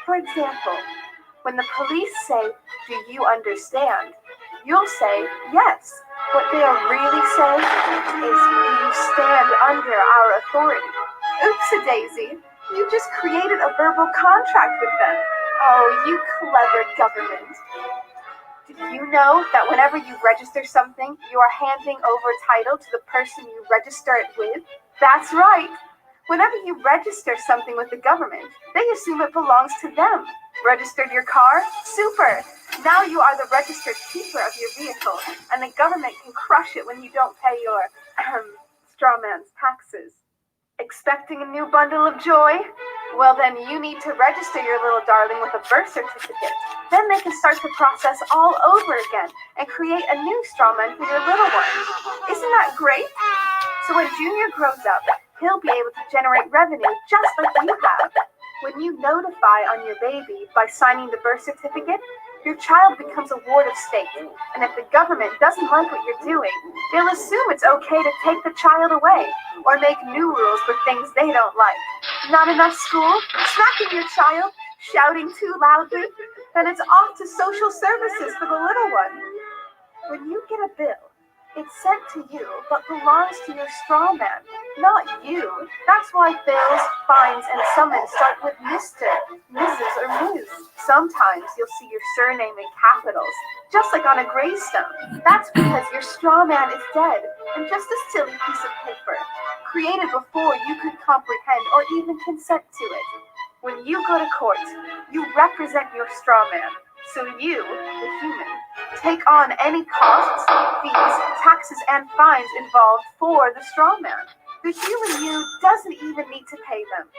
For example, when the police say, "Do you understand?" you'll say, "Yes." What they are really saying is, "Do you stand under our authority?" Oops-a-daisy, you just created a verbal contract with them. Oh, you clever government. Did you know that whenever you register something, you are handing over title to the person you register it with? That's right. Whenever you register something with the government, they assume it belongs to them. Registered your car? Super! Now you are the registered keeper of your vehicle, and the government can crush it when you don't pay your straw man's taxes. Expecting a new bundle of joy? Well, then you need to register your little darling with a birth certificate. Then they can start the process all over again and create a new straw man for your little one. Isn't that great? So when Junior grows up, he'll be able to generate revenue just like you have. When you notify on your baby by signing the birth certificate, your child becomes a ward of state. And if the government doesn't like what you're doing, they'll assume it's okay to take the child away or make new rules for things they don't like. Not enough school? Smacking your child? Shouting too loudly? Then it's off to social services for the little one. When you get a bill, it's sent to you, but belongs to your straw man, not you. That's why bills, fines, and summons start with Mr., Mrs., or Ms. Sometimes you'll see your surname in capitals, just like on a gravestone. That's because your straw man is dead, and just a silly piece of paper, created before you could comprehend or even consent to it. When you go to court, you represent your straw man. So you, the human, take on any costs, fees, taxes, and fines involved for the straw man. The human you doesn't even need to pay them.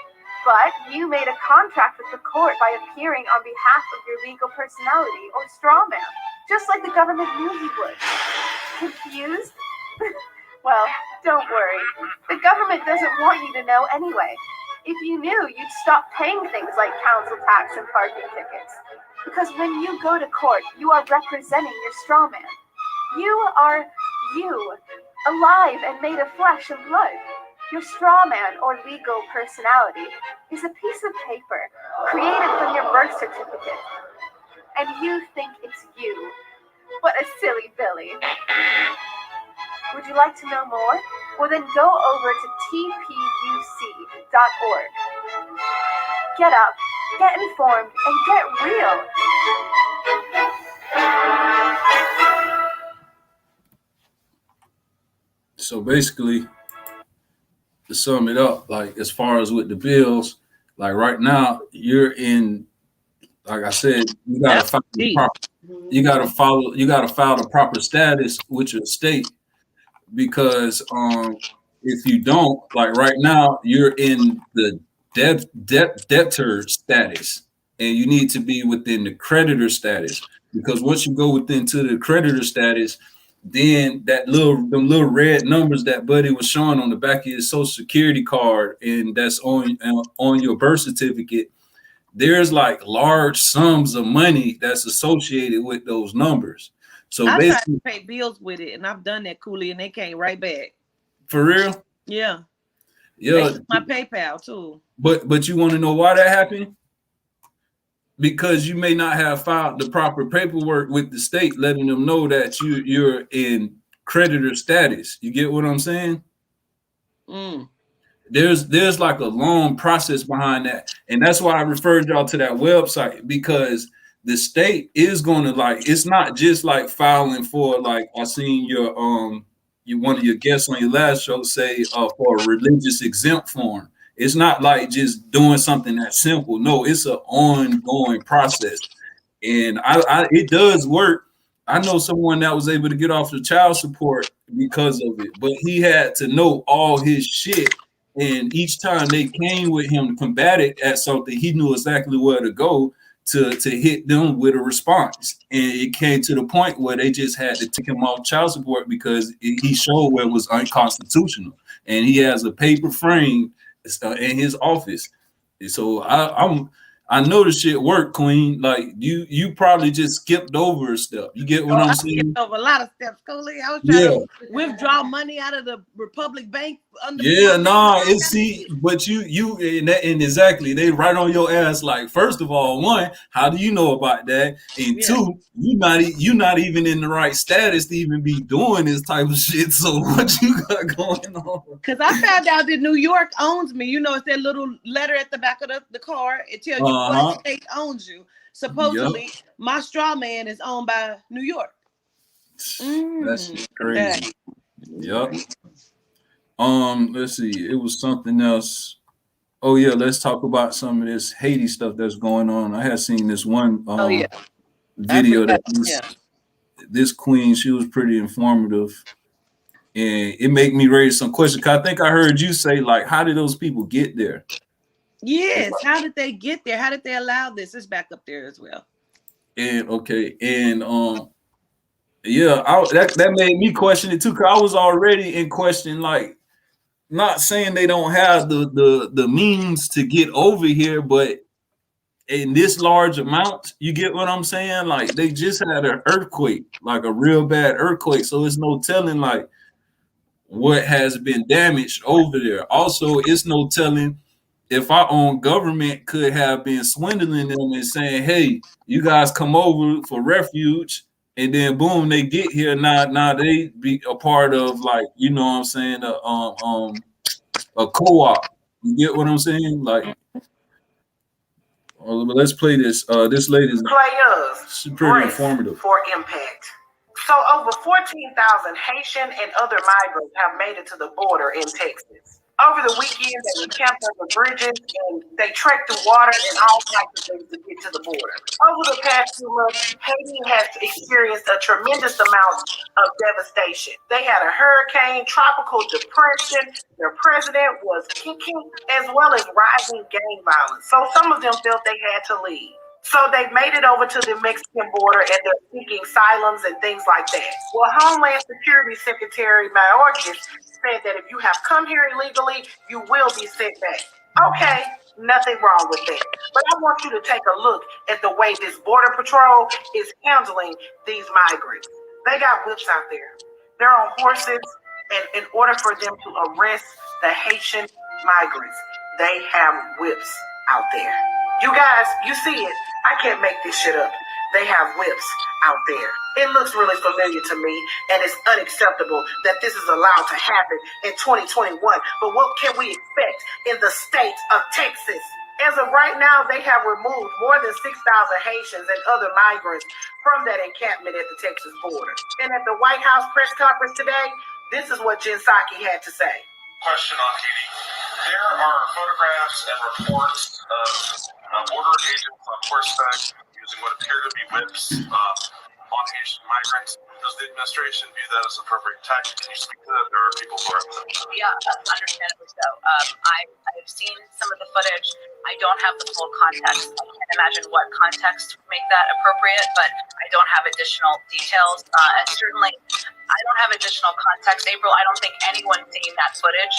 But you made a contract with the court by appearing on behalf of your legal personality or straw man, just like the government knew you would. Confused? Well, don't worry. The government doesn't want you to know anyway. If you knew, you'd stop paying things like council tax and parking tickets. Because when you go to court, you are representing your straw man. You are you, alive and made of flesh and blood. Your straw man or legal personality is a piece of paper created from your birth certificate. And you think it's you. What a silly Billy. Would you like to know more? Well, then go over to tpuc.org. Get up, get informed, and get real. So basically, to sum it up, like as far as with the bills, like right now, you're in, like I said, you gotta file the proper status with your state, because if you don't, like right now, you're in the debtor status, and you need to be within the creditor status, because once you go within to the creditor status, then them little red numbers that Buddy was showing on the back of your social security card, and that's on your birth certificate, there's like large sums of money that's associated with those numbers. So I basically, try to pay bills with it, and I've done that, Coolie, and they came right back. For real? Yeah. Yeah. They took my PayPal too. But you want to know why that happened? Because you may not have filed the proper paperwork with the state, letting them know that you're in creditor status. You get what I'm saying? Mm. There's like a long process behind that, and that's why I referred y'all to that website, because the state is going to, like, it's not just like filing for, like, I seen your one of your guests on your last show say for a religious exempt form. It's not like just doing something that simple. No, it's an ongoing process, and I it does work. I know someone that was able to get off the child support because of it, but he had to know all his shit. And each time they came with him to combat it at something, he knew exactly where to go to hit them with a response. And it came to the point where they just had to take him off child support because he showed where it was unconstitutional. And he has a paper frame in his office. And so I know the shit worked, Queen. Like you probably just skipped over stuff. You get what I'm saying? Skipped over a lot of steps, Coolie. I was trying to withdraw money out of the Republic Bank. But you and exactly, they right on your ass. Like, first of all, one, how do you know about that? And two, you not even in the right status to even be doing this type of shit. So what you got going on? Because I found out that New York owns me. You know, it's that little letter at the back of the car. It tells you what state owns you. Supposedly, my straw man is owned by New York. That's crazy. Yep. Let's see. It was something else. Oh yeah, let's talk about some of this Haiti stuff that's going on. I had seen this one video that this queen, she was pretty informative, and it made me raise some questions. Cause I think I heard you say, like, how did those people get there? Yes, how did they get there? How did they allow this? It's back up there as well. And that made me question it too. Cause I was already in question, like, not saying they don't have the means to get over here, but in this large amount, you get what I'm saying? Like, they just had an earthquake, like a real bad earthquake. So it's no telling, like, what has been damaged over there. Also, it's no telling if our own government could have been swindling them and saying, hey, you guys come over for refuge, and then boom, they get here. Now they be a part of, like, you know what I'm saying, a co-op. You get what I'm saying? Like, let's play this. This lady's she's pretty informative. For impact. So over 14,000 Haitian and other migrants have made it to the border in Texas. Over the weekend, they encamped over bridges and they trekked through water and all types of things to get to the border. Over the past few months, Haiti has experienced a tremendous amount of devastation. They had a hurricane, tropical depression, their president was kicking, as well as rising gang violence. So some of them felt they had to leave. So they made it over to the Mexican border and they're seeking asylums and things like that. Well, Homeland Security Secretary Mayorkas said that if you have come here illegally, you will be sent back. Okay, nothing wrong with that. But I want you to take a look at the way this Border Patrol is handling these migrants. They got whips out there. They're on horses, and in order for them to arrest the Haitian migrants, they have whips out there. You guys, you see it. I can't make this shit up. They have whips out there. It looks really familiar to me, and it's unacceptable that this is allowed to happen in 2021. But what can we expect in the state of Texas? As of right now, they have removed more than 6,000 Haitians and other migrants from that encampment at the Texas border. And at the White House press conference today, this is what Jen Psaki had to say. Question on Haiti. There are photographs and reports of border agents on horseback using what appear to be whips on Haitian migrants. Does the administration view that as appropriate tactic? Can you speak to that? There are people who are upset. Yeah, understandably so. I've seen some of the footage. I don't have the full context. I can't imagine what context would make that appropriate, but I don't have additional details. And certainly, I don't have additional context. April, I don't think anyone seeing that footage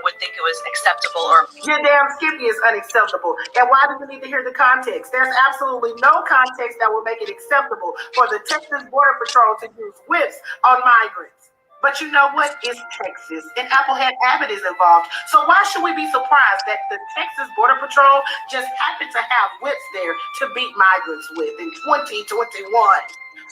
would think it was acceptable or... Your damn Skippy is unacceptable. And why do we need to hear the context? There's absolutely no context that will make it acceptable for the Texas Border Patrol to use whips on migrants. But you know what? It's Texas, and Applehead Abbott is involved. So why should we be surprised that the Texas Border Patrol just happened to have whips there to beat migrants with in 2021?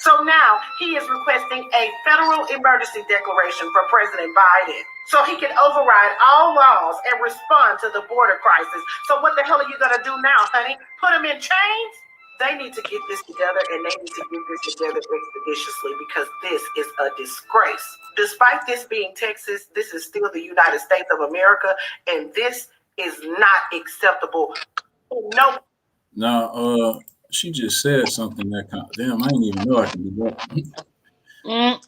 So now he is requesting a federal emergency declaration for President Biden so he can override all laws and respond to the border crisis. So what the hell are you going to do now, honey? Put them in chains? They need to get this together, and they need to get this together expeditiously because this is a disgrace. Despite this being Texas, this is still the United States of America, and this is not acceptable. No. Now, she just said something that kind of, damn, I didn't even know I could do that.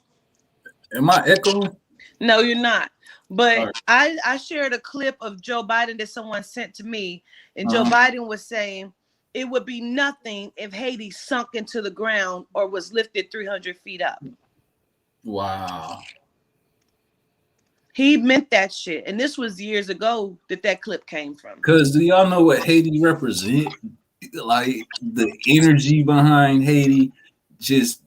Am I echoing? No, you're not. But right. I shared a clip of Joe Biden that someone sent to me, and Joe Biden was saying, it would be nothing if Haiti sunk into the ground or was lifted 300 feet up. Wow. He meant that shit. And this was years ago that clip came from. Because do y'all know what Haiti represent? Like the energy behind Haiti, just,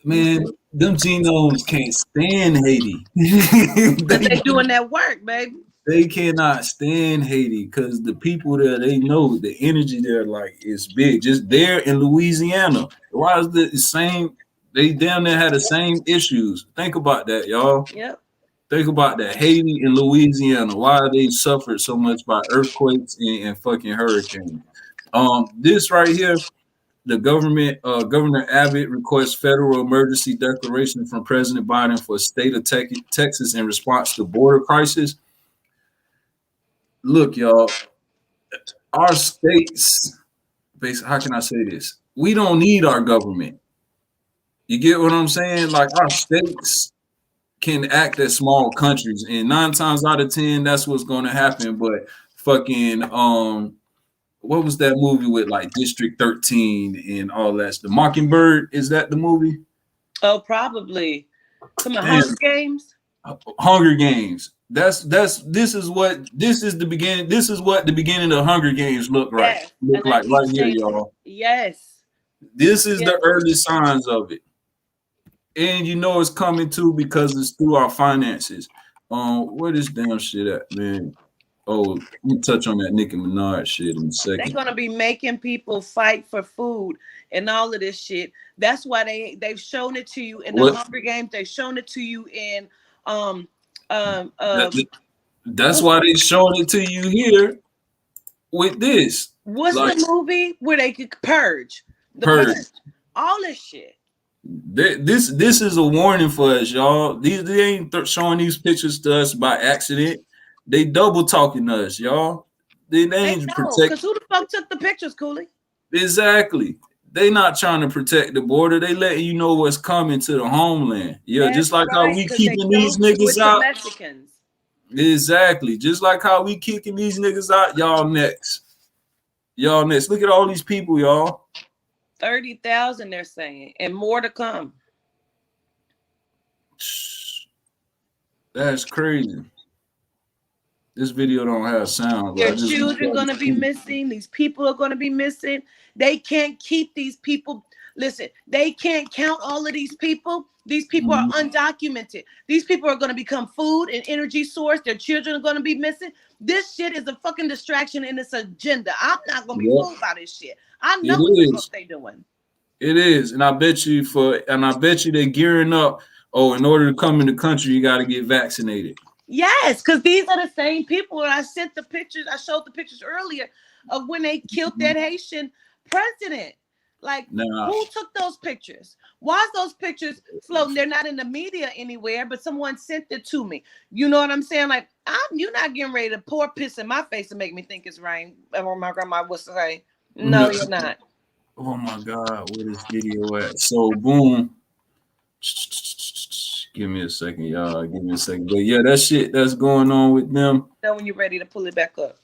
man, them genomes can't stand Haiti. they doing that work, baby. They cannot stand Haiti because the people there, they know the energy there, like, is big. Just there in Louisiana. Why is the same? They damn near had the same issues. Think about that, y'all. Yep. Think about that. Haiti and Louisiana. Why they suffered so much by earthquakes and fucking hurricanes. This right here, the government, Governor Abbott requests federal emergency declaration from President Biden for state of Texas in response to border crisis. Look, y'all, our states, basically, how can I say this? We don't need our government. You get what I'm saying? Like, our states can act as small countries, and 9 times out of 10, that's what's going to happen. But fucking, what was that movie with like District 13 and all that? The Mockingbird, is that the movie? Oh, probably. Some Hunger Games. Hunger Games. This is what the beginning of Hunger Games look like. Yes. Look like right here, y'all. Yes. This is the early signs of it. And you know it's coming too because it's through our finances. Where this damn shit at, man? Oh, let me touch on that Nicki Minaj shit in a second. They're gonna be making people fight for food and all of this shit. That's why they've shown it to you in the Hunger Games. They've shown it to you in that's why they showing it to you here with this. What's the movie where they could purge? Purge. All this shit. This is a warning for us, y'all. They ain't showing these pictures to us by accident. They double talking to us, y'all. They ain't protect. Because who the fuck took the pictures, Coolie? Exactly. They not trying to protect the border. They letting you know what's coming to the homeland. Yeah, that's just like right, how we keeping these niggas out. Mexicans. Exactly. Just like how we kicking these niggas out. Y'all next. Y'all next. Look at all these people, y'all. 30,000, they're saying, and more to come. That's crazy. This video don't have sound. Your children are going to be missing. These people are going to be missing. They can't keep these people. Listen, they can't count all of these people. These people are undocumented. These people are going to become food and energy source. Their children are going to be missing. This shit is a fucking distraction in this agenda. I'm not going to be fooled by this shit. I know what the fuck they doing. It is. And I bet you they're gearing up. Oh, in order to come in the country, you got to get vaccinated. Yes, because these are the same people. And I sent the pictures. I showed the pictures earlier of when they killed that Haitian president. Like, who took those pictures? Why is those pictures floating? They're not in the media anywhere, but someone sent it to me. You know what I'm saying? Like, you're not getting ready to pour piss in my face and make me think it's rain. Or my grandma would say, no, you're not. Oh my God, where this video at? So boom. Give me a second, y'all. Give me a second. But yeah, that shit that's going on with them. Then when you're ready to pull it back up.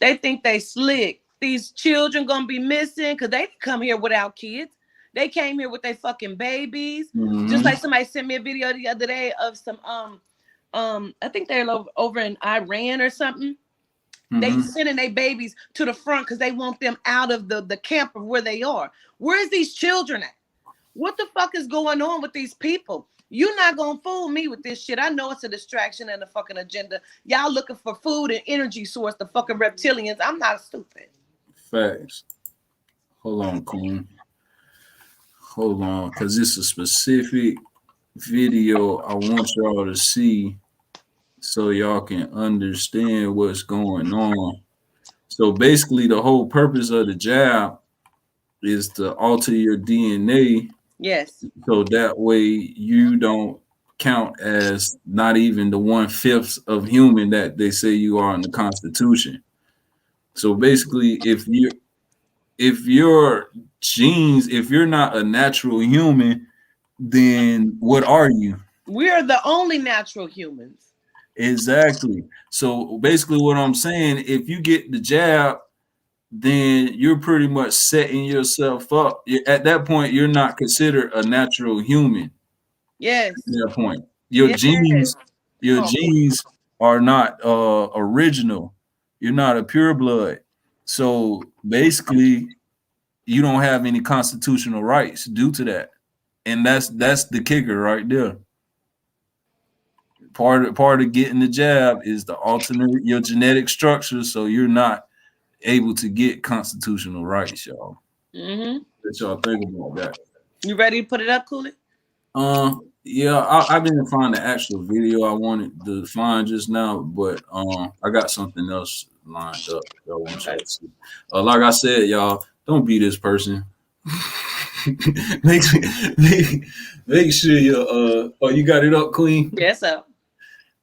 They think they slick. These children gonna be missing because they come here without kids. They came here with their fucking babies. Just like somebody sent me a video the other day of some I think they're over in Iran or something. They sending their babies to the front because they want them out of the camp of where they are. Where's these children at? What the fuck is going on with these people? You're not gonna fool me with this shit. I know it's a distraction and a fucking agenda. Y'all looking for food and energy source, the fucking reptilians. I'm not stupid. Facts. Hold on, Queen. Hold on, because it's a specific video I want y'all to see so y'all can understand what's going on. So basically, the whole purpose of the jab is to alter your DNA. Yes. So that way you don't count as not even the 1/5 of human that they say you are in the Constitution. So basically, if your genes, if you're not a natural human, then what are you? We are the only natural humans. Exactly. So basically what I'm saying, if you get the jab, then you're pretty much setting yourself up. At that point, you're not considered a natural human. Yes. At that point, your genes are not original. You're not a pure blood. So basically, you don't have any constitutional rights due to that. And that's the kicker right there. Part of getting the jab is to alternate your genetic structure so you're not able to get constitutional rights, y'all. Mm-hmm. What y'all think about that? You ready to put it up, Coolie? Yeah, I didn't find the actual video I wanted to find just now, but I got something else lined up that I want y'all to see. Like I said, y'all, don't be this person. make sure you you got it up, Queen? Yes, sir.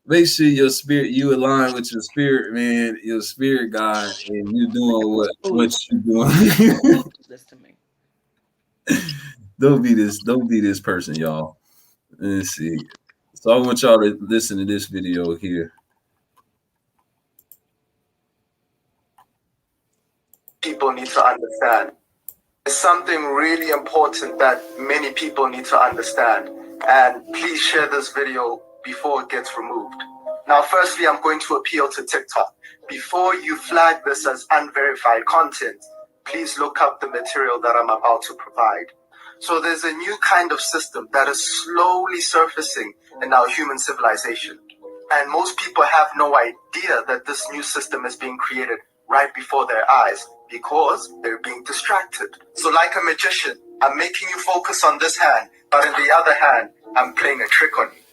Make sure your spirit, you align with your spirit, man, your spirit guide, and you're doing what you're doing. Listen to me. Don't be this person, y'all. Let's see. So I want y'all to listen to this video here. People need to understand. It's something really important that many people need to understand. And please share this video before it gets removed. Now, firstly, I'm going to appeal to TikTok. Before you flag this as unverified content, please look up the material that I'm about to provide. So there's a new kind of system that is slowly surfacing in our human civilization. And most people have no idea that this new system is being created right before their eyes because they're being distracted. So like a magician, I'm making you focus on this hand, but in the other hand, I'm playing a trick on you.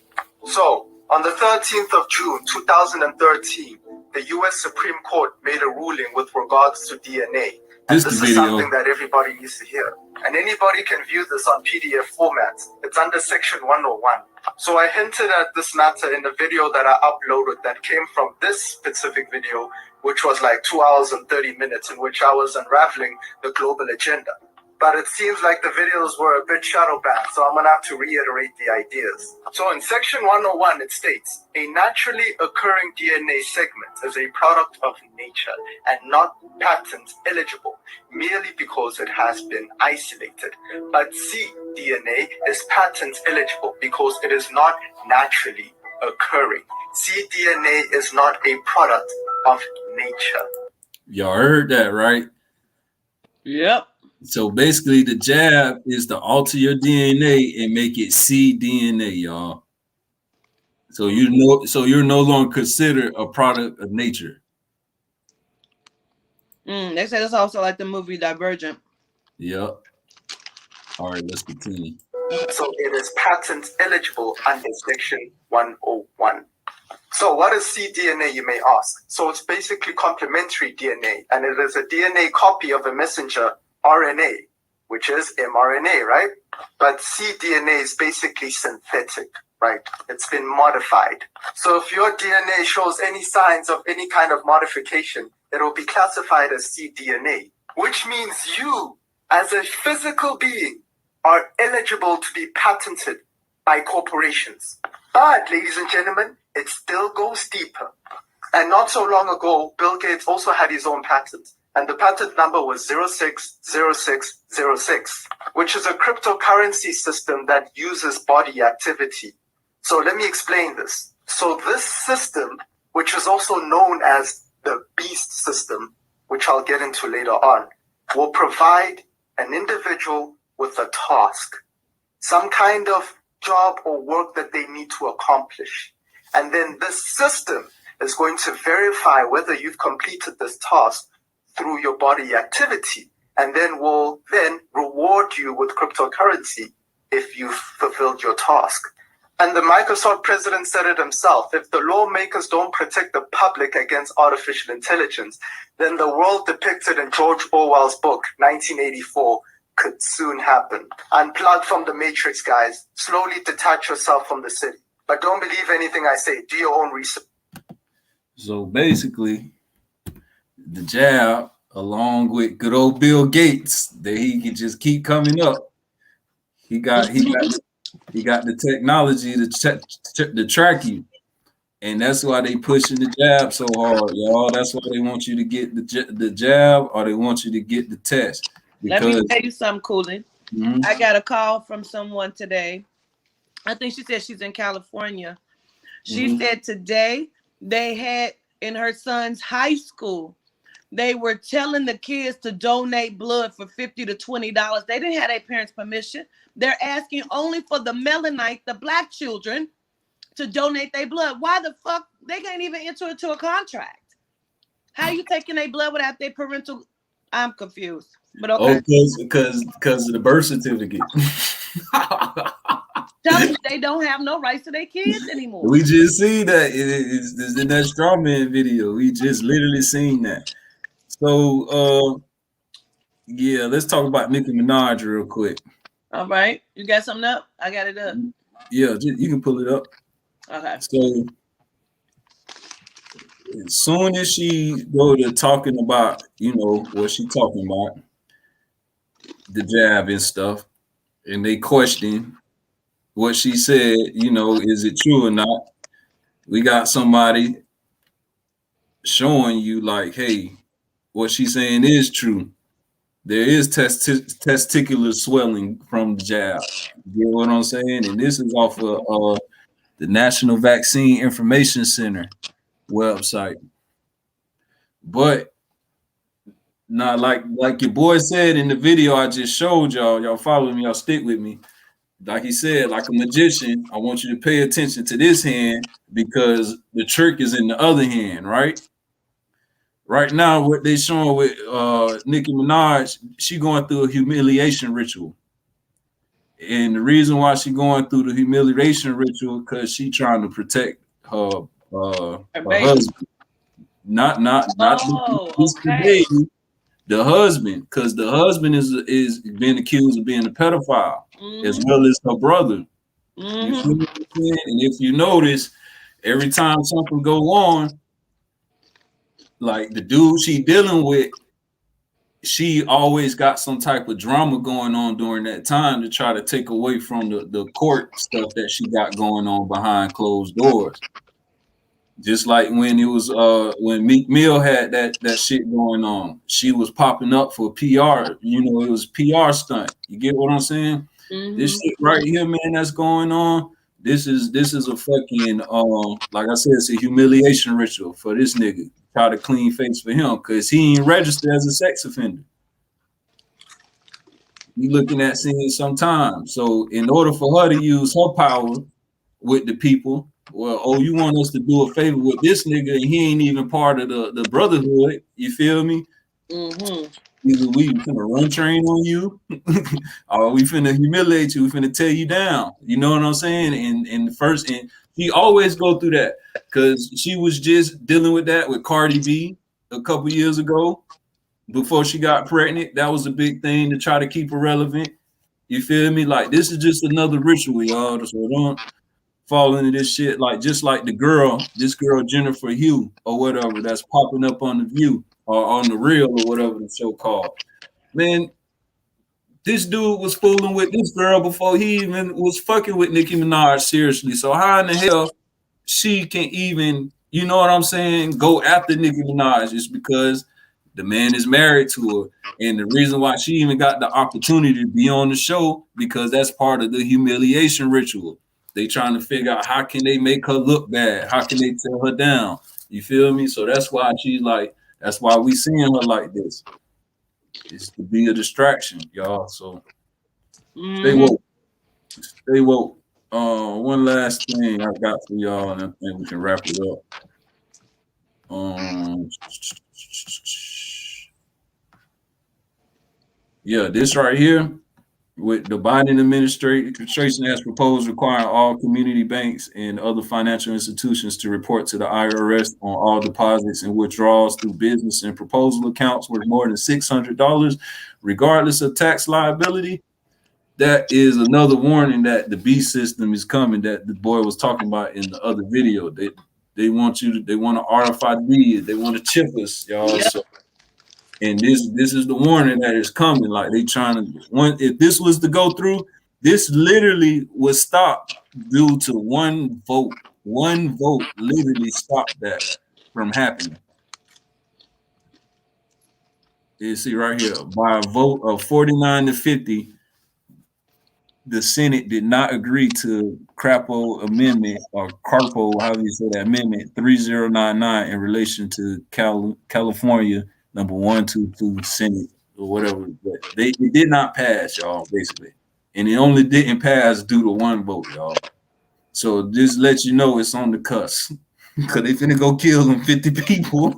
So on the 13th of June, 2013, the US Supreme Court made a ruling with regards to DNA. And this is something that everybody needs to hear. And anybody can view this on PDF format. It's under section 101. So I hinted at this matter in the video that I uploaded that came from this specific video, which was like 2 hours and 30 minutes, in which I was unraveling the global agenda. But it seems like the videos were a bit shadow banned, so I'm going to have to reiterate the ideas. So in section 101, it states, a naturally occurring DNA segment is a product of nature and not patent eligible merely because it has been isolated. But cDNA is patent eligible because it is not naturally occurring. cDNA is not a product of nature. Y'all heard that, right? Yep. So basically, the jab is to alter your DNA and make it cDNA, y'all. So you're no longer considered a product of nature. They said it's also like the movie Divergent. Yep. All right, let's continue. So it is patent eligible under section 101. So what is cDNA, you may ask? So it's basically complementary DNA, and it is a DNA copy of a messenger RNA, which is mRNA, right? But cDNA is basically synthetic, right? It's been modified. So if your DNA shows any signs of any kind of modification, it will be classified as cDNA, which means you, as a physical being, are eligible to be patented by corporations. But, ladies and gentlemen, it still goes deeper. And not so long ago, Bill Gates also had his own patent. And the patent number was 060606, which is a cryptocurrency system that uses body activity. So let me explain this. So this system, which is also known as the Beast system, which I'll get into later on, will provide an individual with a task, some kind of job or work that they need to accomplish. And then this system is going to verify whether you've completed this task through your body activity, and then will then reward you with cryptocurrency if you've fulfilled your task. And the Microsoft president said it himself: if the lawmakers don't protect the public against artificial intelligence, then the world depicted in George Orwell's book, 1984, could soon happen. Unplug from the matrix, guys. Slowly detach yourself from the city. But don't believe anything I say. Do your own research. So basically, the jab, along with good old Bill Gates, that he can just keep coming up. He got the technology to track you, and that's why they pushing the jab so hard, y'all. That's why they want you to get the jab, or they want you to get the test. Let me tell you something, Coolie. Mm-hmm. I got a call from someone today. I think she said she's in California. She said today they had in her son's high school, they were telling the kids to donate blood for $50 to $20. They didn't have their parents' permission. They're asking only for the Mennonite, the black children, to donate their blood. Why the fuck? They can't even enter into a contract. How you taking their blood without their parental? I'm confused. But okay. Oh, because of the birth certificate. Tell me they don't have no rights to their kids anymore. We just see that it's in that strawman video. We just literally seen that. So yeah, let's talk about Nicki Minaj real quick. All right, you got something up? I got it up. Yeah, you can pull it up. Okay. So as soon as she go to talking about, what she talking about, the jab and stuff, and they question what she said, is it true or not? We got somebody showing you like, hey, what she's saying is true. There is testicular swelling from the jab. You know what I'm saying? And this is off of the National Vaccine Information Center website. But not like your boy said in the video I just showed y'all follow me, y'all stick with me. Like he said, like a magician, I want you to pay attention to this hand because the trick is in the other hand, right? Right now, what they showing with Nicki Minaj, she going through a humiliation ritual. And the reason why she going through the humiliation ritual because she trying to protect her husband. Not the baby, the husband, because the husband is being accused of being a pedophile, as well as her brother. You feel what I'm saying? And if you notice, every time something go on, like the dude she dealing with, she always got some type of drama going on during that time to try to take away from the court stuff that she got going on behind closed doors. Just like when it was when Meek Mill had that shit going on, she was popping up for PR. It was PR stunt. You get what I'm saying? This shit right here, man, that's going on. This is a fucking like I said, it's a humiliation ritual for this nigga. Try to clean face for him because he ain't registered as a sex offender. You looking at seeing sometimes. So in order for her to use her power with the people, well, you want us to do a favor with this nigga and he ain't even part of the brotherhood. You feel me? Either we finna run train on you or we finna humiliate you, we finna tear you down. You know what I'm saying? And she always go through that because she was just dealing with that with Cardi B a couple years ago before she got pregnant. That was a big thing to try to keep her relevant. You feel me? Like this is just another ritual, y'all. So don't fall into this shit. Like just like this girl Jennifer Hugh or whatever that's popping up on The View or on The Real or whatever the show called. Man, this dude was fooling with this girl before he even was fucking with Nicki Minaj seriously. So how in the hell she can even, you know what I'm saying, go after Nicki Minaj is because the man is married to her. And the reason why she even got the opportunity to be on the show because that's part of the humiliation ritual. They trying to figure out how can they make her look bad? How can they tear her down? You feel me? So that's why that's why we seeing her like this. It's to be a distraction, y'all. So stay woke. Stay woke. One last thing I got for y'all, and I think we can wrap it up. Yeah, this right here with the Biden administration has proposed requiring all community banks and other financial institutions to report to the IRS on all deposits and withdrawals through business and proposal accounts worth more than $600, regardless of tax liability. That is another warning that the B system is coming, that the boy was talking about in the other video. They want they want to RFID, they want to chip us, y'all. Yep. So, and this is the warning that is coming. Like they trying to if this was to go through, this literally was stopped due to one vote. One vote literally stopped that from happening. You see right here, by a vote of 49 to 50. The Senate did not agree to Crapo Amendment, or Carpo, however you say that, Amendment 3099 in relation to California number 122 Senate or whatever. But it did not pass, y'all, basically. And it only didn't pass due to one vote, y'all. So just let you know it's on the cusp. Because they finna go kill them 50 people.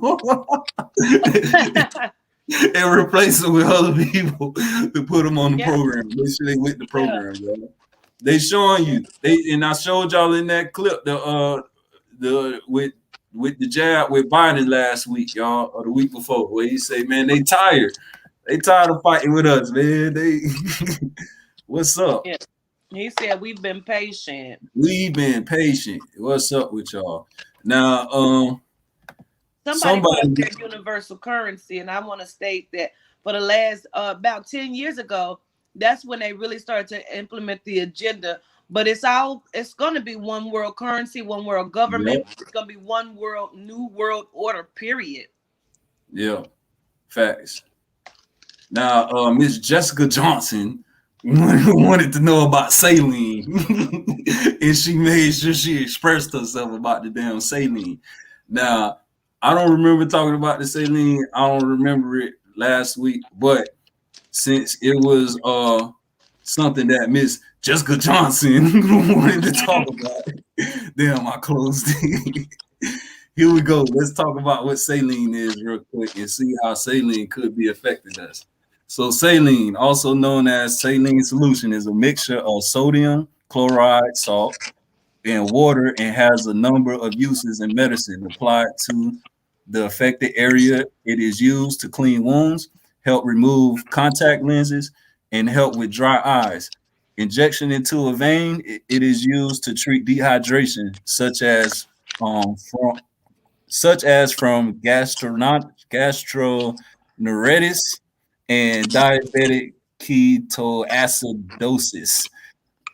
And replace them with other people to put them on the program. Make sure they with the program, y'all. They showing you. And I showed y'all in that clip the with the jab with Biden last week, y'all, or the week before, where he say, man, they tired. They tired of fighting with us, man. They what's up? Yeah. He said we've been patient. We've been patient. What's up with y'all? Now, Somebody put up their universal currency, and I want to state that for the last about 10 years ago, that's when they really started to implement the agenda. But it's going to be one world currency, one world government. Yep. It's going to be one world, new world order, period. Yeah, facts. Now, Miss Jessica Johnson wanted to know about saline, and she made sure she expressed herself about the damn saline. Now, I don't remember talking about the saline. I don't remember it last week, but since it was something that Miss Jessica Johnson wanted to talk about, damn, I closed it. Here we go. Let's talk about what saline is real quick and see how saline could be affecting us. So saline, also known as saline solution, is a mixture of sodium chloride, salt, and water, and has a number of uses in medicine applied to the affected area. It is used to clean wounds, help remove contact lenses, and help with dry eyes. Injection into a vein, it is used to treat dehydration, such as from gastroenteritis and diabetic ketoacidosis.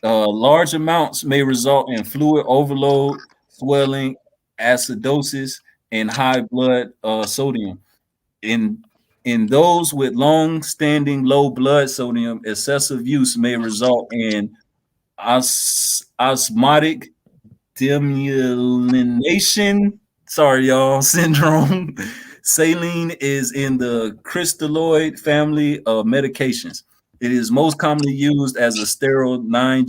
Large amounts may result in fluid overload, swelling, acidosis, and high blood sodium. In those with long-standing low blood sodium, excessive use may result in osmotic demyelination. Sorry, y'all, syndrome. Saline is in the crystalloid family of medications. It is most commonly used as a sterile 9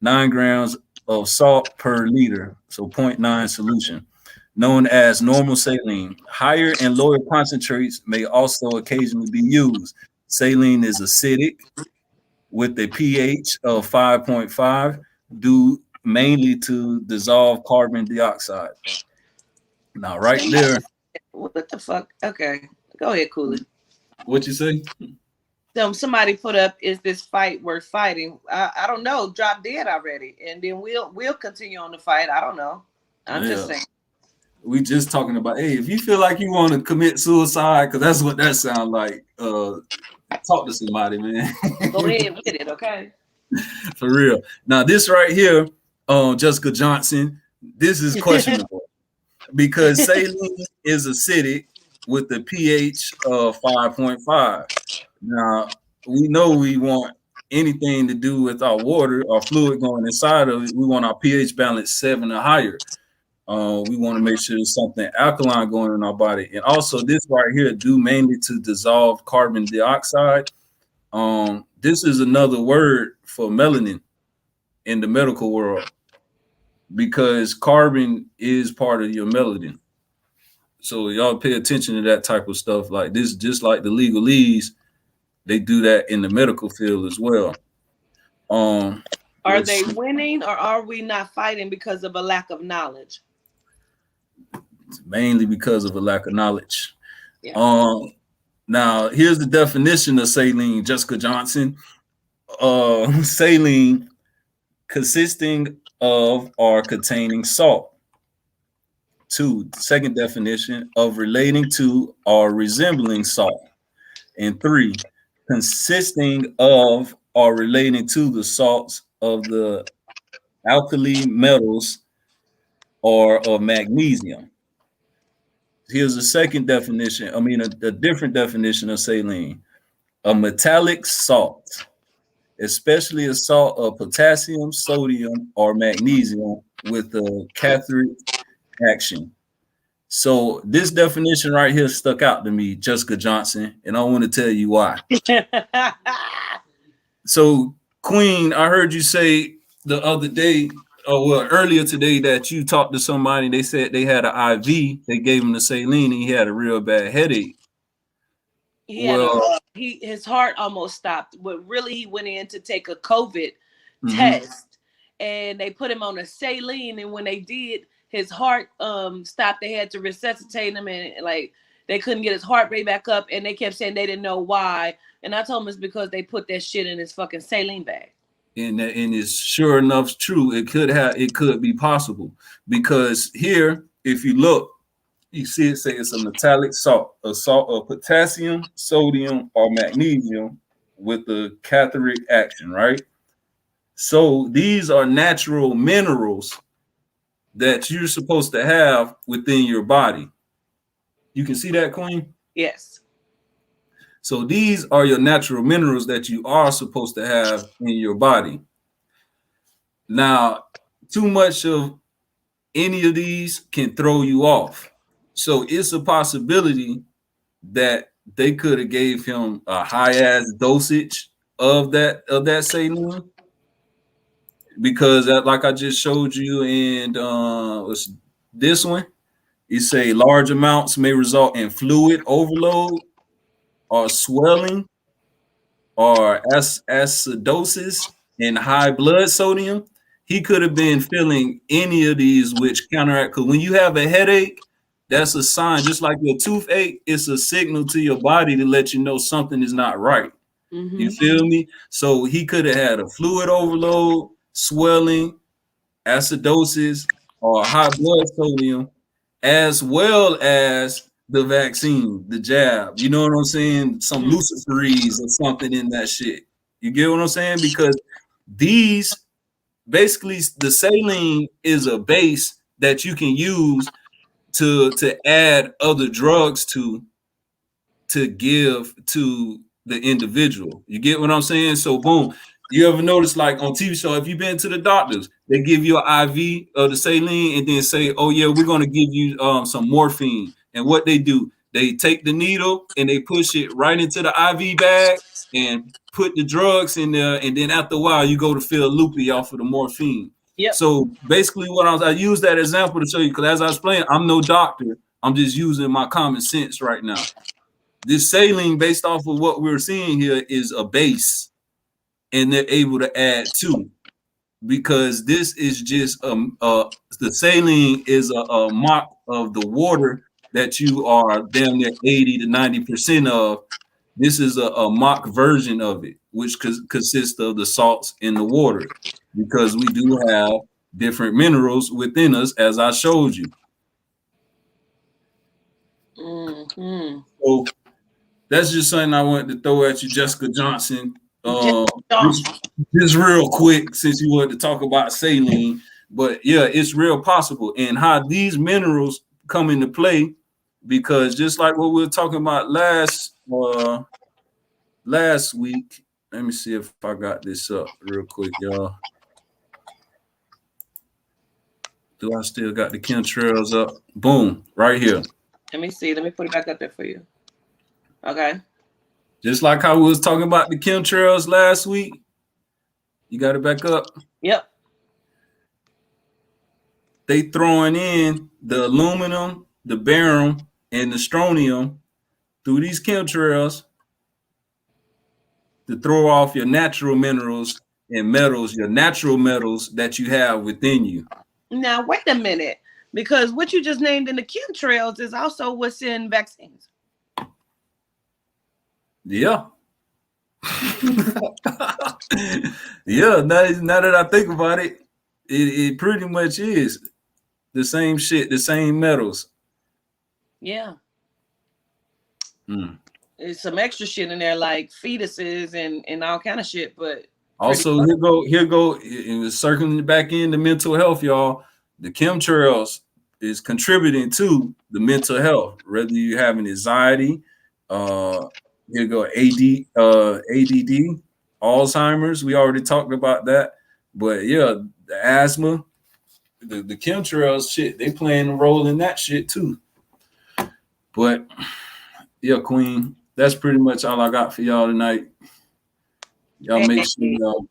grams of salt per liter, so 0.9 solution, known as normal saline. Higher and lower concentrates may also occasionally be used. Saline is acidic with a pH of 5.5 due mainly to dissolved carbon dioxide. Now, right there. What the fuck? Okay, go ahead, Coolie. What you say? Somebody put up, is this fight worth fighting? I don't know. Drop dead already, and then we'll continue on the fight. I don't know. I'm just saying. We just talking about, hey, if you feel like you want to commit suicide, because that's what that sounds like, talk to somebody, man. Go ahead with it, okay? For real. Now, this right here, Jessica Johnson, this is questionable because saline is acidic with a pH of 5.5. Now, we know we want anything to do with our water or fluid going inside of it. We want our pH balance 7 or higher. We want to make sure there's something alkaline going in our body. And also this right here, due mainly to dissolved carbon dioxide. This is another word for melanin. in the medical world because carbon is part of your melanin. So y'all pay attention to that type of stuff like this, just like the legalese, they do that in the medical field as well. Are they winning or are we not fighting because of a lack of knowledge? Mainly because of a lack of knowledge. Yeah. Now here's the definition of saline, Jessica Johnson. Saline consisting of or containing salt. 2, second definition, of relating to or resembling salt. And 3, consisting of or relating to the salts of the alkali metals or of magnesium. Here's a second definition. I mean, a different definition of saline. A metallic salt, especially a salt of potassium, sodium, or magnesium with a cathodic action. So this definition right here stuck out to me, Jessica Johnson, and I want to tell you why. So, Queen, I heard you say the other day, earlier today, that you talked to somebody. They said they had an IV. They gave him the saline, and he had a real bad headache. His heart almost stopped. But really, he went in to take a COVID test, and they put him on a saline. And when they did, his heart stopped. They had to resuscitate him, and like they couldn't get his heart rate back up. And they kept saying they didn't know why. And I told him it's because they put that shit in his fucking saline bag. And it's sure enough true. It could be possible because here, if you look, you see it say it's a metallic salt, a salt of potassium, sodium, or magnesium with the cathodic action, right? So these are natural minerals that you're supposed to have within your body. You can see that, Queen? Yes. So these are your natural minerals that you are supposed to have in your body. Now, too much of any of these can throw you off. So it's a possibility that they could have gave him a high-ass dosage of that saline, because like I just showed you in this one, you say large amounts may result in fluid overload or swelling or acidosis and high blood sodium. He could have been feeling any of these which counteract, because when you have a headache, that's a sign. Just like your toothache, it's a signal to your body to let you know something is not right. You feel me? So he could have had a fluid overload, swelling, acidosis, or high blood sodium, as well as the vaccine, the jab. You know what I'm saying? Some luciferase or something in that shit. You get what I'm saying? Because these, basically, the saline is a base that you can use to add other drugs to give to the individual. You get what I'm saying? So boom, you ever notice, like on TV show, if you've been to the doctors, they give you an IV of the saline and then say, oh yeah, we're going to give you some morphine. And what they do, they take the needle and they push it right into the IV bag and put the drugs in there, and then after a while you go to feel loopy off of the morphine. Yep. So basically I use that example to show you, because as I was playing, I'm no doctor. I'm just using my common sense right now. This saline, based off of what we're seeing here, is a base, and they're able to add to, because this is just the saline is a mock of the water that you are damn near 80 to 90% of. This is a mock version of it, which consists of the salts in the water, because we do have different minerals within us, as I showed you. So that's just something I wanted to throw at you, Jessica Johnson. Just real quick, since you wanted to talk about saline. But yeah, it's real possible, and how these minerals come into play, because just like what we were talking about last week. Let me see if I got this up real quick, y'all. Do I still got the chemtrails up? Boom, right here. Let me see. Let me put it back up there for you. Okay. Just like how we was talking about the chemtrails last week. You got it back up? Yep. they throwing in the aluminum, the barium, and the strontium through these chemtrails to throw off your natural minerals and metals, your natural metals that you have within you. Now, wait a minute, because what you just named in the chemtrails is also what's in vaccines. Yeah. Yeah, now that I think about it, it pretty much is the same shit, the same metals. Yeah. There's some extra shit in there like fetuses and all kind of shit, but also here go it was circling back into mental health, y'all. The chemtrails is contributing to the mental health, whether you have an anxiety, here go ADD, Alzheimer's. We already talked about that, but yeah, the asthma, the chemtrails shit, they playing a role in that shit too. But yeah, Queen, that's pretty much all I got for y'all tonight. Y'all make sure y'all.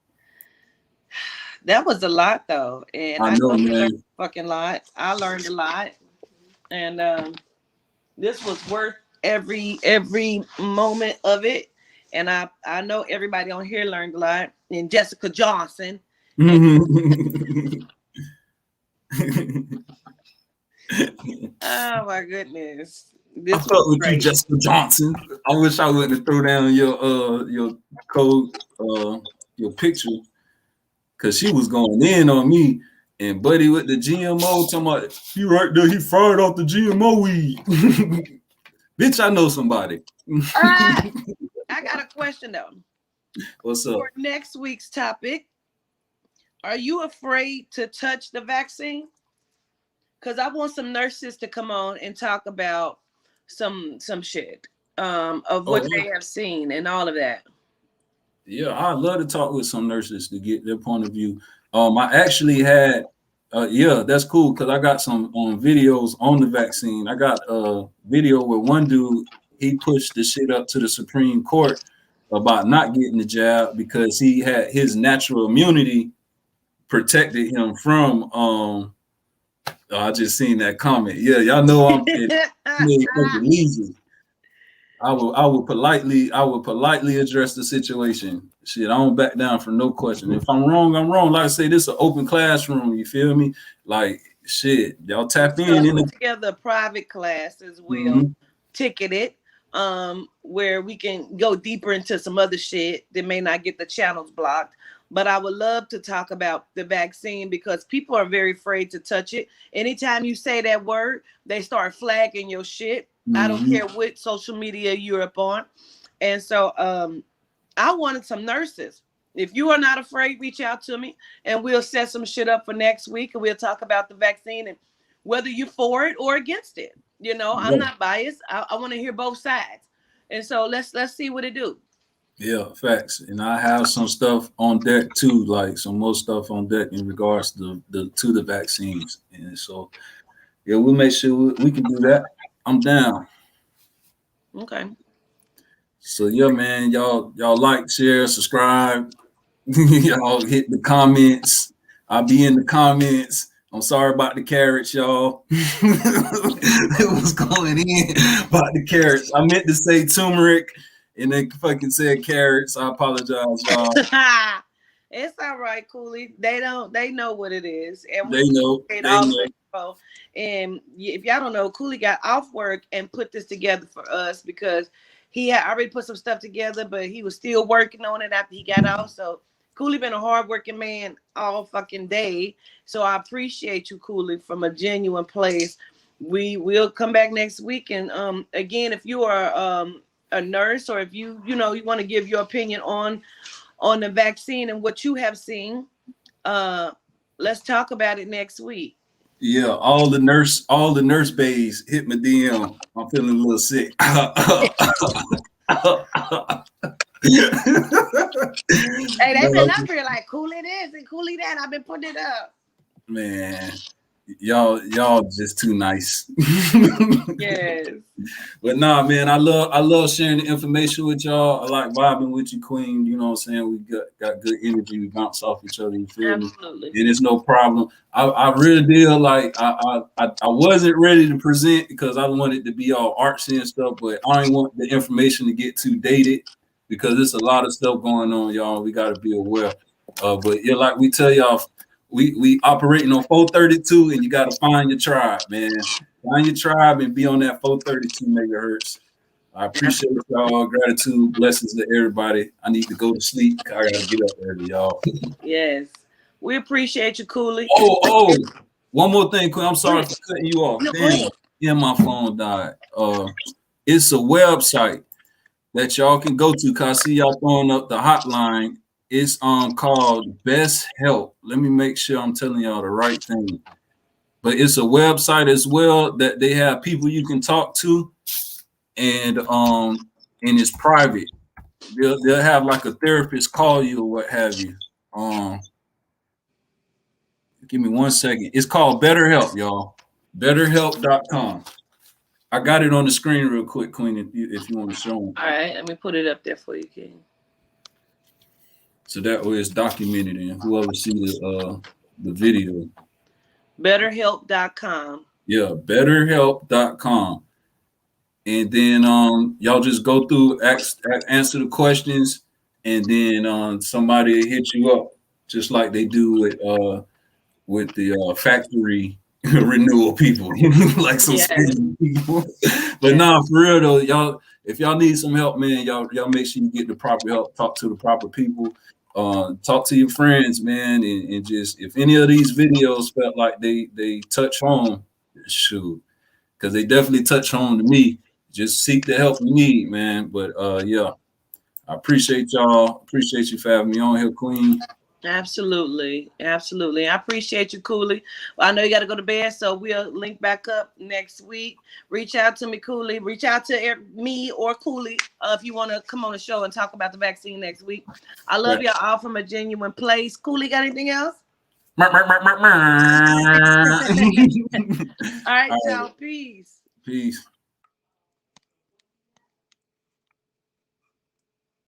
That was a lot though, and I know, man. A fucking lot. I learned a lot, and this was worth every moment of it. And I know everybody on here learned a lot. And Jessica Johnson. Oh my goodness. I fuck with you, Jessica Johnson. I wish I wouldn't throw down your code, your picture, because she was going in on me. And Buddy with the GMO talking about, he right there, he fired off the GMO weed. Bitch, I know somebody. I got a question though. What's up? For next week's topic, are you afraid to touch the vaccine? Because I want some nurses to come on and talk about some shit of what they have seen and all of that. Yeah, I'd love to talk with some nurses to get their point of view. I actually had, yeah, that's cool because I got some videos on the vaccine. I got a video where one dude, he pushed the shit up to the Supreme Court about not getting the jab because he had his natural immunity protected him from I just seen that comment. Yeah, y'all know I'm easy. I would politely address the situation. Shit, I don't back down for no question. If I'm wrong, I'm wrong. Like I say, this is an open classroom. You feel me? Like shit, y'all tap in. Put together a private class as well, ticketed, where we can go deeper into some other shit that may not get the channels blocked. But I would love to talk about the vaccine because people are very afraid to touch it. Anytime you say that word, they start flagging your shit. I don't care what social media you're up on. And so I wanted some nurses. If you are not afraid, reach out to me and we'll set some shit up for next week and we'll talk about the vaccine and whether you're for it or against it. You know, I'm not biased. I want to hear both sides. And so let's see what it do. Yeah, facts. And I have some stuff on deck too, like some more stuff on deck in regards to the vaccines. And so, yeah, we'll make sure we can do that. I'm down. Okay. So yeah, man, y'all like, share, subscribe. Y'all hit the comments. I'll be in the comments. I'm sorry about the carrots, y'all. It was going in about the carrots. I meant to say turmeric. And they fucking said carrots. I apologize, y'all. It's all right, Coolie. They know what it is. And they know. And if y'all don't know, Coolie got off work and put this together for us because he had already put some stuff together, but he was still working on it after he got off. So Coolie been a hardworking man all fucking day. So I appreciate you, Coolie, from a genuine place. We will come back next week. And again, if you are a nurse or if you want to give your opinion on the vaccine and what you have seen, let's talk about it next week. Yeah, all the nurse bays hit my DM. I'm feeling a little sick. Hey, they've been up here like Coolie this and Coolie that. I've been putting it up. Man, y'all just too nice. Yes. But nah, man, I love sharing the information with y'all. I like vibing with you, Queen. You know what I'm saying? We got good energy. We bounce off each other. You feel me? Absolutely. And it's no problem. I really did like I wasn't ready to present because I wanted to be all artsy and stuff, but I didn't want the information to get too dated because there's a lot of stuff going on, y'all. We got to be aware. But yeah, like we tell y'all, we operating on 432, and you got to find your tribe, man. Find your tribe and be on that 432 megahertz. I appreciate y'all. Gratitude, blessings to everybody. I need to go to sleep. I gotta get up early, y'all. Yes. We appreciate you, Coolie. Oh, one more thing, Queen. I'm sorry for cutting you off. No, Damn, yeah, my phone died. It's a website that y'all can go to. Cause I see y'all throwing up the hotline. It's called Best Help. Let me make sure I'm telling y'all the right thing. But it's a website as well that they have people you can talk to, and it's private. They'll have like a therapist call you or what have you. Give me 1 second. It's called BetterHelp, y'all. BetterHelp.com. I got it on the screen real quick, Queen, if you want to show them. All right, let me put it up there for you, King. So that way it's documented, and whoever sees the video. BetterHelp.com. Yeah, BetterHelp.com. And then y'all just go through, answer the questions, and then somebody hit you up, just like they do with the factory renewal people, like some people. But nah, for real though, y'all, if y'all need some help, man, y'all make sure you get the proper help. Talk to the proper people. Talk to your friends, man, and just if any of these videos felt like they touch home, shoot, because they definitely touch home to me. Just seek the help you need, man. But yeah, I appreciate y'all. Appreciate you for having me on here, Queen. Absolutely. I appreciate you, Coolie. Well, I know you got to go to bed, so we'll link back up next week. Reach out to me, Coolie. Reach out to me or Coolie if you want to come on the show and talk about the vaccine next week. I love y'all all from a genuine place. Coolie, got anything else? All right, y'all. Peace. Peace.